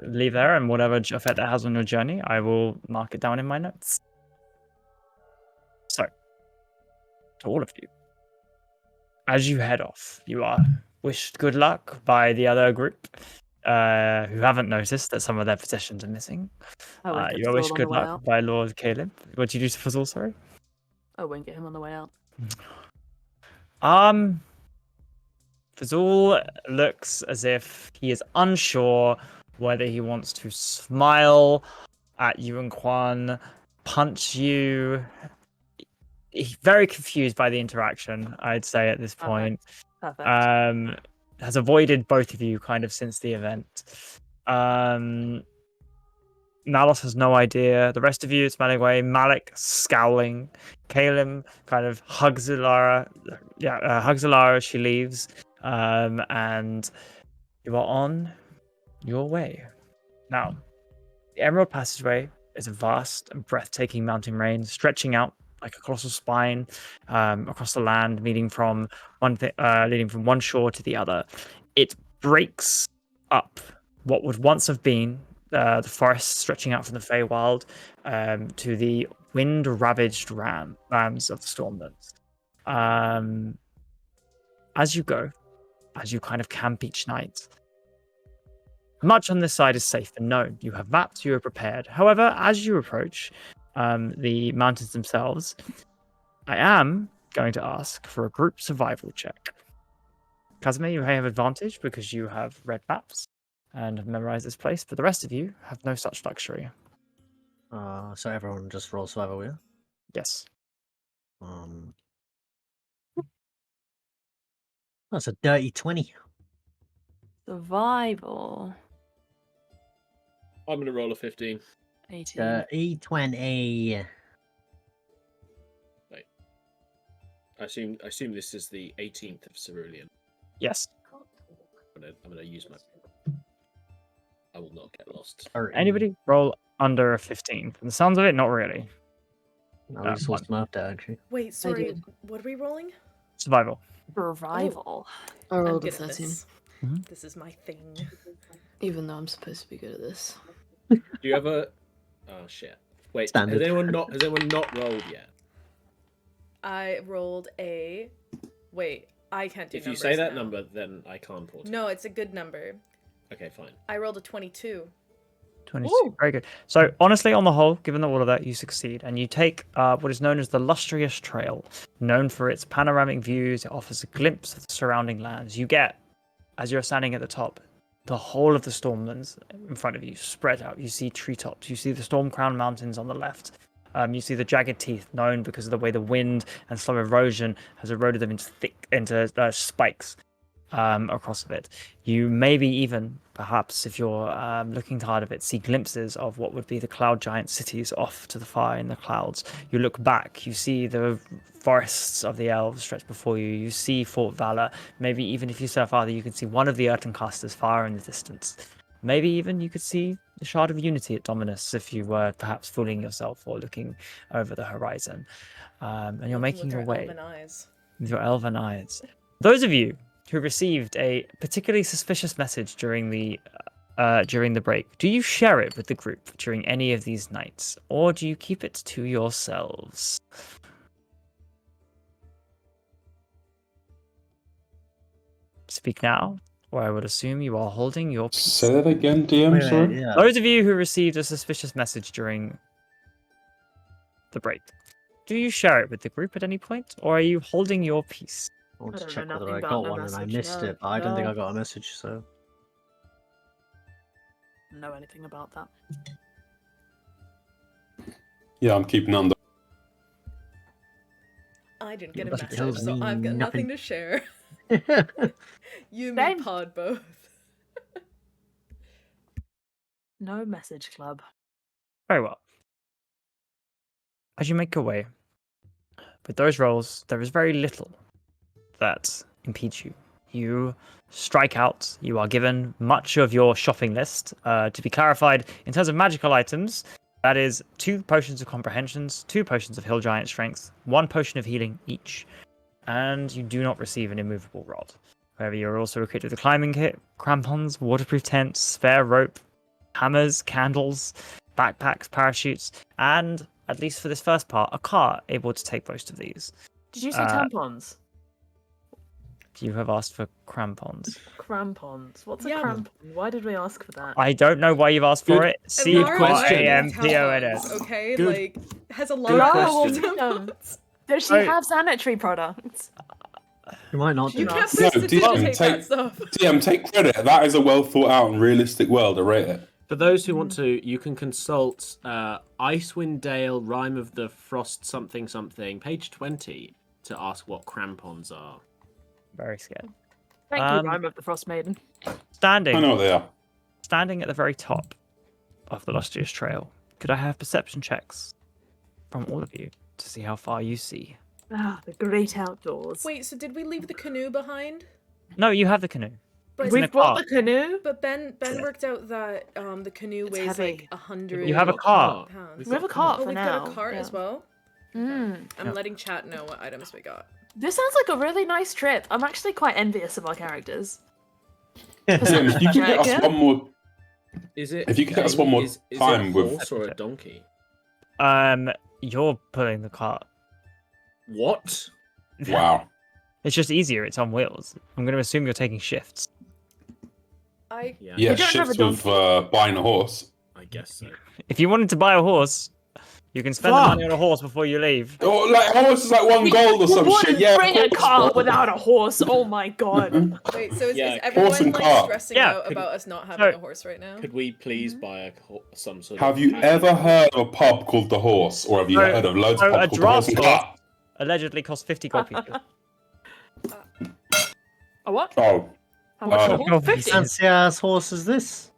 leave there, and whatever effect that has on your journey, I will mark it down in my notes. So, to all of you, as you head off, you are wished good luck by the other group who haven't noticed that some of their possessions are missing. I wink at You are wished Fazul on good the way luck out. by Lord Caleb. What did you do to Fazul, sorry? I wink at him on the way out. Fazul looks as if he is unsure whether he wants to smile at you and Quan, punch you. He's very confused by the interaction, I'd say, at this point. Perfect. Has avoided both of you kind of since the event. Nalos has no idea. The rest of you, it's Maligway, Malik scowling. Kalim kind of hugs Alara. Hugs Alara as she leaves. And you are on your way. Now, the Emerald Passageway is a vast and breathtaking mountain range stretching out like a colossal spine across the land, leading from one shore to the other. It breaks up what would once have been the forest stretching out from the Feywild to the wind-ravaged lands of the Stormlands. As you go, as you kind of camp each night, much on this side is safe and known. You have maps, you are prepared. However, as you approach the mountains themselves, I am going to ask for a group survival check. Kazumi, you may have advantage because you have read maps and have memorized this place, but the rest of you have no such luxury. So everyone just roll survival, yeah? Yes. That's a dirty 20. Survival. I'm gonna roll a 15. 18. Dirty 20. I assume this is the 18th of Cerulean. Yes. I'm gonna use my. I will not get lost. Anybody roll under a 15? From the sounds of it, not really. No, we just lost him after, actually. Wait, sorry. did. What are we rolling? Survival. Survival. I I'm rolled a good at 13, this. Mhm. This is my thing. even though I'm supposed to be good at this. Do you have a? Oh shit! Wait, Standard. has anyone not rolled yet? I rolled a. Wait, I can't do. If you numbers say that now. number, then I can't port it. No, it's a good number. Okay, fine. I rolled a 22. 22. Ooh. Very good. So, honestly, on the whole, given all of that, you succeed. And you take what is known as the Lustrous Trail. Known for its panoramic views, it offers a glimpse of the surrounding lands. You get, as you're standing at the top, the whole of the Stormlands in front of you, spread out. You see treetops. You see the Storm-crowned mountains on the left. You see the jagged teeth, known because of the way the wind and slow erosion has eroded them into spikes. across of it. You maybe even, perhaps, if you're looking hard of it, see glimpses of what would be the cloud giant cities off to the far in the clouds. You look back, you see the forests of the elves stretched before you. You see Fort Valor. Maybe even if you step farther, you can see one of the Ertencasters far in the distance. Maybe even you could see the Shard of Unity at Dominus if you were perhaps fooling yourself or looking over the horizon. And you're making your way with your elven eyes. Those of you who received a particularly suspicious message during the break, do you share it with the group during any of these nights, or do you keep it to yourselves? Speak now, or I would assume you are holding your peace. Say that again, DM. Wait, Sorry. yeah. Those of you who received a suspicious message during the break, do you share it with the group at any point, or are you holding your peace? I want I to don't check know whether nothing I about got the one and I message, missed no. it, but I don't think No. I got a message, so. Know anything about that? Yeah, I'm keeping it under. I didn't get a That message, tells so me I've got nothing nothing. to share. You, Same. me, pod both. No message club. Very well. As you make your way, with those rolls, there is very little that impedes you. You strike out. You are given much of your shopping list. To be clarified, in terms of magical items, that is 2 potions of comprehensions, 2 potions of hill giant strength, 1 potion of healing each, and you do not receive an immovable rod. However, you're also equipped with a climbing kit, crampons, waterproof tents, spare rope, hammers, candles, backpacks, parachutes, and, at least for this first part, a car able to take most of these. Did you say tampons? You have asked for crampons. Crampons. What's Yeah. a crampon? Why did we ask for that? I don't know why you've asked for Good- it. And C Lara R doesn't A need M P O N tampons, S. Okay, Good- like has a lot good of Lara will question. need them. tampons. Does she Oh. have sanitary products? You might not You do. can't No, prestidigitate take- that stuff. DM, take credit. That is a well thought out and realistic world. I rate it. For those who want to, you can consult Icewind Dale, Rime of the Frost something something, page 20, to ask what crampons are. Very scared. Thank Um, you, Rime of the Frost Maiden. Standing. I know what they are. Standing at the very top of the Lustrious Trail, could I have perception checks from all of you to see how far you see? Ah, the great outdoors. Wait, so did we leave the canoe behind? No, you have the canoe. But It's in a We've brought car. the canoe. But Ben worked out that the canoe It's weighs heavy. like 100. You have a car. pounds. We have a cart Oh, for we've now. got a cart yeah. as well. Mm. I'm Yeah. letting chat know what items we got. This sounds like a really nice trip. I'm actually quite envious of our characters. DM, if you can get us Jacob? one more. Is it? If you could get us one more is time it a with- horse or a donkey? You're pulling the cart. What? Wow. It's just easier. It's on wheels. I'm going to assume you're taking shifts. I Yeah, We don't have a shifts with buying a horse. I guess so. If you wanted to buy a horse, you can spend the money on a horse before you leave. Or like a horse is like 1 gold or some wouldn't shit. Yeah, bring a of course, cart bro. without a horse. Oh my god. wait. So is, Yeah, is horse everyone and like cart. stressing Yeah, out could- about us not having so- a horse right now? Could we please buy some sort Have of? you ever heard of a pub called The Horse? Or have you So- heard of loads so of a pubs called The Horse and draft Cart? Allegedly costs 50 gold pieces. A what? Oh, How much? Uh, a horse? 50. Fancy ass horse is this?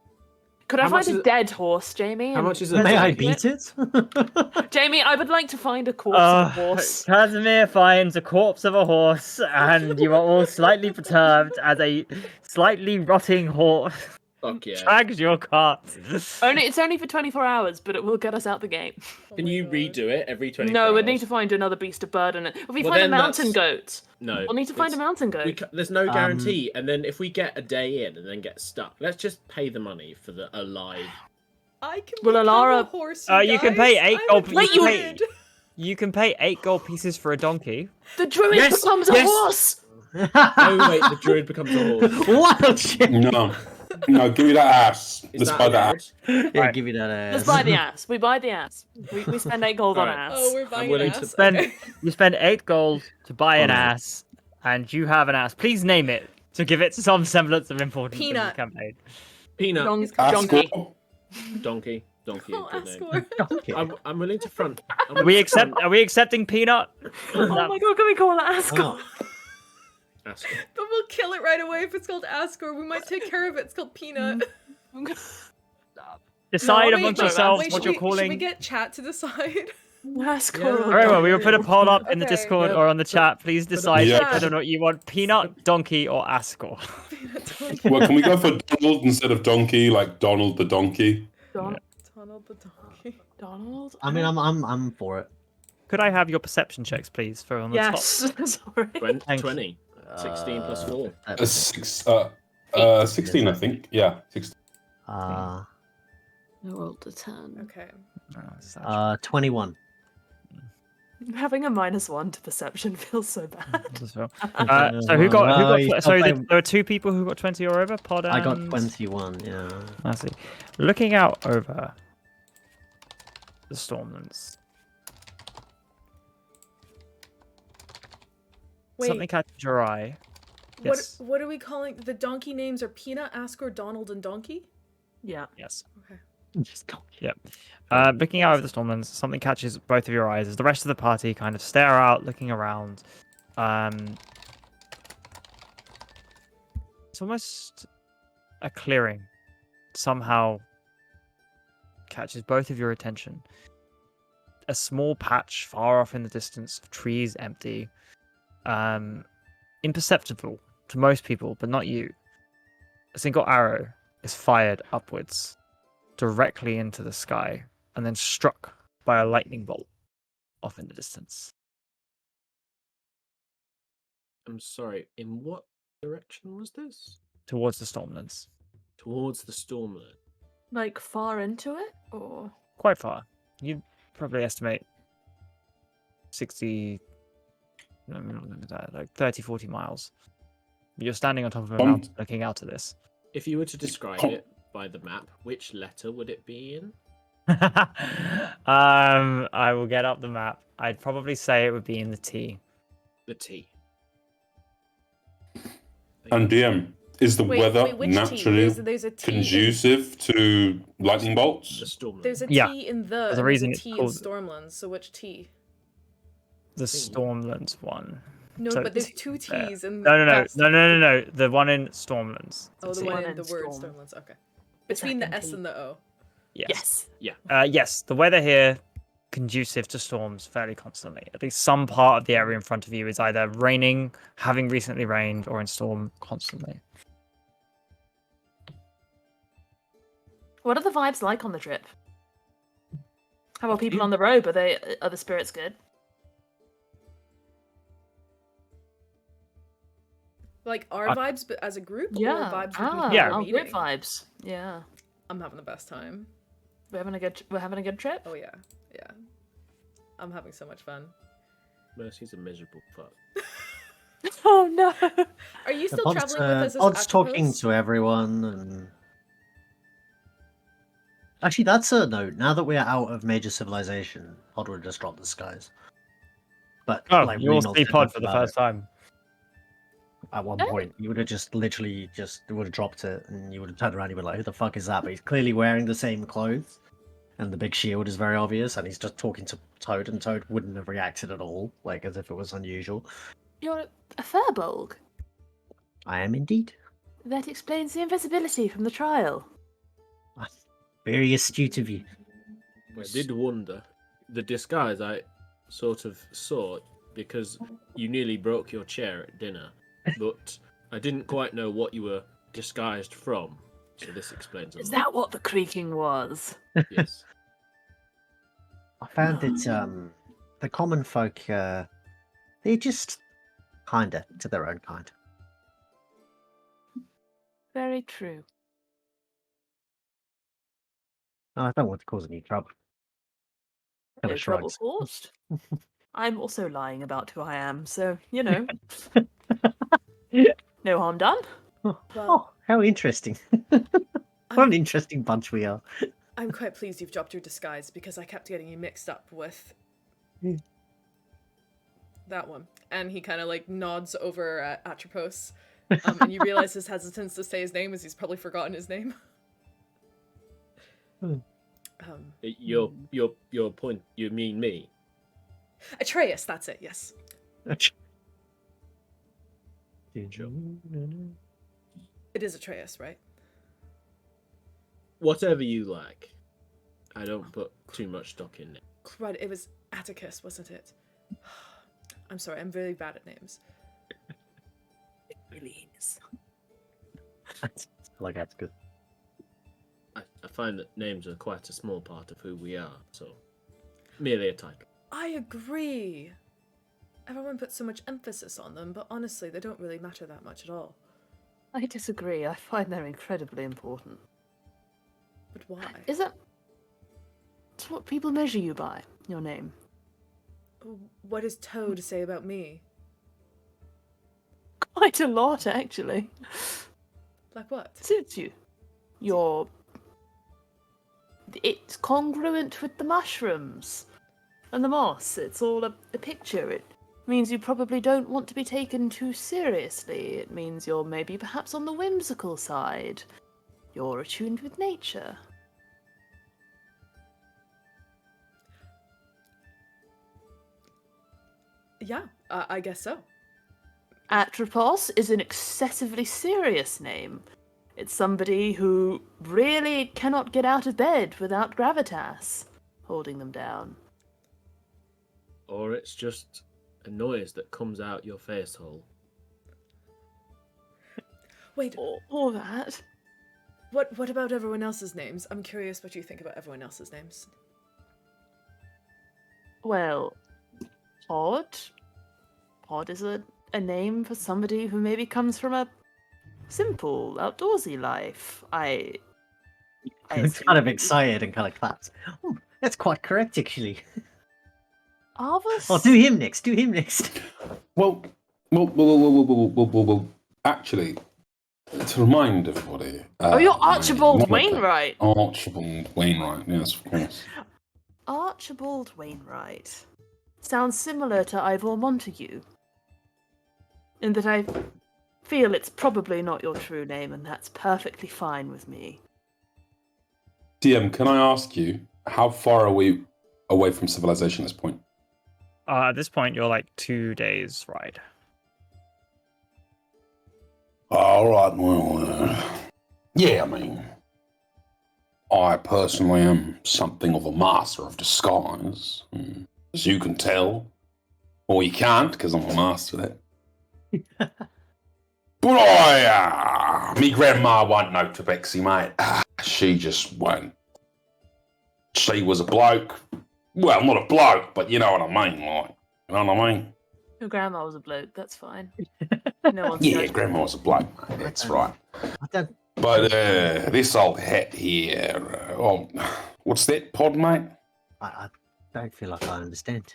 Could I How much find a is- dead horse, Jamie? How and much is a May I donkey? beat it? Jamie, I would like to find a corpse of a horse. Casimir finds a corpse of a horse, and you are all slightly perturbed as a slightly rotting horse Fuck yeah. drags your cart. It's only for 24 hours, but it will get us out the game. Oh Can my you God. redo it every 24 No, we hours? need to find another beast of burden. If we Well, find a then mountain that's- goat, No. we'll need to find a it's- mountain goat. There's no guarantee, and then if we get a day in and then get stuck, let's just pay the money for the alive. I can Well, become Alara- a horse. You can pay guys. 8 I'm gold a pieces. Wait, you- druid. You can pay 8 gold pieces for a donkey. The druid Yes, becomes a yes. horse! Oh wait, the druid becomes a horse. Wild shit! no. No, give me that ass. Is Let's that buy that ass. allowed? Yeah, Right. give me that ass. Let's buy the ass. We buy the ass. We spend 8 gold on Right. ass. Oh, we're buying willing an to ass. spend- Okay. You spend 8 gold to buy an Oh, no. ass, and you have an ass. Please name it to give it some semblance of importance in the Peanut. campaign. Peanut, Donkey. donkey, Oh, good ass name. score. I'm willing to front. Are we accepting Peanut? Oh my god, can we call it Why Ascot? not? Ask. But we'll kill it right away if it's called Ascor. We might take care of it. It's called Peanut. Decide No, amongst wait, yourselves Wait, what should you're we calling. get chat to decide? That's Yeah. cool. Very well, we will put a poll up in the Okay. Discord Yeah. or on the chat. Please decide Yeah. whether or not you want peanut, donkey, or Ascor. Peanut donkey. Well, can we go for Donald instead of donkey, like Donald the donkey? Don- Donald the donkey. Donald? I mean, I'm for it. Could I have your perception checks, please, for on the top? Yes. Sorry. 20. 16 plus 4. 16, I think. Yeah, 16. I rolled a 10. Okay. Oh, it's actually- 21. Having a -1 to perception feels so bad. as well. So who got? Well, you So still there were two people who got 20 or over. Pod and... I got 21. Yeah. I see. Looking out over the Stormlands, Wait, something catches your eye. Yes. what are we calling the donkey names? Are Peanut, Ascor, Donald, and Donkey? Yeah. Yes. Okay. Just don't. Yep. Looking out over the Stormlands, something catches both of your eyes as the rest of the party kind of stare out, looking around. It's almost a clearing. Somehow catches both of your attention. A small patch far off in the distance of trees empty. Imperceptible to most people, but not you. A single arrow is fired upwards, directly into the sky, and then struck by a lightning bolt off in the distance. I'm sorry, in what direction was this? Towards the Stormlands. Towards the Stormland. Like far into it, or Quite far. You'd probably estimate 60, no, not that, like 30, 40 miles. You're standing on top of a mountain looking out at this. If you were to describe it by the map, which letter would it be in? I will get up the map. I'd probably say it would be in the T. The T. And DM, is the weather which naturally T? There's a T. conducive to lightning The bolts? Stormland. There's a Yeah. T in the. There's a and reason there's it's a T in called- Stormlands. So which T? The Stormlands one. No, So but there's T two there. T's in. No. The one in Stormlands. Oh, the T. one One in in the word Storm. Stormlands. Okay. Between the second S T. and the O. Yes. yes. Yes, the weather here conducive to storms fairly constantly. At least some part of the area in front of you is either raining, having recently rained, or in storm constantly. What are the vibes like on the trip? How about people on the road? Are the spirits good? Like our vibes, but as a group. Yeah. Or vibes with Ah, people Yeah. we're oh, meeting? good vibes. Yeah. I'm having the best time. We're having a good trip. Oh yeah, yeah. I'm having so much fun. Mercy's a miserable fuck. Oh no. Are you still Pod's, traveling with us as Pod's talking Atropos? to everyone, and actually, that's a note. Now that we're out of major civilization, Pod would just drop the skies. But Oh, like, you really will not see said Pod much for the about first it. time. At one Oh. point, you would have just literally would have dropped it, and you would have turned around and been like, "Who the fuck is that?" But he's clearly wearing the same clothes, and the big shield is very obvious, and he's just talking to Toad, and Toad wouldn't have reacted at all, like as if it was unusual. You're a furbolg. I am indeed. That explains the invisibility from the trial. Very astute of you. I did wonder. The disguise I sort of saw because you nearly broke your chair at dinner, but I didn't quite know what you were disguised from. So this explains a Is lot. that what the creaking was? Yes. I found that the common folk, they're just kinder to their own kind. Very true. No, I don't want to cause any trouble. No Kinda trouble shrugs. forced. I'm also lying about who I am, so you know. No harm done. Oh, Well- how interesting. What an interesting bunch we are. I'm quite pleased you've dropped your disguise because I kept getting you mixed up with Hmm. that one. And he kind of like nods over at Atropos, and you realize his hesitance to say his name is he's probably forgotten his name. Hmm. Your point. You mean me? Atreus, that's it. Yes. Sure. It is Atreus, right? Whatever you like. I don't put too much stock in it. Crud, it was Atticus, wasn't it? I'm sorry, I'm really bad at names. It really is. Like that's good. I find that names are quite a small part of who we are, so merely a title. I agree. Everyone puts so much emphasis on them, but honestly, they don't really matter that much at all. I disagree. I find they're incredibly important. But why? Is that... It's what people measure you by, your name. What is Toe to say about me? Quite a lot, actually. Like what? Suits you. You're... It's congruent with the mushrooms and the moss. It's all a picture. It means you probably don't want to be taken too seriously. It means you're maybe perhaps on the whimsical side. You're attuned with nature. Yeah, I guess so. Atropos is an excessively serious name. It's somebody who really cannot get out of bed without gravitas holding them down. Or it's just a noise that comes out your face hole. Wait, Or that. what about everyone else's names? I'm curious what you think about everyone else's names. Well, Pod. Pod is a name for somebody who maybe comes from a simple, outdoorsy life. I It's kind of excited and kind of claps. Oh, that's quite correct, actually. Arvus? Oh, do him next. Do him next. Well, actually, to remind everybody. Oh, you're Archibald one of the- Wainwright. Archibald Wainwright, yes, of course. Archibald Wainwright. Sounds similar to Ivor Montague. In that I feel it's probably not your true name, and that's perfectly fine with me. DM, can I ask you, how far are we away from civilization at this point? At this point, you're like 2 days ride. All right, well, yeah, I mean, I personally am something of a master of disguise, as you can tell, or you can't, because I'm a master of it. But me grandma wasn't no Tobexi, mate. She just won't. She was a bloke. Well, not a bloke, but you know what I mean, like, you know what I mean? Your grandma was a bloke, that's fine. No one's Yeah, judging. grandma was a bloke, mate, that's right. I don't. But this old hat here, what's that, Pod, mate? I don't feel like I understand.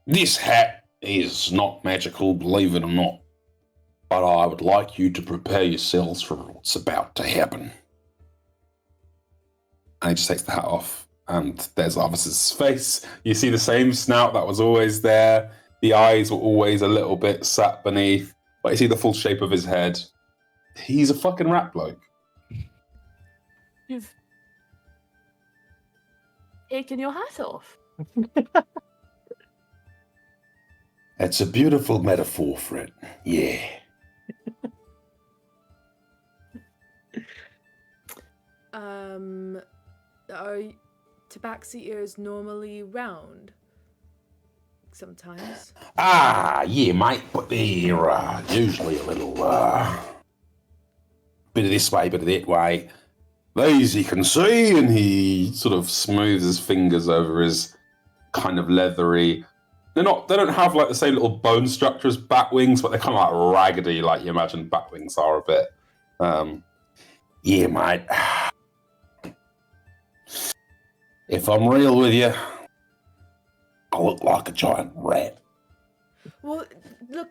This hat is not magical, believe it or not. But I would like you to prepare yourselves for what's about to happen. And he just takes the hat off, and there's Arvis's face. You see the same snout that was always there. The eyes were always a little bit sat beneath, but you see the full shape of his head. He's a fucking rat bloke. You've taken your hat off. It's a beautiful metaphor for it. Yeah. Are tabaxi ears normally round? Sometimes. Yeah, mate, but they're usually a little, bit of this way, bit of that way. These you can see, and he sort of smooths his fingers over his kind of leathery. They don't have like the same little bone structure as bat wings, but they're kind of like raggedy, like you imagine bat wings are a bit. Yeah, mate. If I'm real with you, I look like a giant rat. Well, look,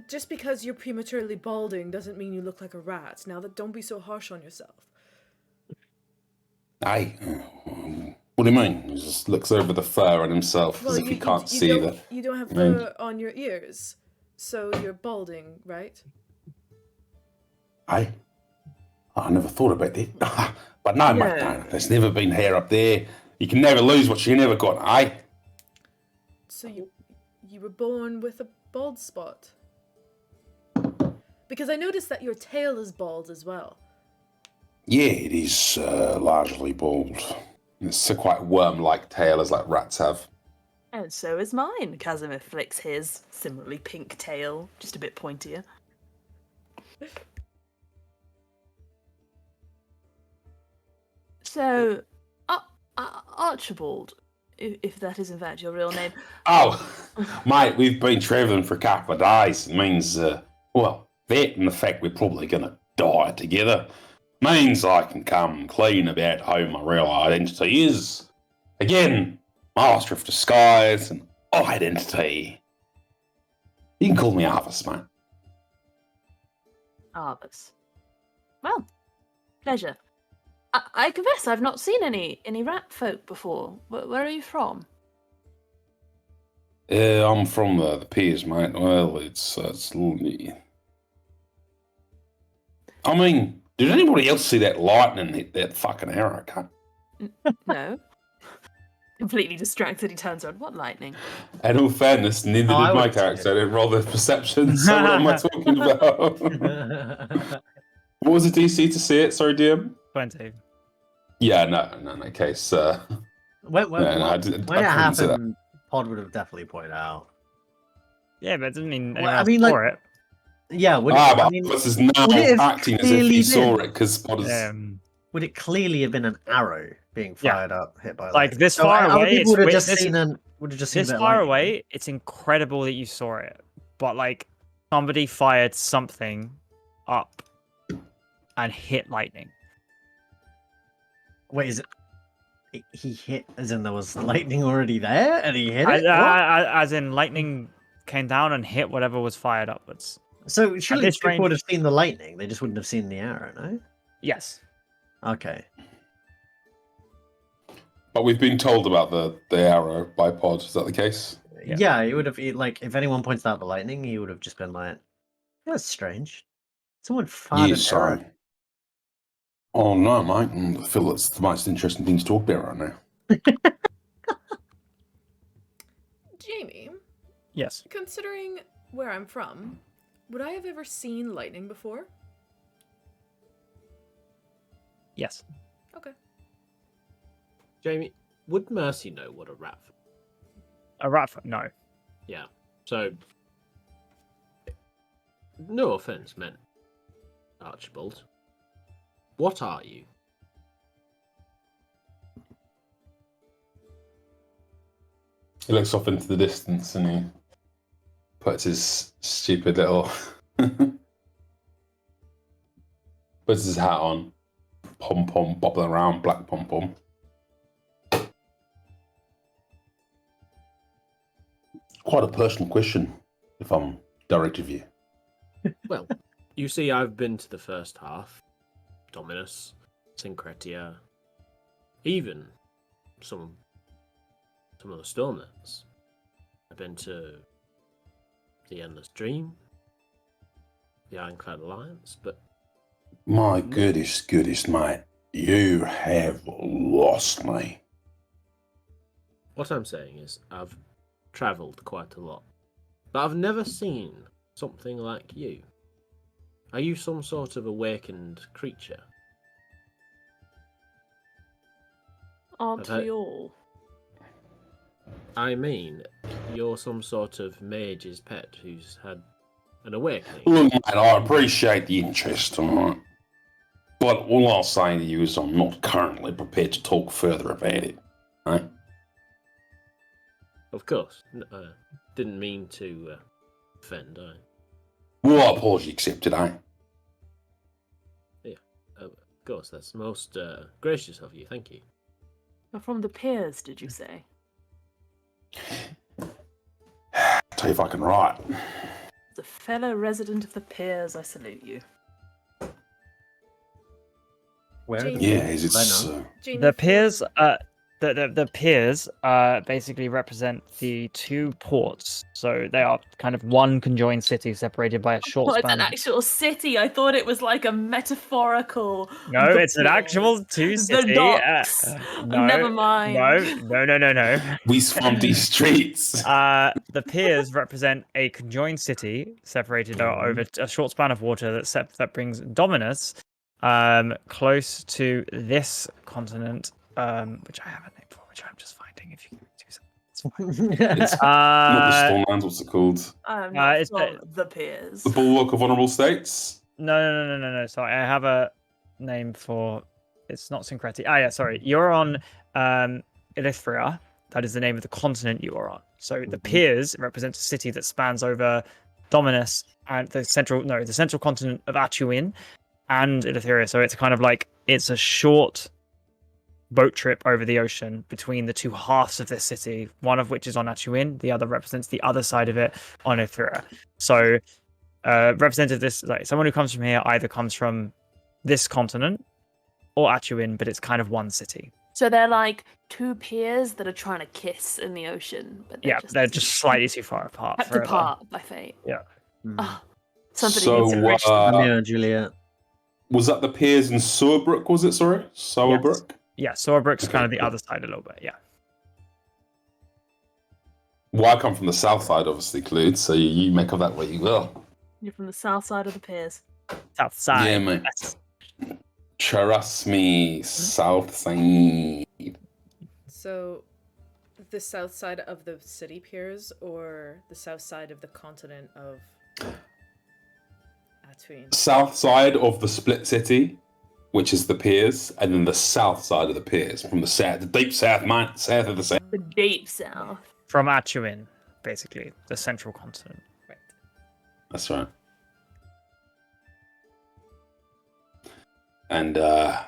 just because you're prematurely balding doesn't mean you look like a rat. Now, don't be so harsh on yourself. Hey, what do you mean? He just looks over the fur on himself as if he can't see that. You don't have fur on your ears, so you're balding, right? Hey, I never thought about that. But no, mate, no, there's never been hair up there. You can never lose what you never got, eh? So you were born with a bald spot? Because I noticed that your tail is bald as well. Yeah, it is largely bald. It's a quite worm-like tail, as like rats have. And so is mine. Casimir flicks his similarly pink tail, just a bit pointier. So, Archibald, if that is in fact your real name. Oh, mate, we've been travelling for a couple of days. It means, well, that and the fact we're probably going to die together means I can come clean about who my real identity is. Again, master of disguise and identity. You can call me Arvis, mate. Arvis. Well, pleasure. I confess I've not seen any rat folk before. Where are you from? I'm from the Piers, mate. Well, it's I mean, did anybody else see that lightning hit that fucking arrow, cunt? No. Completely distracted, he turns around. What lightning? And all fairness, neither I did my wouldn't see character. it. I didn't roll their perception, so what am I talking about? What was the DC to see it? Sorry, DM? 20. Yeah, no, in that case, when no, I it couldn't see that. happened, Pod would have definitely pointed out. Yeah, but it doesn't mean Well, anyone I else mean, saw like- it. Yeah, would But I mean, this is now would it have acting as if clearly he saw been? it because Pod is. would it clearly have been an arrow being Yeah. fired up, hit by Like, lightning? this So, far other away, people it's would have just this- seen a This bit of far lightning. away, it's incredible that you saw it. But, like, somebody fired something up and hit lightning. Wait, is it? He hit, as in there was lightning already there, and he hit As, it. What? as in, lightning came down and hit whatever was fired upwards. So surely this people range- would have seen the lightning. They just wouldn't have seen the arrow, no? Yes. Okay. But we've been told about the arrow by Pod. Is that the case? Yeah. Yeah, he would have. Like, if anyone points out the lightning, he would have just been like, "That's strange. Someone fired Yeah, an so. arrow." Oh no, mate. I feel that's the most interesting thing to talk about right now. Jamie, Yes. considering where I'm from, would I have ever seen lightning before? Yes. Okay. Jamie, would Mercy know what a rat? A rat. No. Yeah. So, no offense meant, Archibald. What are you? He looks off into the distance and he puts his stupid little puts his hat on, pom pom bobbling around, black pom pom. Quite a personal question, if I'm direct with you. Well, you see, I've been to the first half, Dominus, Syncretia, even some of the Stormlands. I've been to the Endless Dream, the Ironclad Alliance, but My goodest, mate, you have lost me. what I'm saying is I've travelled quite a lot, but I've never seen something like you. Are you some sort of awakened creature? Aren't I've we all? I mean, you're some sort of mage's pet who's had an awakening. Look, mate, I appreciate the interest, alright? But all I'll say to you is I'm not currently prepared to talk further about it. Right? Of course, didn't mean to offend. Well, apology accepted, eh? Of course, that's most gracious of you. Thank you. You're from the Piers, did you say? Tell you if I can write. As a fellow resident of the Piers, I salute you. Where? are the Jamie. Yeah, people? it's I know. Jamie, The Piers the piers basically represent the two ports. So they are kind of one conjoined city separated by a short Oh, it's span. an actual city. I thought it was like a metaphorical. No, the it's an piers, actual two city. The docks. No, Never mind. No. We swampy streets. The piers represent a conjoined city separated over a short span of water that brings Dominus close to this continent, which I have a name for, which I'm just finding. If you can do something. It's not the Stormlands. What's it called? I'm not it's from the piers. The Bulwark of Honourable States. No. Sorry, I have a name for. It's not Syncretic. Ah, yeah. Sorry, you're on Elithria. That is the name of the continent you are on. So the piers represents a city that spans over Dominus and the central continent of Atuin and Elithria. So it's kind of like it's a short boat trip over the ocean between the two halves of this city, one of which is on Atuin, the other represents the other side of it on Elithria. So representative this like someone who comes from here either comes from this continent or Atuin, but it's kind of one city. So they're like two piers that are trying to kiss in the ocean, but they're just slightly too far apart. kept forever. apart by fate. Yeah. Oh, something So, needs to Romeo and Juliet. was that the piers in Sowerbrook? Was it? Sorry, Sowerbrook. Yeah, Sowerbrook's Okay, kind of the cool. other side a little bit. Yeah. Well, I come from the south side, obviously, Clued. So you make of that what you will. You're from the south side of the piers. South side. Yeah, mate. That's- Trust me, south side. So, the south side of the city piers, or the south side of the continent of Atuin? South side of the split city, which is the piers, and then the south side of the piers, from the south, the deep south, mate, south of the south. The deep south. From Atuin, basically, the central continent. Right. That's right. And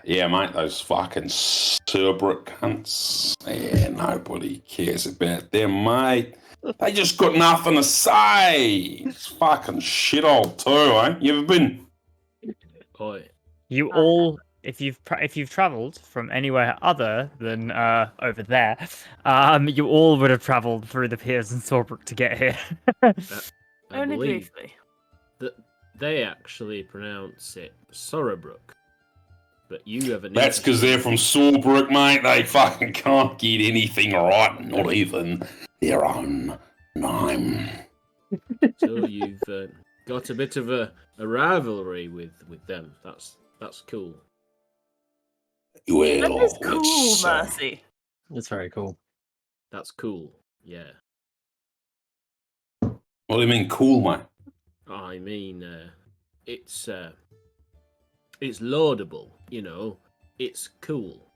yeah, mate, those fucking Surbrook cunts. Yeah, nobody cares about them, mate. They just got nothing to say. It's fucking shithole too, eh? You ever been? Oi. You all, if you've travelled from anywhere other than over there, you all would have travelled through the piers in Sorbrook to get here. I Only believe briefly. that they actually pronounce it Sorrowbrook. But you haven't. That's because they're from Sorbrook, mate. They fucking can't get anything right, not even their own name. So you've got a bit of a rivalry with them. That's cool. Well, That is cool, it's, Mercy. It's very cool. That's cool. Yeah. what do you mean, cool, mate? I mean, it's laudable. You know, it's cool.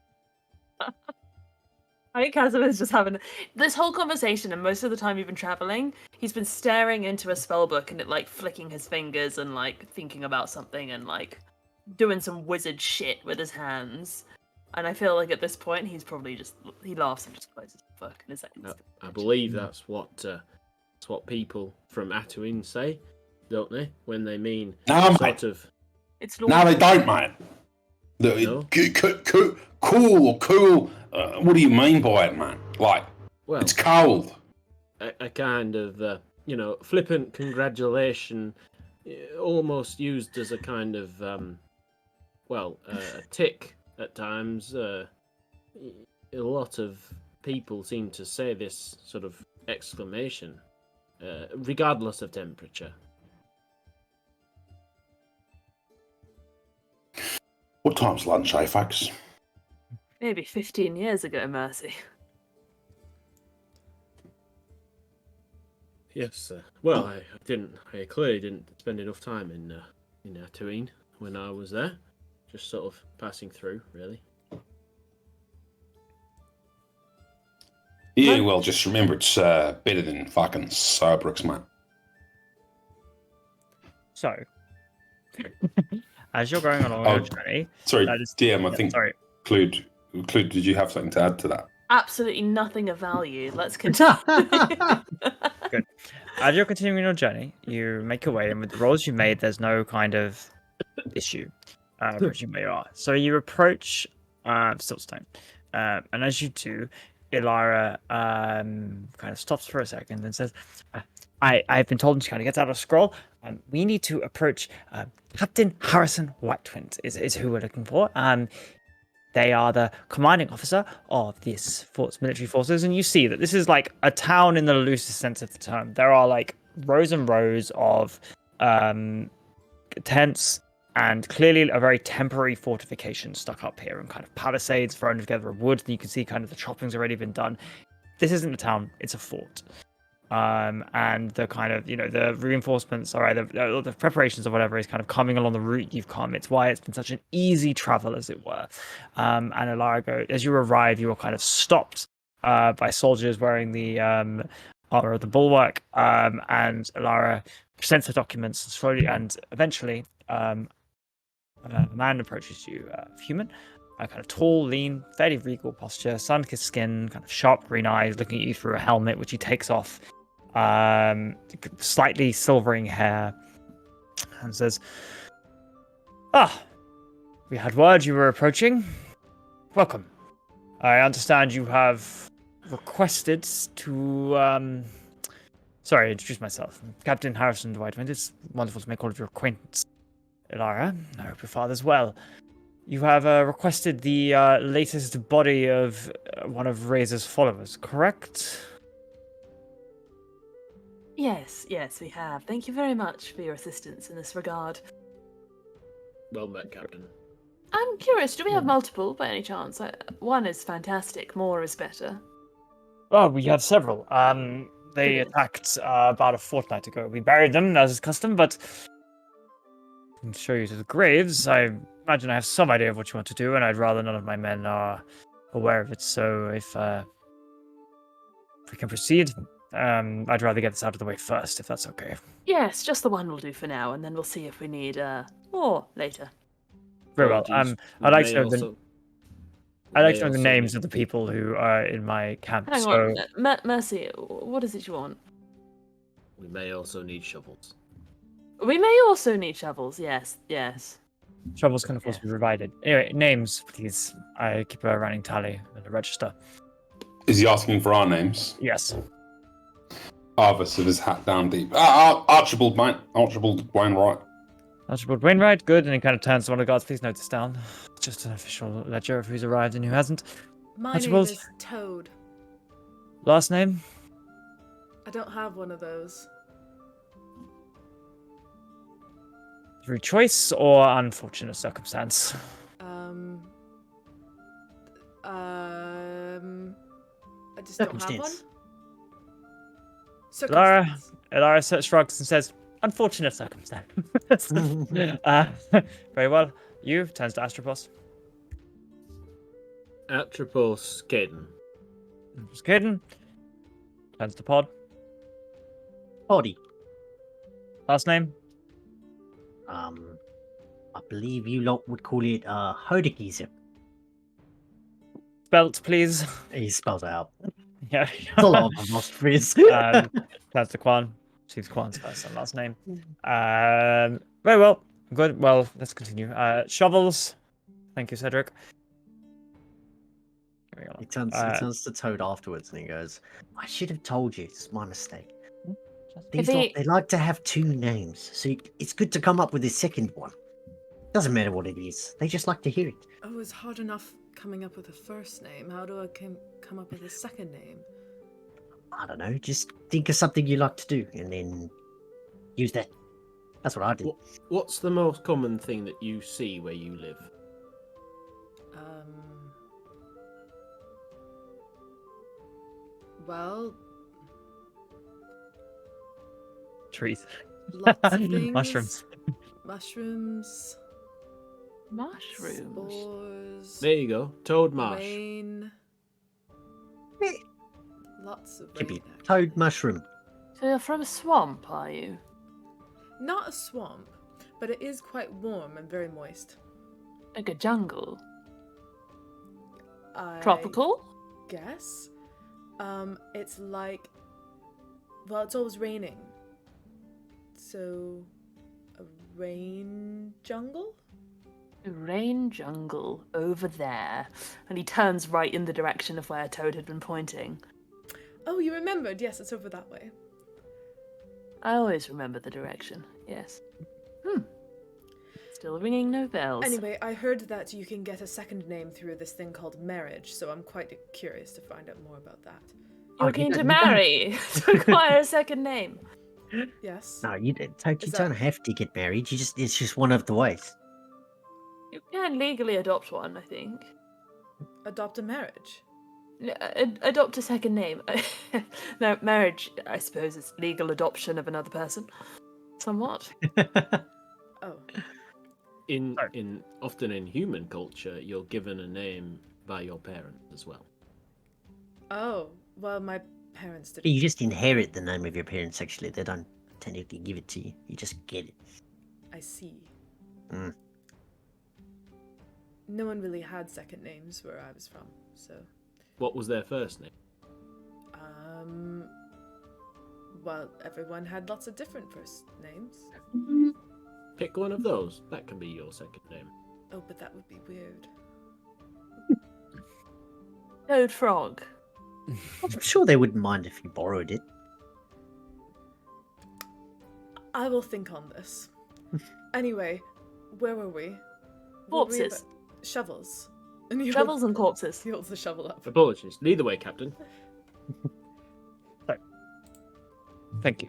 I think Casimir's just having this whole conversation, and most of the time you've been traveling, he's been staring into a spell book and it like flicking his fingers and like thinking about something and like doing some wizard shit with his hands. And I feel like at this point he's probably he laughs and just closes the book and is like, I believe that's what people from Atuin say, don't they? When they mean No, sort mate. of. it's No, they don't, mate. No? Cool. What do you mean by it, man? Like, Well, it's cold. a kind of flippant congratulation, almost used as a kind of a tick at times. A lot of people seem to say this sort of exclamation, regardless of temperature. What time's lunch, eh, folks? maybe 15 years ago, Mercy. Yes. Well, I clearly didn't spend enough time in Atuin when I was there. Just sort of passing through, really. Yeah, well, just remember it's better than fucking Sobrooks, mate. So, as you're going along your journey, Sorry, that is- DM, I think, sorry, Clued, did you have something to add to that? Absolutely nothing of value. Let's continue. as you're continuing your journey, you make your way, and with the rolls you made, there's no kind of issue. Presumably you are. So you approach Siltstone. And as you do, Ilara kind of stops for a second and says, I've been told, and she kind of gets out a scroll. We need to approach Captain Harrison Whitewind is who we're looking for. They are the commanding officer of this fort's military forces, and you see that this is like a town in the loosest sense of the term. There are like rows and rows of tents and clearly a very temporary fortification stuck up here and kind of palisades thrown together of wood. And you can see kind of the chopping's already been done. This isn't a town, it's a fort. And the kind of, the reinforcements, or the preparations or whatever is kind of coming along the route you've come. It's why it's been such an easy travel, as it were. And Alarigo, as you arrive, you are kind of stopped by soldiers wearing the armor of the bulwark. And Alara presents the documents slowly, and eventually a man approaches you, human. Kind of tall, lean, fairly regal posture, sun-kissed skin, kind of sharp green eyes, looking at you through a helmet, which he takes off. Slightly silvering hair, and says, we had word you were approaching. Welcome. I understand you have requested to, sorry, introduce myself. Captain Harrison Whitewind. It's wonderful to make all of your acquaintance. Ilara, I hope your father's well. You have requested the latest body of one of Razor's followers, correct? Yes, we have. Thank you very much for your assistance in this regard. Well met, Captain. I'm curious, do we have multiple by any chance? One is fantastic, more is better. Oh, we have several. They Good. attacked about a fortnight ago. We buried them, as is custom, but I can show you to the graves. I imagine I have some idea of what you want to do, and I'd rather none of my men are aware of it. So if we can proceed, I'd rather get this out of the way first, if that's okay. Yes, just the one will do for now, and then we'll see if we need more later. Very well. Apologies, I'd like we to may know the also- I'd like may to know the also names need- of the people who are in my camp. Hang So on, Mercy, what is it you want? We may also need shovels. We may also need shovels, yes. shovels can of course be provided. Anyway, names, please. I keep a running tally in the register. Is he asking for our names? Yes. Arvis with his hat down deep. Archibald Wainwright. Archibald Wainwright, good. And he kind of turns to one of the guards. Please note this down. Just an official ledger of who's arrived and who hasn't. My Archibald? name is Toad. Last name? I don't have one of those. Through choice or unfortunate circumstance? I just don't have one. Circumstance. Ilara shrugs and says, unfortunate circumstance. Very well. You turns to Astropos. Atropos Caden. Skaden. Turns to Pod. Body. Last name? I believe you lot would call it Hodekise. Spelt, please. He spells it out. Yeah. It's a lot of apostrophes. Turns to Quan. Sees Quan's first and last name. Very well. Good. Well, let's continue. Shovels. Thank you, Cedric. He turns to Toad afterwards and he goes, I should have told you. It's my mistake. These lot, they like to have two names, so it's good to come up with a second one. Doesn't matter what it is. They just like to hear it. Oh, it's hard enough coming up with a first name. How do I come up with a second name? I don't know. Just think of something you like to do and then use that. That's what I do. What's the most common thing that you see where you live? Well, Trees. lots of things. Mushrooms. Mushrooms. Mushrooms. Spores. There you go. Toad Marsh. Rain. Eh. Lots of Could rain. be Toad mushroom. So you're from a swamp, are you? Not a swamp, but it is quite warm and very moist. Like a jungle? I Tropical? guess. It's like, well, it's always raining. So, a rain jungle? Rain jungle over there. And he turns right in the direction of where Toad had been pointing. Oh, you remembered. Yes, it's over that way. I always remember the direction, yes. Still ringing no bells. Anyway, I heard that you can get a second name through this thing called marriage, so I'm quite curious to find out more about that. You're Okay, keen to you don't- marry to acquire a second name. Yes. No, you don't. You Is don't that- have to get married. It's just one of the ways. You can legally adopt one, I think. Adopt a marriage. Adopt a second name. No, marriage, I suppose, is legal adoption of another person. Somewhat. Oh. Often in human culture, you're given a name by your parent as well. Oh. Well, my parents did. You just inherit the name of your parents. Actually, they don't technically give it to you. You just get it. I see. Mm. No one really had second names where I was from, so. What was their first name? Well, everyone had lots of different first names. Pick one of those. That can be your second name. Oh, but that would be weird. Toad Frog. I'm sure they wouldn't mind if you borrowed it. I will think on this. Anyway, where were we? Corpses. Shovels. And he Shovels and holds, corpses. he holds the shovel up. Apologies. Neither way, Captain. Thank you.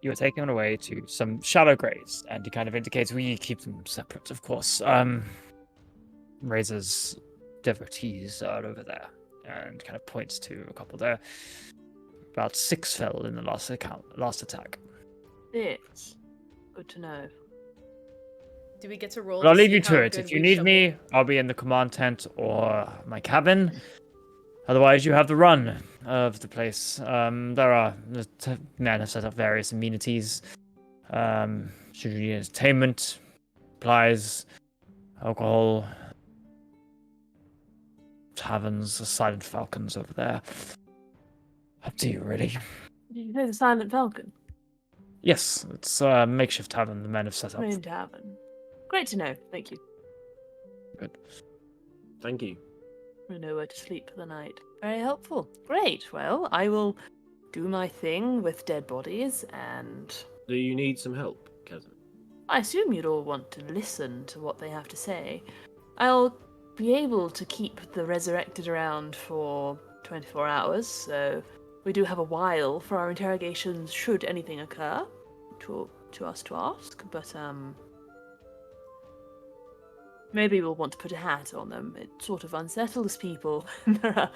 You are taken away to some shallow graves, and he kind of indicates we keep them separate, of course. Razor's devotees are over there, and kind of points to a couple there. About 6 fell in the last attack. It's good to know. Do we get to roll? But I'll to leave see you to how it. good If you we need shovel? me, I'll be in the command tent or my cabin. Otherwise, you have the run of the place. There are men have set up various amenities. Should you need entertainment, supplies, alcohol, taverns, the Silent Falcons over there. Up to you, really. Did you say the Silent Falcon? Yes, it's a makeshift tavern the men have set up. Main tavern. Great to know. Thank you. Good. Thank you. I know where to sleep for the night. Very helpful. Great. Well, I will do my thing with dead bodies, and Do you need some help, cousin? I assume you'd all want to listen to what they have to say. I'll be able to keep the resurrected around for 24 hours, so we do have a while for our interrogations should anything occur to us to ask, but maybe we'll want to put a hat on them. It sort of unsettles people. There are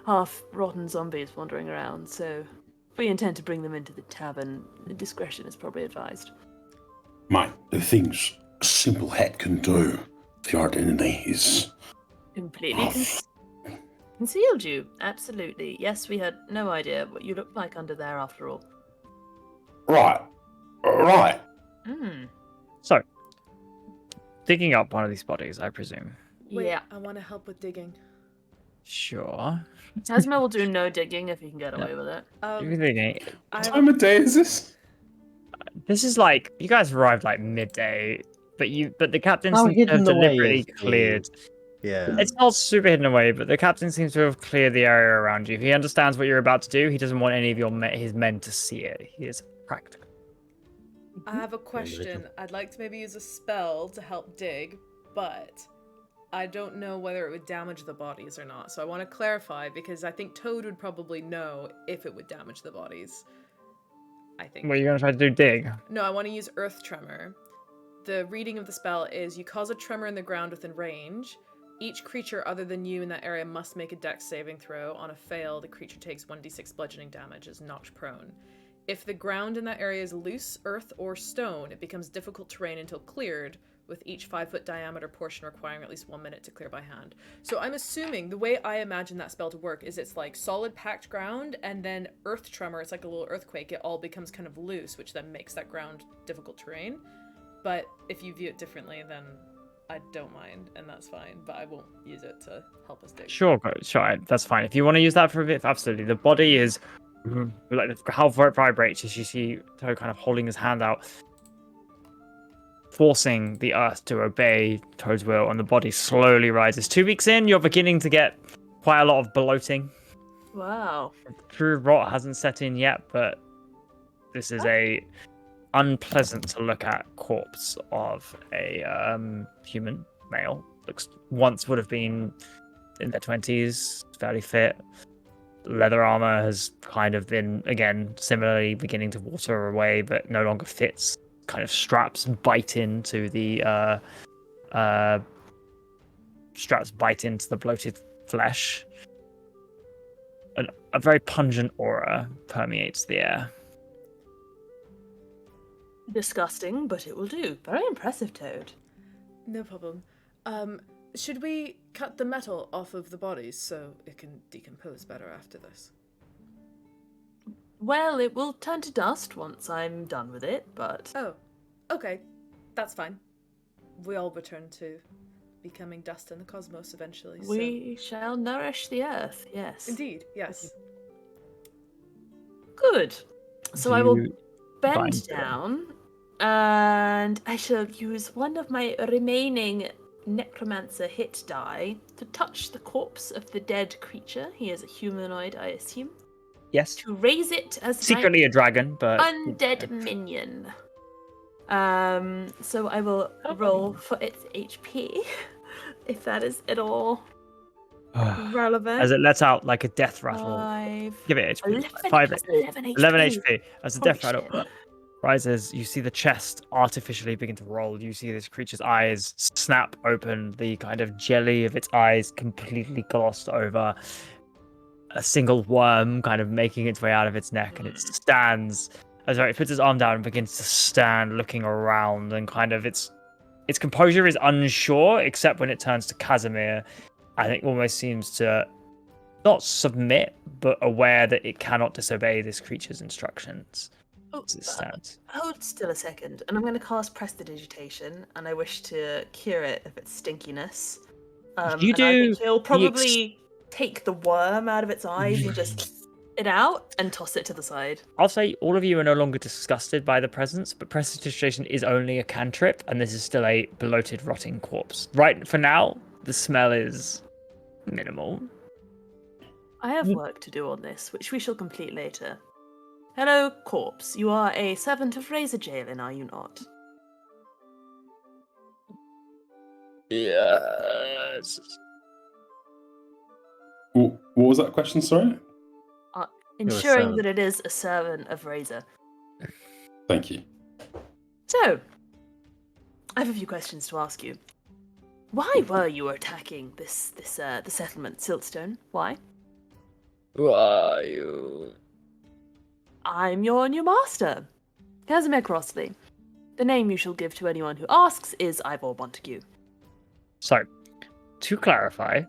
half-rotten zombies wandering around, so if we intend to bring them into the tavern, discretion is probably advised. Mate, the things a simple hat can do, the identity is... Completely concealed you. Absolutely. Yes, we had no idea what you looked like under there after all. Right. So, digging up one of these bodies, I presume. Wait, Yeah. I want to help with digging. Sure. Tasma will do no digging if he can get away with it. You're thinking, I What have time of day is this? this is like you guys arrived like midday, but the captain How seems to have hidden away deliberately is the- cleared. Yeah. It's not super hidden away, but the captain seems to have cleared the area around you. He understands what you're about to do. He doesn't want any of his men to see it. He is practical. I have a question. I'd like to maybe use a spell to help dig, but I don't know whether it would damage the bodies or not. So I want to clarify because I think Toad would probably know if it would damage the bodies. I think. What are you going to try to do? Dig? No, I want to use Earth Tremor. The reading of the spell is you cause a tremor in the ground within range. Each creature other than you in that area must make a dex saving throw. On a fail, the creature takes 1d6 bludgeoning damage, is knocked prone. If the ground in that area is loose, earth, or stone, it becomes difficult terrain until cleared, with each 5-foot diameter portion requiring at least 1 minute to clear by hand. So I'm assuming, the way I imagine that spell to work is it's like solid packed ground, and then earth tremor, it's like a little earthquake, it all becomes kind of loose, which then makes that ground difficult terrain. But if you view it differently, then I don't mind, and that's fine, but I won't use it to help us dig. Sure, sure. That's fine. If you want to use that for a bit, absolutely. The body is like how it vibrates as you see Toad kind of holding his hand out. forcing the earth to obey Toad's will, and the body slowly rises. 2 weeks in, you're beginning to get quite a lot of bloating. Wow. True rot hasn't set in yet, but this is a unpleasant to look at corpse of a human male. Once would have been in their 20s, fairly fit. Leather armor has kind of been, again, similarly beginning to water away, but no longer fits. Kind of straps bite into the bloated flesh. A very pungent aura permeates the air. Disgusting, but it will do. Very impressive, Toad. No problem. Should we cut the metal off of the bodies so it can decompose better after this? Well, it will turn to dust once I'm done with it, but... Oh, okay. That's fine. We all return to becoming dust in the cosmos eventually. We shall nourish the earth, yes. Indeed, yes. Good. So I will You bend bind them. down, and I shall use one of my remaining necromancer hit die to touch the corpse of the dead creature. He is a humanoid, I assume. Yes. To raise it as Secretly a dragon, but my undead minion. So I will roll for its HP, if that is at all relevant. as it lets out like a death rattle. 5, Give it HP. 11, 5, 11 HP. 11 HP. As the Holy death rattle shit. rises, you see the chest artificially begin to roll. You see this creature's eyes snap open, the kind of jelly of its eyes completely glossed over. A single worm kind of making its way out of its neck, and it stands. It puts its arm down and begins to stand, looking around, and kind of its composure is unsure, except when it turns to Casimir. I think almost seems to not submit, but aware that it cannot disobey this creature's instructions. Oh, As it stands. hold still a second, and I'm going to cast Prestidigitation, and I wish to cure it of its stinkiness. You and I do think he'll probably take the worm out of its eyes and just it out and toss it to the side. I'll say all of you are no longer disgusted by the presence, but prestidigitation is only a cantrip, and this is still a bloated, rotting corpse. Right for now, the smell is minimal. I have work to do on this, which we shall complete later. Hello, corpse. You are a servant of Razor Jalen, are you not? Yes. What was that question, sorry? Ensuring servant. that it is a servant of Razor. Thank you. So, I have a few questions to ask you. Why were you attacking the settlement, Siltstone? Why? Who are you? I'm your new master, Casimir Crossley. The name you shall give to anyone who asks is Ivor Montague. So, to clarify,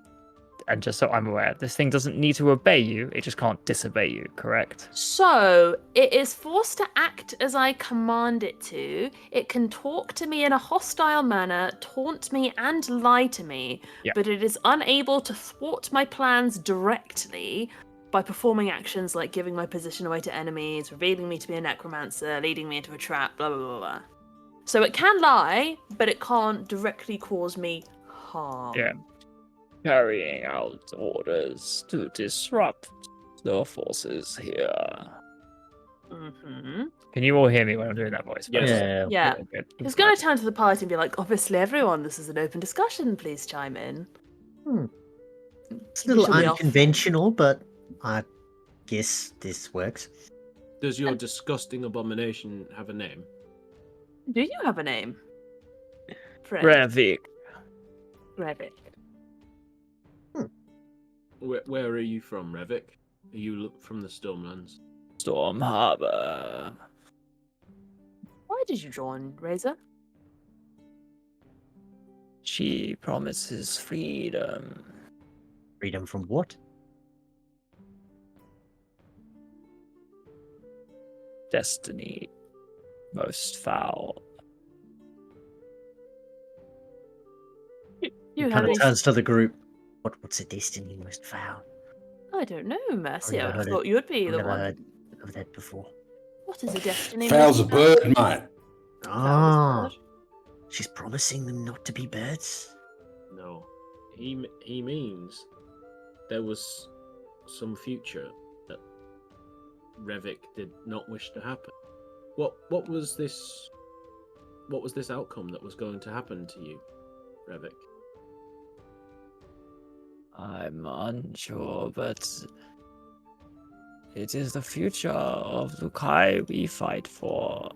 and just so I'm aware, this thing doesn't need to obey you, it just can't disobey you, correct? So, it is forced to act as I command it to. It can talk to me in a hostile manner, taunt me, and lie to me, Yeah. but it is unable to thwart my plans directly by performing actions like giving my position away to enemies, revealing me to be a necromancer, leading me into a trap, blah, blah, blah, blah. So it can lie, but it can't directly cause me harm. Yeah. Carrying out orders to disrupt the forces here. Mm-hmm. Can you all hear me when I'm doing that voice? Yes. Yeah. Good. He's going to turn to the party and be like, obviously, everyone, this is an open discussion. Please chime in. It's a little Shall we off? unconventional, but I guess this works. Does your disgusting abomination have a name? Do you have a name? Fred. Revik. Revik. Where are you from, Revik? Are you from the Stormlands? Storm Harbor. Why did you join Razor? She promises freedom. Freedom from what? Destiny. Most foul. You Kind have of any... turns to the group. What's a destiny most foul? I don't know, Mercy. I I've would have never thought you would be I've the never one. heard of that before. What is a destiny? Foul's a most foul? bird, mate. Foul is Ah, bird. She's promising them not to be birds. No, he means there was some future that Revik did not wish to happen. What was this? What was this outcome that was going to happen to you, Revik? I'm unsure, but it is the future of Lukai we fight for.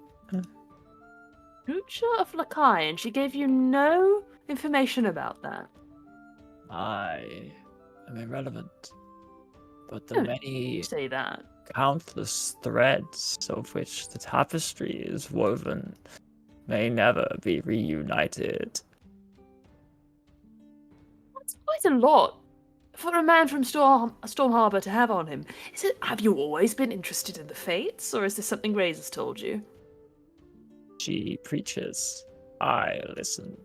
Future of Lakai, and she gave you no information about that. I am irrelevant, but the Don't many say that. countless threads of which the tapestry is woven may never be reunited. That's quite a lot for a man from Storm Harbor to have on him. Have you always been interested in the fates, or is this something Razor's told you? She preaches, I listen.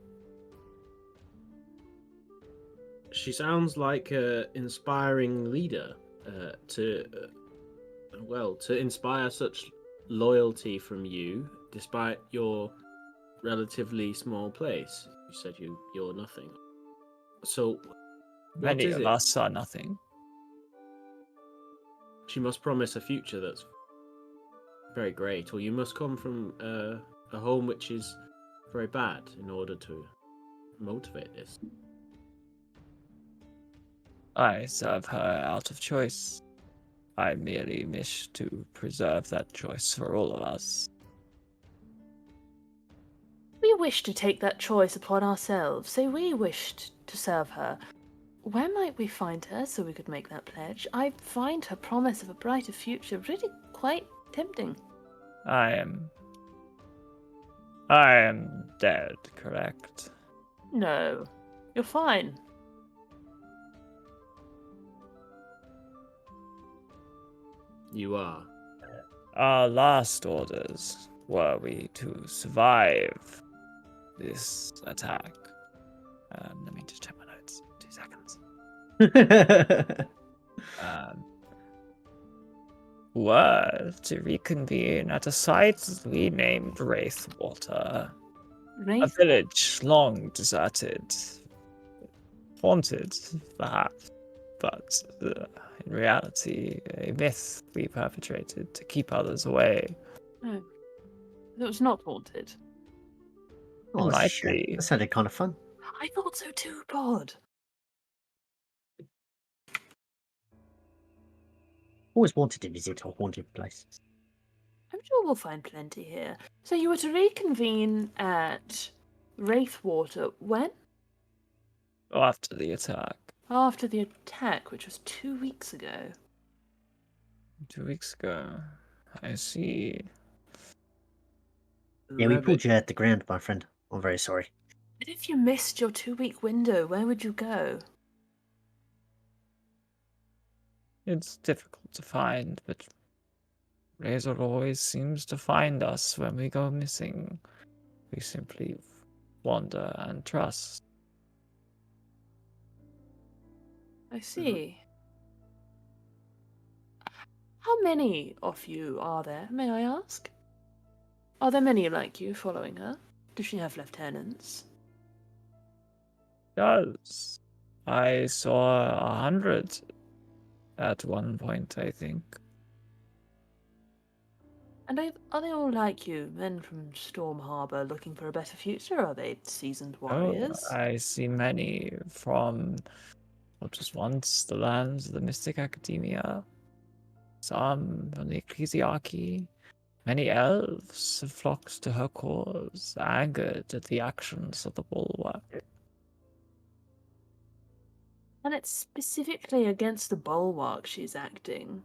She sounds like an inspiring leader to inspire such loyalty from you, despite your relatively small place. You said you're nothing. So, what Many is of it? us are nothing. She must promise a future that's very great, or you must come from a home which is very bad in order to motivate this. I serve her out of choice. I merely wish to preserve that choice for all of us. We wish to take that choice upon ourselves. Say we wished to serve her. Where might we find her so we could make that pledge? I find her promise of a brighter future really quite tempting. I am dead, correct? No, you're fine. You are. Our last orders were we to survive this attack. Let me just check my notes. 2 seconds. Were to reconvene at a site we named Wraithwater. A Wraith? village long deserted. Haunted, perhaps. But in reality, a myth we perpetrated to keep others away. No. It was not haunted. Oh, might shit. be. That sounded kind of fun. I thought so too, Pod. Always wanted to visit a haunted place. I'm sure we'll find plenty here. So you were to reconvene at Wraithwater when? After the attack. After the attack, which was 2 weeks ago. 2 weeks ago. I see. Yeah, we Revit, pulled you at the ground, my friend. I'm very sorry. But if you missed your 2-week window, where would you go? It's difficult to find, but Razor always seems to find us when we go missing. We simply wander and trust. I see. How many of you are there, may I ask? Are there many like you following her? Does she have lieutenants? Does. I saw 100 at one point, I think. And are they all like you, men from Storm Harbor looking for a better future? Or are they seasoned warriors? Oh, I see many from what was once the lands of the Mystic Academia. Some from the Ecclesiarchy. Many elves have flocked to her cause, angered at the actions of the bulwark. And it's specifically against the bulwark she's acting.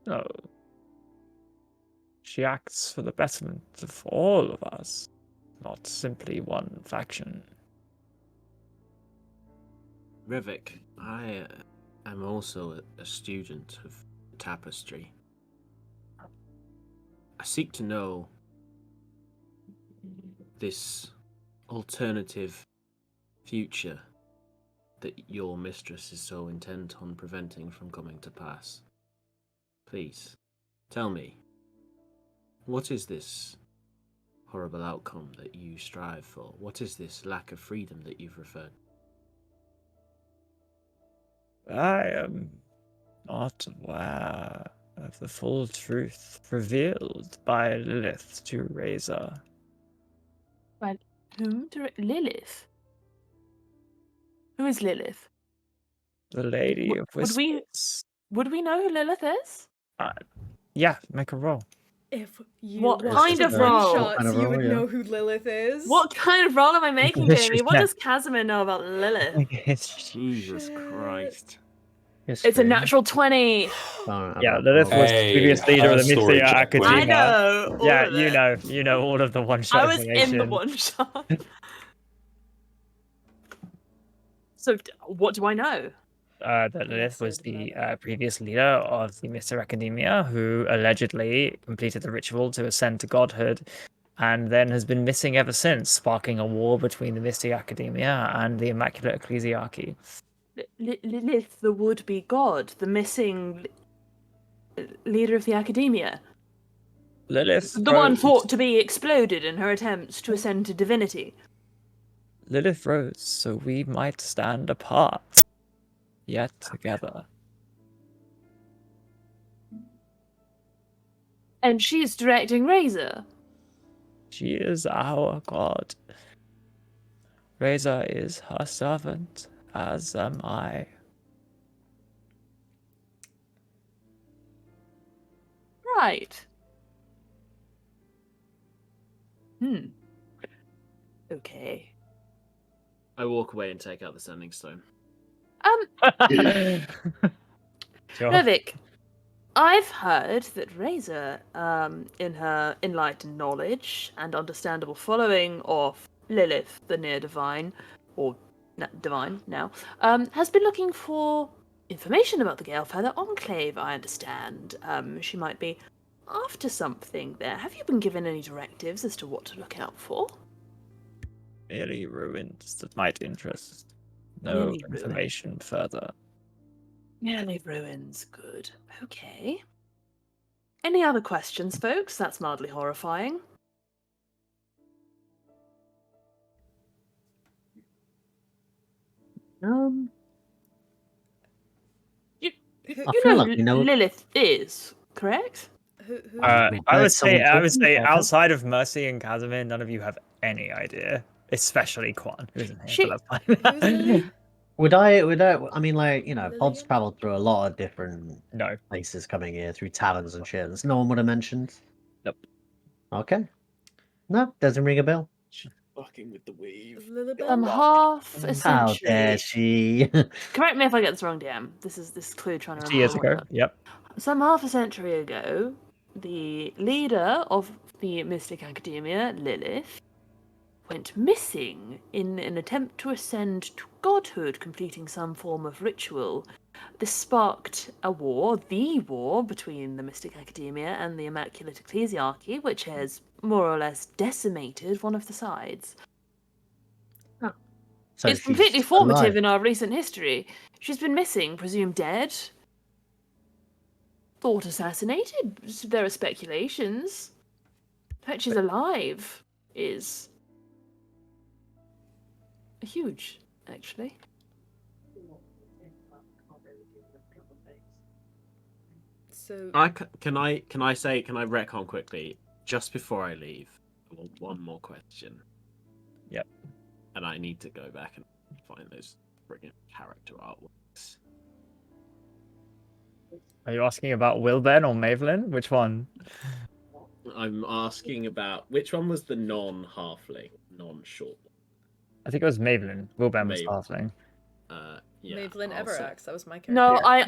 No. She acts for the betterment of all of us, not simply one faction. Revik, I am also a student of tapestry. I seek to know this alternative future that your mistress is so intent on preventing from coming to pass. Please, tell me, what is this horrible outcome that you strive for? What is this lack of freedom that you've referred? I am not aware of the full truth revealed by Lilith to Razor. Whom? Lilith? Who is Lilith? The Lady of Would we- Whispers. Would we know who Lilith is? Yeah, make a roll. If you What watched kind the of role? one-shots, Kind of you role, would yeah. know who Lilith is. What kind of role am I making, Jamie? What Yeah. does Casimir know about Lilith? Jesus Shit. Christ. It's a natural 20. Yeah, Lilith was the previous Hey, leader of the story Mystic check, will you? I Academia. know. All Yeah, of you it. know all of the one-shot I was in the information. one shot. So, what do I know? That Lilith was Blessed the mother. previous leader of the Mystic Academia, who allegedly completed the ritual to ascend to godhood, and then has been missing ever since, sparking a war between the Mystic Academia and the Immaculate Ecclesiarchy. Lilith, the would-be god, the missing leader of the Academia. Lilith The one rose- thought to be exploded in her attempts to ascend to divinity. Lilith rose so we might stand apart, yet together. And she's directing Razor. She is our god. Razor is her servant, as am I. Right. Okay. I walk away and take out the sending stone. Sure. Revik, I've heard that Razor, in her enlightened knowledge and understandable following of Lilith, the near divine, or divine now, has been looking for information about the Gale Feather Enclave. I understand she might be after something there. Have you been given any directives as to what to look out for? Merely ruins that might interest. No Merely ruins. information further. Merely ruins. Good. Okay. Any other questions, folks? That's mildly horrifying. You I know feel who like we know. Lilith is, correct? Who we've I heard would say, someone talking about her. outside of Mercy and Casimir, none of you have any idea. Especially Quan, who isn't here. She- But that's Who's fine. Lily? Would I, I mean, like, Pod's Lillian? traveled through a lot of different No. places coming here, through taverns and shit. No one would have mentioned. Nope. Okay. No, doesn't ring a bell. Fucking with the weave. Lilibel? Half How dare essentially. she? Correct me if I get this wrong, DM. This is clearly trying to 2 years remember. ago. Yep. Some half a century ago, the leader of the Mystic Academia, Lilith, went missing in an attempt to ascend to godhood, completing some form of ritual. This sparked a war, the war between the Mystic Academia and the Immaculate Ecclesiarchy, which has more or less decimated one of the sides. So It's she's completely formative alive. in our recent history. She's been missing, presumed dead. Thought assassinated. There are speculations. The fact she's alive is huge, actually. So Can I retcon quickly just before I leave? I want one more question. Yep. And I need to go back and find those friggin' character artworks. Are you asking about Wilben or Mavelin? Which one? I'm asking about which one was the non-halfling, non-short. I think it was Mavelin. Wilben was the Mavelin. halfling. Yeah. Mavelin I'll say- Everax, that was my character. No, I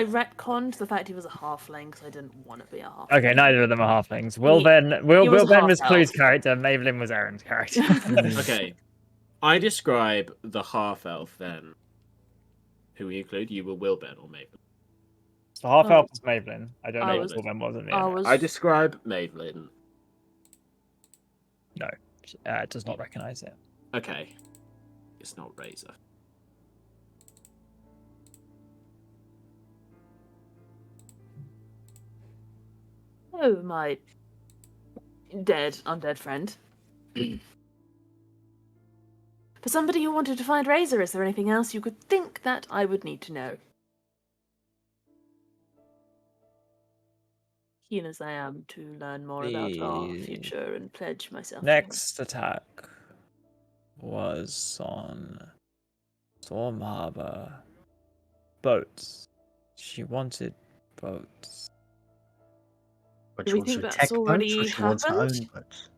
retconned the fact he was a halfling because I didn't want to be a halfling. Okay, neither of them are halflings. he Wilben was Wilben was half-elf. Clue's character. Mavelin was Aaron's character. Okay. I describe the half-elf then. Who we include? You were Wilben or Mavelin? So half elf was Mavelin. I don't I know was- what Wilben was in the I end. was. I describe Mavelin. No, it does not recognize it. Okay. It's not Razor. Oh, my Dead, undead friend. For somebody who wanted to find Razor, is there anything else you could think that I would need to know? Keen as I am to learn more about our The future and pledge myself. to next attack was on Storm Harbor. Boats. She wanted boats. But Do she we wants think to that's attack boats, or already she wants her own happened? boats.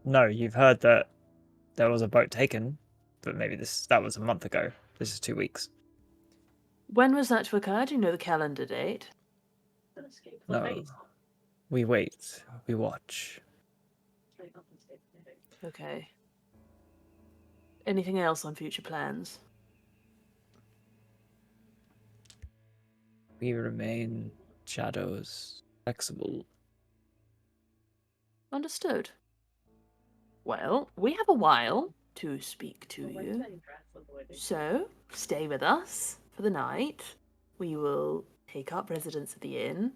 No, you've heard that there was a boat taken, but maybe that was a month ago. This is 2 weeks. When was that to occur? Do you know the calendar date? No. We wait. We watch. Okay. Anything else on future plans? We remain shadows, flexible. Understood. Well, we have a while to speak to you. So, stay with us for the night. We will take up residence at the inn.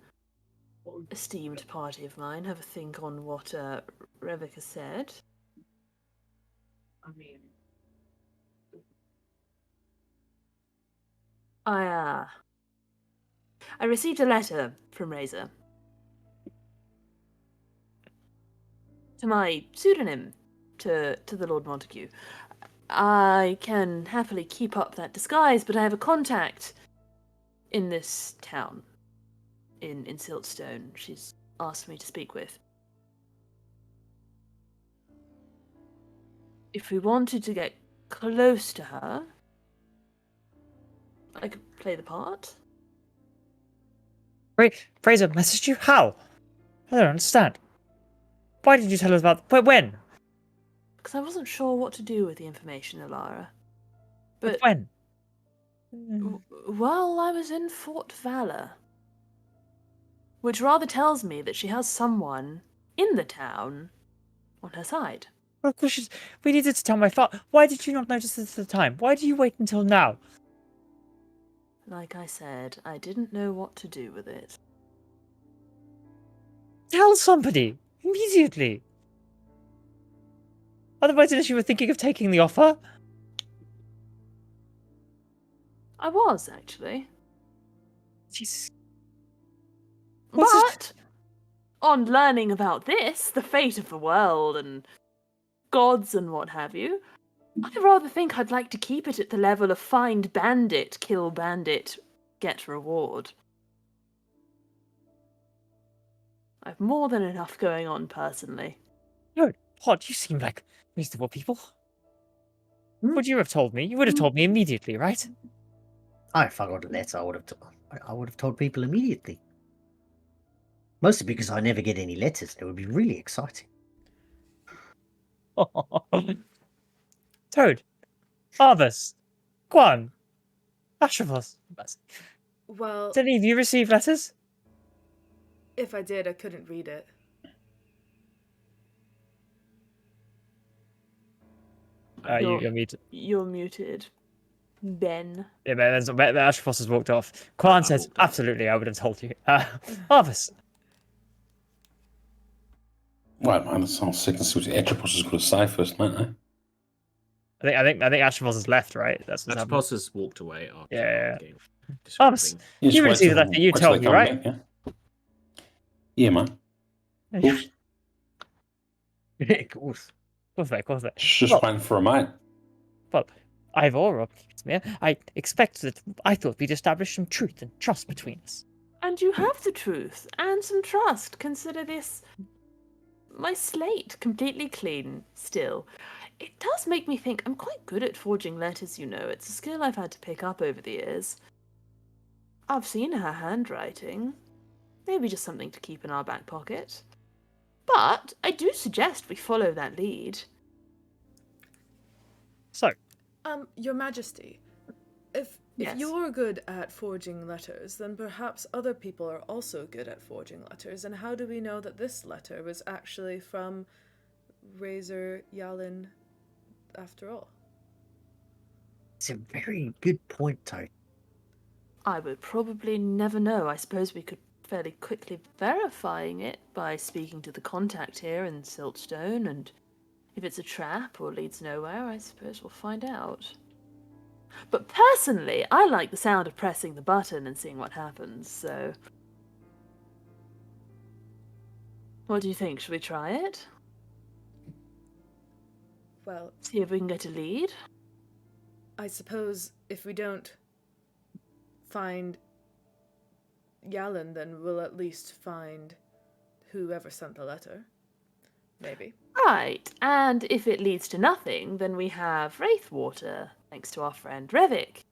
Esteemed party of mine, have a think on what Revika said. I received a letter from Razor. To my pseudonym, to the Lord Montague. I can happily keep up that disguise, but I have a contact in this town, in Siltstone. She's asked me to speak with. If we wanted to get close to her, I could play the part. Fraser messaged you? How? I don't understand. Why did you tell us about... When? Because I wasn't sure what to do with the information, Alara. But when? Well, I was in Fort Valor. Which rather tells me that she has someone in the town on her side. Well, of course, we needed to tell my father. Why did you not notice this at the time? Why do you wait until now? Like I said, I didn't know what to do with it. Tell somebody! Immediately! Otherwise, unless you were thinking of taking the offer? I was, actually. Jesus. But, on learning about this, the fate of the world and gods and what have you, I rather think I'd like to keep it at the level of find bandit, kill bandit, get reward. I've more than enough going on personally. No, Pod, you seem like reasonable people. Would you have told me? You would have told me immediately, right? If I got a letter, I would have told people immediately. Mostly because I never get any letters. It would be really exciting. Toad, Arvis, Quan, Ashavos. Well, Did any of you receive letters? if I did, I couldn't read it. You're muted. You're muted. Ben. Yeah, man, Ashavos has walked off. Quan I says, walked off. absolutely, I would have told you. Arvis. Right, man, that sounds sick and see what the Etropos is going to say first, mate. I think Ashavos has left, right? That's what's happened. Atropos has walked away after Yeah. the game. Arvis, Yeah, you wait received till- the letter. You wait till told they me, come right? back, yeah, man. Of course. Of course. Of course. Just Well- waiting for a mate. Well, I've all me. I expect that I thought we'd established some truth and trust between us. And you have the truth and some trust. Consider this my slate completely clean still. It does make me think I'm quite good at forging letters, you know. It's a skill I've had to pick up over the years. I've seen her handwriting. Maybe just something to keep in our back pocket. But I do suggest we follow that lead. So, Your Majesty, if Yes. you're good at forging letters, then perhaps other people are also good at forging letters. And how do we know that this letter was actually from Razor Yalin after all? It's a very good point, Toad. I would probably never know. I suppose we could fairly quickly verifying it by speaking to the contact here in Siltstone, and if it's a trap or leads nowhere, I suppose we'll find out. But personally, I like the sound of pressing the button and seeing what happens, so... What do you think? Should we try it? Well, See if we can get a lead? I suppose if we don't find Yalin, then we'll at least find whoever sent the letter. Maybe. Right, and if it leads to nothing, then we have Wraithwater, thanks to our friend Revik,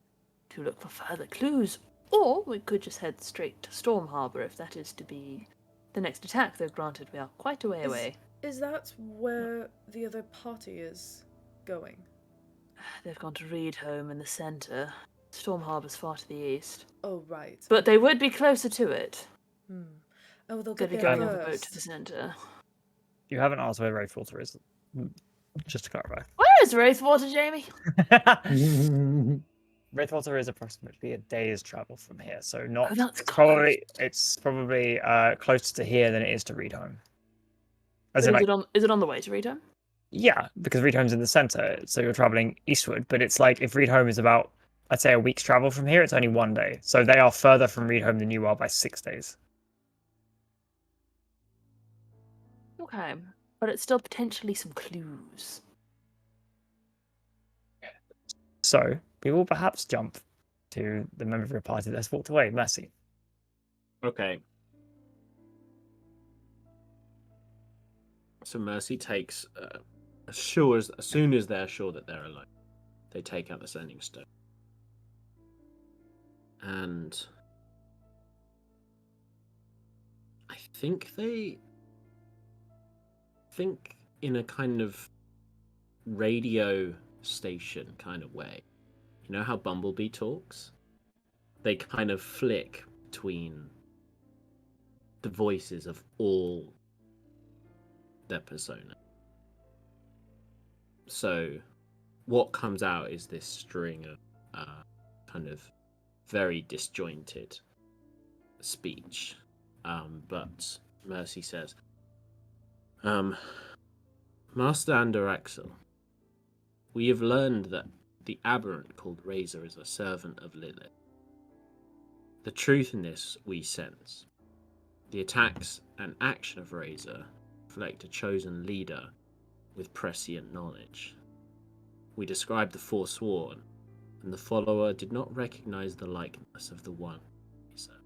to look for further clues. Or we could just head straight to Storm Harbour if that is to be the next attack, though granted we are quite a way away. Is that where the other party is going? They've gone to Reedholm in the centre. Storm Harbour's far to the east. Oh, right. But they would be closer to it. Oh, they'll They'd get be there going on the boat to the first. centre. You haven't asked where Wraithwater is. Just to clarify. Where is Wraithwater, Jamie? Wraithwater is approximately a day's travel from here, so not. Oh, that's It's probably closer to here than it is to Reedholm. As in, Is like, it on the way to Reedholm? yeah, because Reedholm's in the center, so you're traveling eastward. But it's like if Reedholm is about, I'd say, a week's travel from here, it's only 1 day. So they are further from Reedholm than you are by 6 days. Okay, but it's still potentially some clues. So we will perhaps jump to the member of your party that's walked away, Mercy. Okay. So Mercy takes, as soon as they're sure that they're alone, they take out the sending stone. And I think they think in a kind of radio station kind of way. You know how Bumblebee talks? They kind of flick between the voices of all their persona. So what comes out is this string of kind of very disjointed speech. But Mercy says, Master Andaraxel, we have learned that the aberrant called Razor is a servant of Lilith. The truth in this we sense. The attacks and action of Razor reflect a chosen leader with prescient knowledge. We described the Forsworn, and the follower did not recognize the likeness of the one, Razor.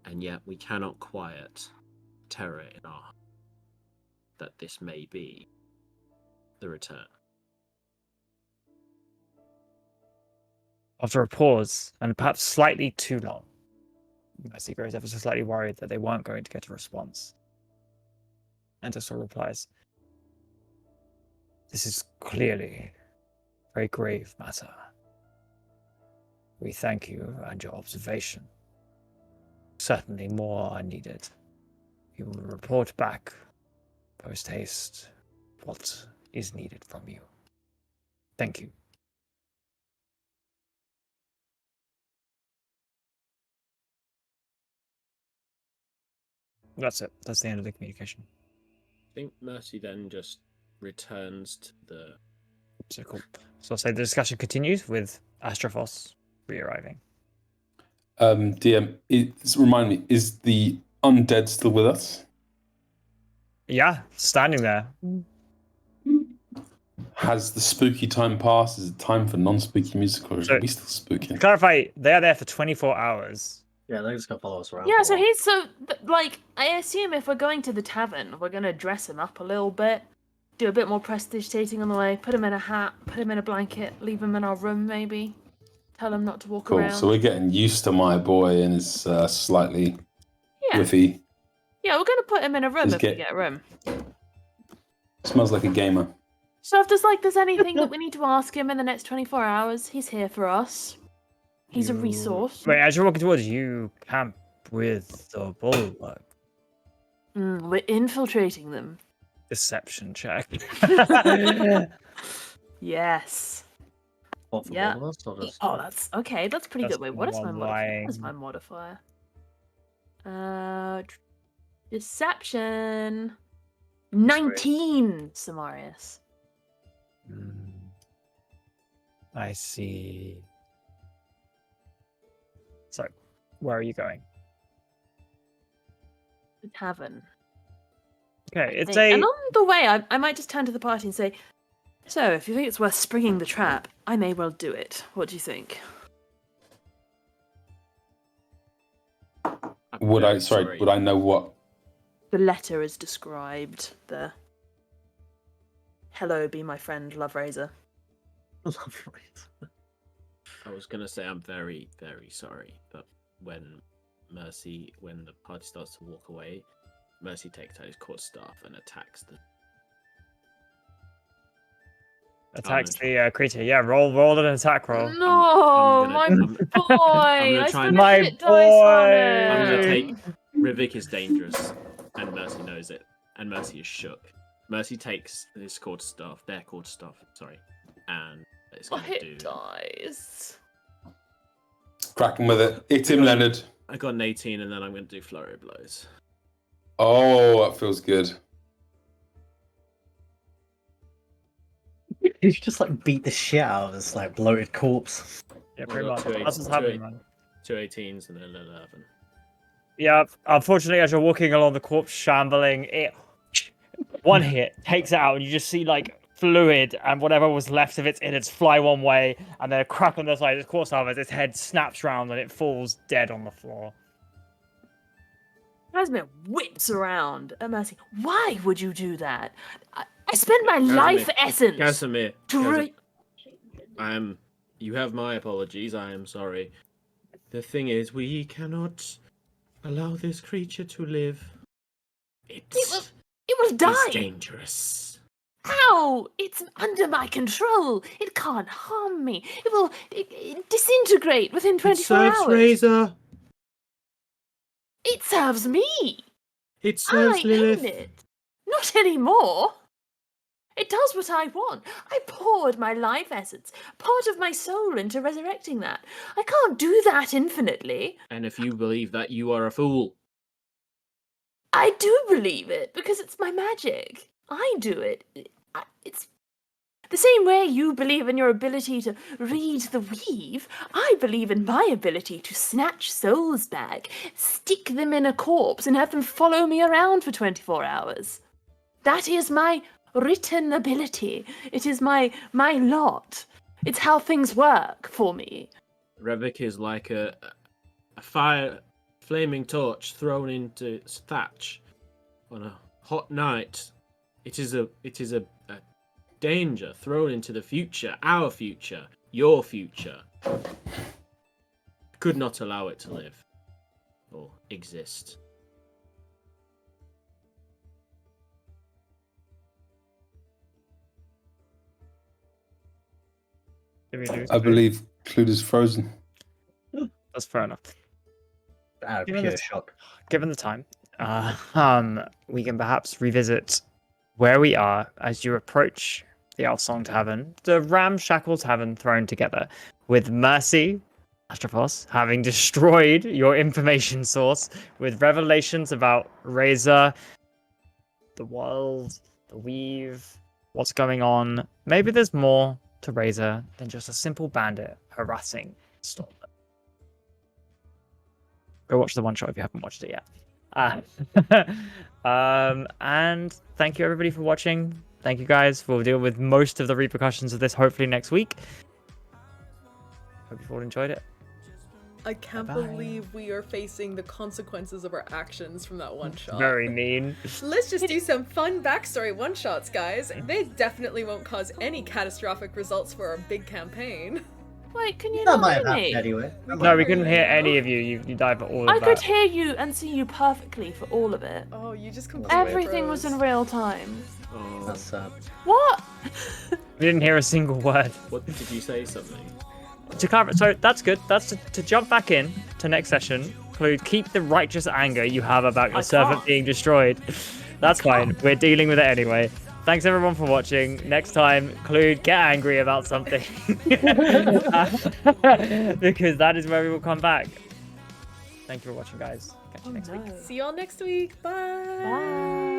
And yet we cannot quiet terror in our heart that this may be the return. After a pause, and perhaps slightly too long, Mercy grows ever so slightly worried that they weren't going to get a response. And just sort of replies, this is clearly a very grave matter. We thank you and your observation. Certainly more are needed. You will report back, post haste, what is needed from you. Thank you. That's it. That's the end of the communication. I think Mercy then just returns to the... So cool. So I'll say the discussion continues with Astrophos re-arriving. DM, remind me, is the undead still with us? Yeah, standing there. Has the spooky time passed? Is it time for non-spooky music, or So- are we still spooky? To clarify, they are there for 24 hours. Yeah, they're just gonna follow us around. Yeah, for a so while. like, I assume if we're going to the tavern, we're gonna dress him up a little bit, do a bit more prestigitating on the way, put him in a hat, put him in a blanket, leave him in our room maybe, tell him not to walk Cool. around. So we're getting used to my boy and his slightly Yeah, whiffy. yeah, we're gonna put him in a room Just if we get- get a room. Smells like a gamer. So if there's anything that we need to ask him in the next 24 hours, he's here for us. He's a You- resource. Wait, as you're walking towards you camp with the bulwark. We're infiltrating them. Deception check. Yes. What, for Yeah. all of us, or just... Oh, that's okay. That's pretty That's good. Wait, what is my more modifier? What is lying. my modifier? Deception. 19, Samarius. I see. So, where are you going? The tavern. Okay, it's And a. on the way, I might just turn to the party and say, so, if you think it's worth springing the trap, I may well do it. What do you think? Would I know what? The letter is described. The hello, be my friend, Love Razor. I was gonna say I'm very, very sorry, but when the party starts to walk away, Mercy takes out his court staff and attacks the the creature. Yeah, roll an attack roll. No, I'm my gonna- boy! I try spent and- a My hit dice on boy! it. I'm gonna take Rivik is dangerous, and Mercy knows it, and Mercy is shook. Mercy takes his quarterstaff, their quarterstaff, sorry, and it's My gonna hit do. dice. Cracking with it. Hit him, Leonard. I got an 18, and then I'm gonna do flurry of blows. Oh, that feels good. You just like beat the shit out of this like bloated corpse. Yeah, Well, pretty I much. got two That's what's eight- happening, two man. 2 18s and then an 11. Yeah, unfortunately, as you're walking along the corpse shambling, it one hit takes it out, and you just see like fluid and whatever was left of its innards fly one way, and then a crack on the side. Of course, as its head snaps round and it falls dead on the floor. Casimir whips around at Mercy. Why would you do that? I spent my life essence Casimir, to you have my apologies. I am sorry. The thing is, we cannot allow this creature to live. It will die. It's dangerous. How? It's under my control. It can't harm me. It will disintegrate within 24 it serves hours. Razor. It serves me. It serves I Lilith. own it. Not anymore. It does what I want. I poured my life essence, part of my soul, into resurrecting that. I can't do that infinitely. And if you believe that, you are a fool. I do believe it because it's my magic. I do it. It's the same way you believe in your ability to read the weave. I believe in my ability to snatch souls back, stick them in a corpse, and have them follow me around for 24 hours. That is my written ability. It is my lot. It's how things work for me. Revik is like a flaming torch thrown into thatch on a hot night. It is a danger thrown into the future, our future, your future. Could not allow it to live or exist. Did we lose I Clue? believe Clued is frozen. That's fair enough. Out of Given pure the- shock. Given the time, we can perhaps revisit where we are as you approach the Alsong Tavern, the ramshackle tavern thrown together, with Mercy, Astropos, having destroyed your information source with revelations about Razor, the world, the weave, what's going on. Maybe there's more to Razor than just a simple bandit harassing Stormlands. Go watch the one shot if you haven't watched it yet. And thank you everybody for watching. Thank you guys. We'll deal with most of the repercussions of this hopefully next week. Hope you've all enjoyed it. I can't Bye-bye. believe we are facing the consequences of our actions from that one shot. Very mean. Let's just do some fun backstory one-shots, guys. They definitely won't cause any catastrophic results for our big campaign. Wait, can you That not might hear have me? happened anyway. No, we couldn't hear any of you. You died for all of I that. could hear you and see you perfectly for all of it. Oh, you just completely Everything was in froze. real time. Oh, That's sad. What? We didn't hear a single word. what did you say? Something? To clarify, so that's good. That's to jump back in to next session. Clue, keep the righteous anger you have about your I servant can't. being destroyed. That's fine. We're dealing with it anyway. Thanks everyone for watching. Next time, Clue, get angry about something. Because that is where we will come back. Thank you for watching, guys. Catch you next week. See you all next week. Bye. Bye.